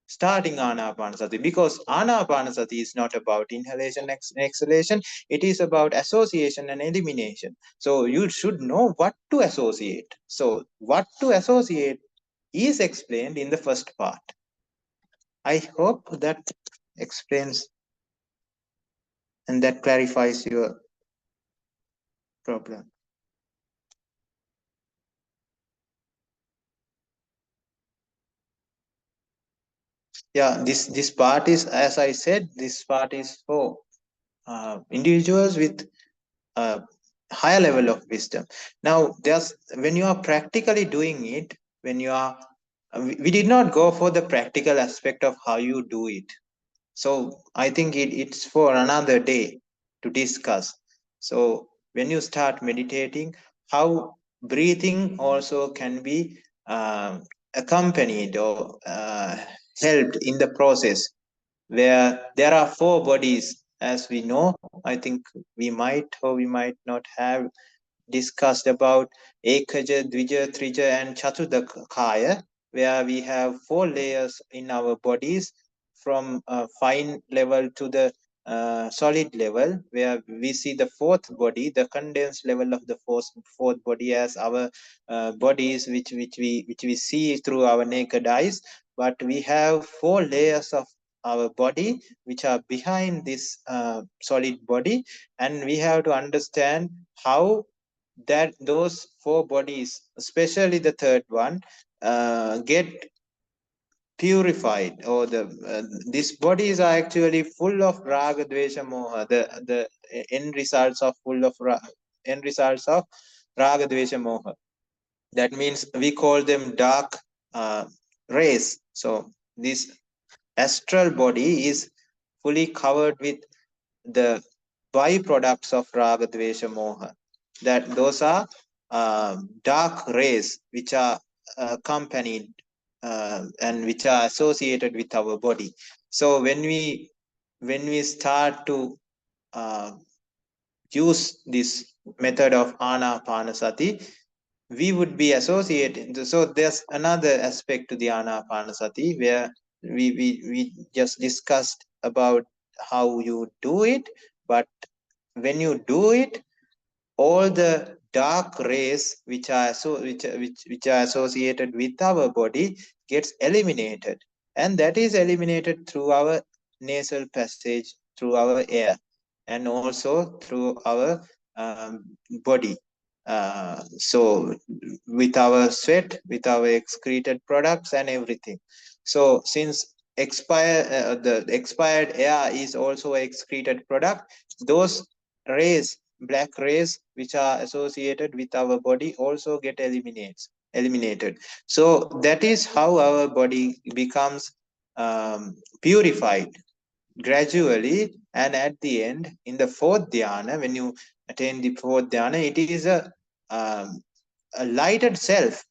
S1: starting Anapanasati, because Anapanasati is not about inhalation and exhalation. It is about association and elimination. So you should know what to associate. So what to associate is explained in the first part. I hope that explains and that clarifies your problem. Yeah, this part is, as I said, this part is for individuals with a higher level of wisdom. Now, when you are practically doing it, when you are, we did not go for the practical aspect of how you do it. So I think it's for another day to discuss. So when you start meditating, how breathing also can be accompanied or helped in the process, where there are 4 bodies, as we know. I think we might or we might not have discussed about Ekaja, Dvija, Trija, and Chaturdakaya, where we have 4 layers in our bodies, from fine level to the solid level, where we see the 4th body, the condensed level of the 4th body, as our bodies which we see through our naked eyes. But we have 4 layers of our body which are behind this solid body, and we have to understand how that those 4 bodies, especially the 3rd one, get purified, or these bodies are actually full of raga, dvesha, moha. The end results of raga, dvesha, moha. That means we call them dark rays. So this astral body is fully covered with the byproducts of raga, dvesha, moha. That those are dark rays which are accompanied and which are associated with our body. So when we start to use this method of Anapanasati, we would be associated. So there's another aspect to the Anapanasati, where we just discussed about how you do it, but when you do it, all the dark rays which are associated with our body gets eliminated, and that is eliminated through our nasal passage, through our air, and also through our body. So with our sweat, with our excreted products and everything. So since the expired air is also an excreted product. Those rays, black rays, which are associated with our body, also get eliminated. So that is how our body becomes purified gradually, and at the end, in the fourth dhyana, when you attain the fourth dhyana, it is a lighted self.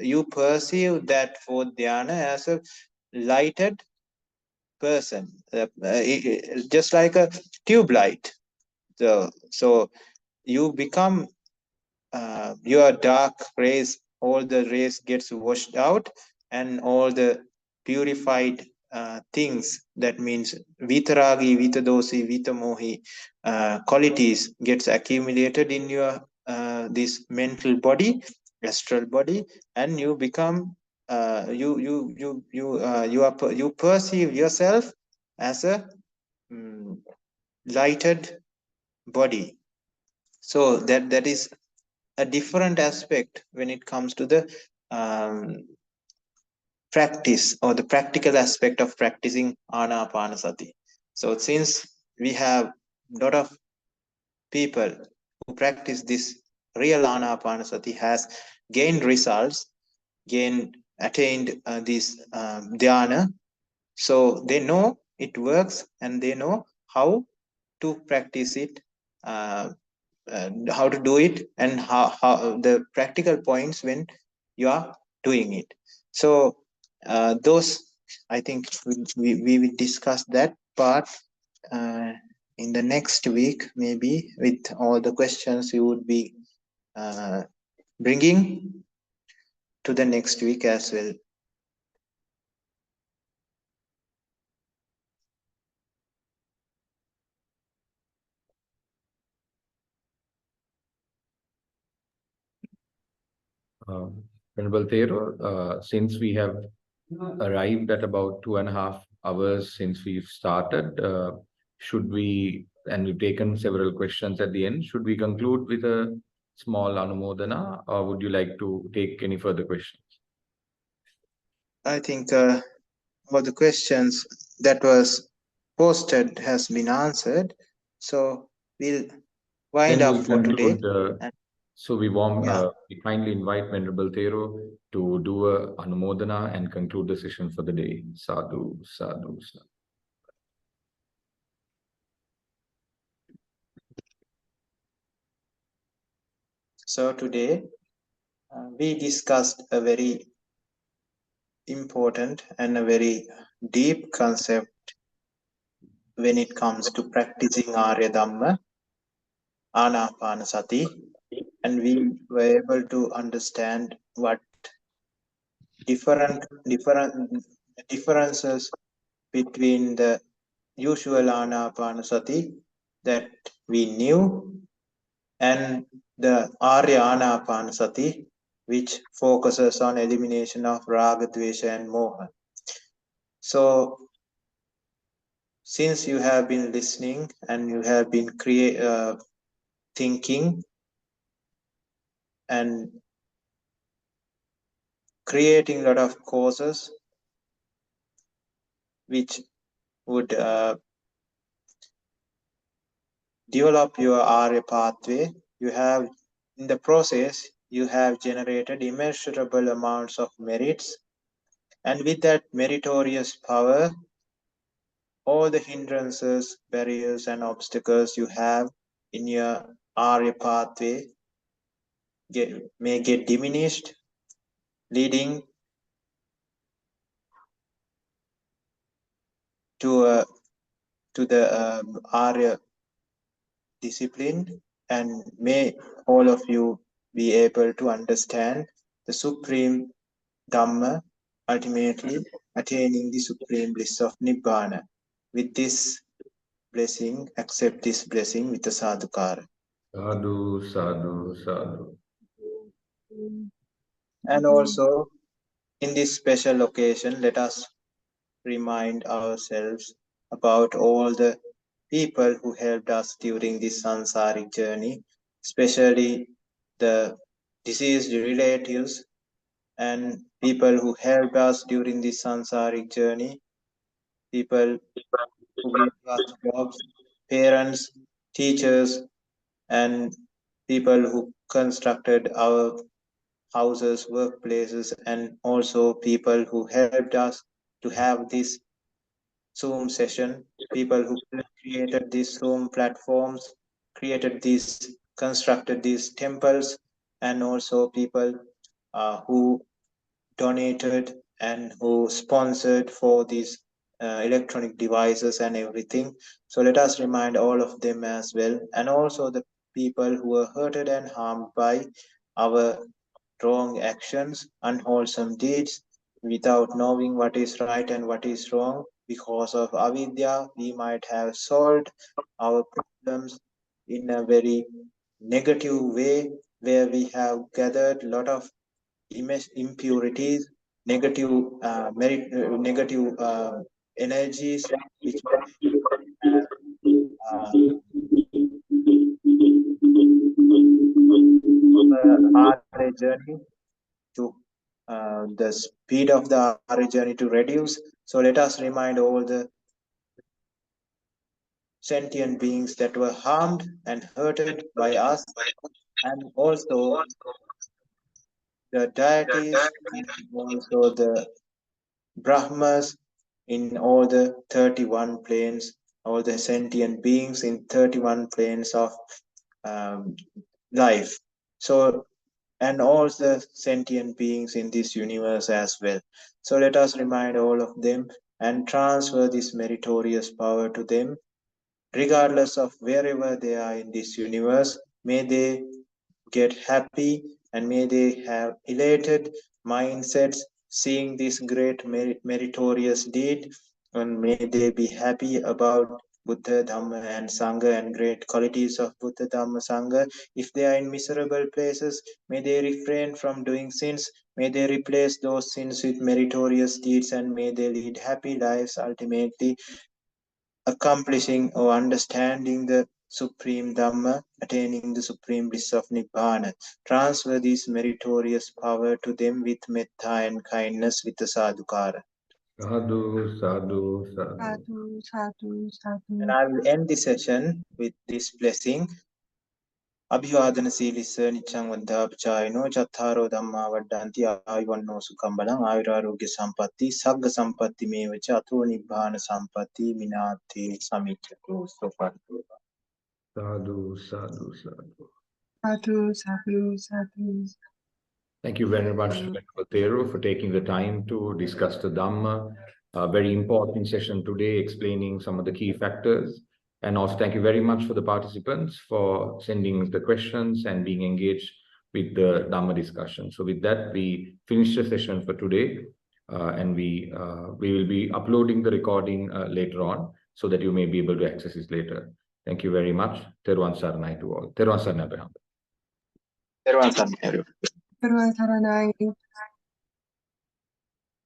S1: You perceive that fourth dhyana as a lighted person, just like a tube light. So you become your dark rays, all the rays gets washed out, and all the purified things, that means vitaragi, vitadosi, vitamohi qualities gets accumulated in your this mental body, astral body, and you become you perceive yourself as a lighted body. So that is a different aspect when it comes to the practice, or the practical aspect of practicing Anapanasati. So since we have a lot of people who practice this real Anapanasati, has gained results, attained this dhyana, so they know it works, and they know how to practice it, how to do it, and how the practical points when you are doing it. So those, I think we will discuss that part in the next week, maybe, with all the questions you would be bringing to the next week as well.
S2: Venerable Thero, since we have arrived at about 2.5 hours since we've started, should we, and we've taken several questions at the end, should we conclude with a small anumodana, or would you like to take any further questions?
S1: I think all the questions that was posted has been answered, so we'll wind up for today.
S2: So we kindly invite Venerable Thero to do a anumodana and conclude the session for the day. Sadhu, sadhu, sadhu.
S1: So today we discussed a very important and a very deep concept when it comes to practicing Arya Dhamma, Anapanasati, and we were able to understand what differences between the usual Anapanasati that we knew and the Arya Anapanasati, which focuses on elimination of Raga, Dvesha and Moha. So since you have been listening and you have been thinking and creating a lot of courses which would develop your Arya pathway, you have, in the process, you have generated immeasurable amounts of merits, and with that meritorious power, all the hindrances, barriers and obstacles you have in your Arya pathway may get diminished, leading to the Arya discipline, and may all of you be able to understand the supreme Dhamma, ultimately attaining the supreme bliss of Nibbana. With this blessing, accept this blessing with a sadhukara.
S2: Sadhu, sadhu, sadhu.
S1: And also, in this special occasion, let us remind ourselves about all the people who helped us during this sansaric journey, especially the deceased relatives and people who helped us during this sansaric journey, people who gave us jobs, parents, teachers, and people who constructed our houses, workplaces, and also people who helped us to have this Zoom session, people who created these Zoom platforms, created these, constructed these temples, and also people who donated and who sponsored for these electronic devices and everything. So let us remind all of them as well, and also the people who were hurted and harmed by our wrong actions, unwholesome deeds, without knowing what is right and what is wrong. Because of avidya, we might have solved our problems in a very negative way, where we have gathered a lot of impurities, negative negative energies, which have RA journey to the speed of the RA journey to reduce. So let us remind all the sentient beings that were harmed and hurted by us, and also the deities and also the Brahmas in all the 31 planes, all the sentient beings in 31 planes of um, life. So, and all the sentient beings in this universe as well. So let us remind all of them and transfer this meritorious power to them, regardless of wherever they are in this universe. May they get happy and may they have elated mindsets seeing this great meritorious deed, and may they be happy about Buddha, Dhamma, and Sangha and great qualities of Buddha, Dhamma, Sangha. If they are in miserable places, may they refrain from doing sins. May they replace those sins with meritorious deeds, and may they lead happy lives, ultimately accomplishing or understanding the supreme Dhamma, attaining the supreme bliss of Nibbana. Transfer this meritorious power to them with metta and kindness with the sadhukara.
S2: Sadhu, sadhu, sadhu.
S3: Sadhu, sadhu, sadhu.
S1: And I will end the session with this blessing. Abhivadana silissa niccang vaddhapachayino chattaro dhamma vaddanti ayuvanno sukham balang ayurarogya sampatti sagga sampatti mevacha ato nibbana sampatti minati samicchato. So far.
S2: Sadhu, sadhu, sadhu.
S3: Sadhu, sadhu, sadhu.
S2: Thank you very much, Venerable Thero, for taking the time to discuss the Dhamma. A very important session today, explaining some of the key factors. And also thank you very much for the participants for sending the questions and being engaged with the Dhamma discussion. So with that, we finish the session for today. And we will be uploading the recording later on so that you may be able to access it later. Thank you very much. Theruvan Saranai to all. Theruvan Saranai.
S1: Theruvan Saranai.
S3: Peruan Saranai.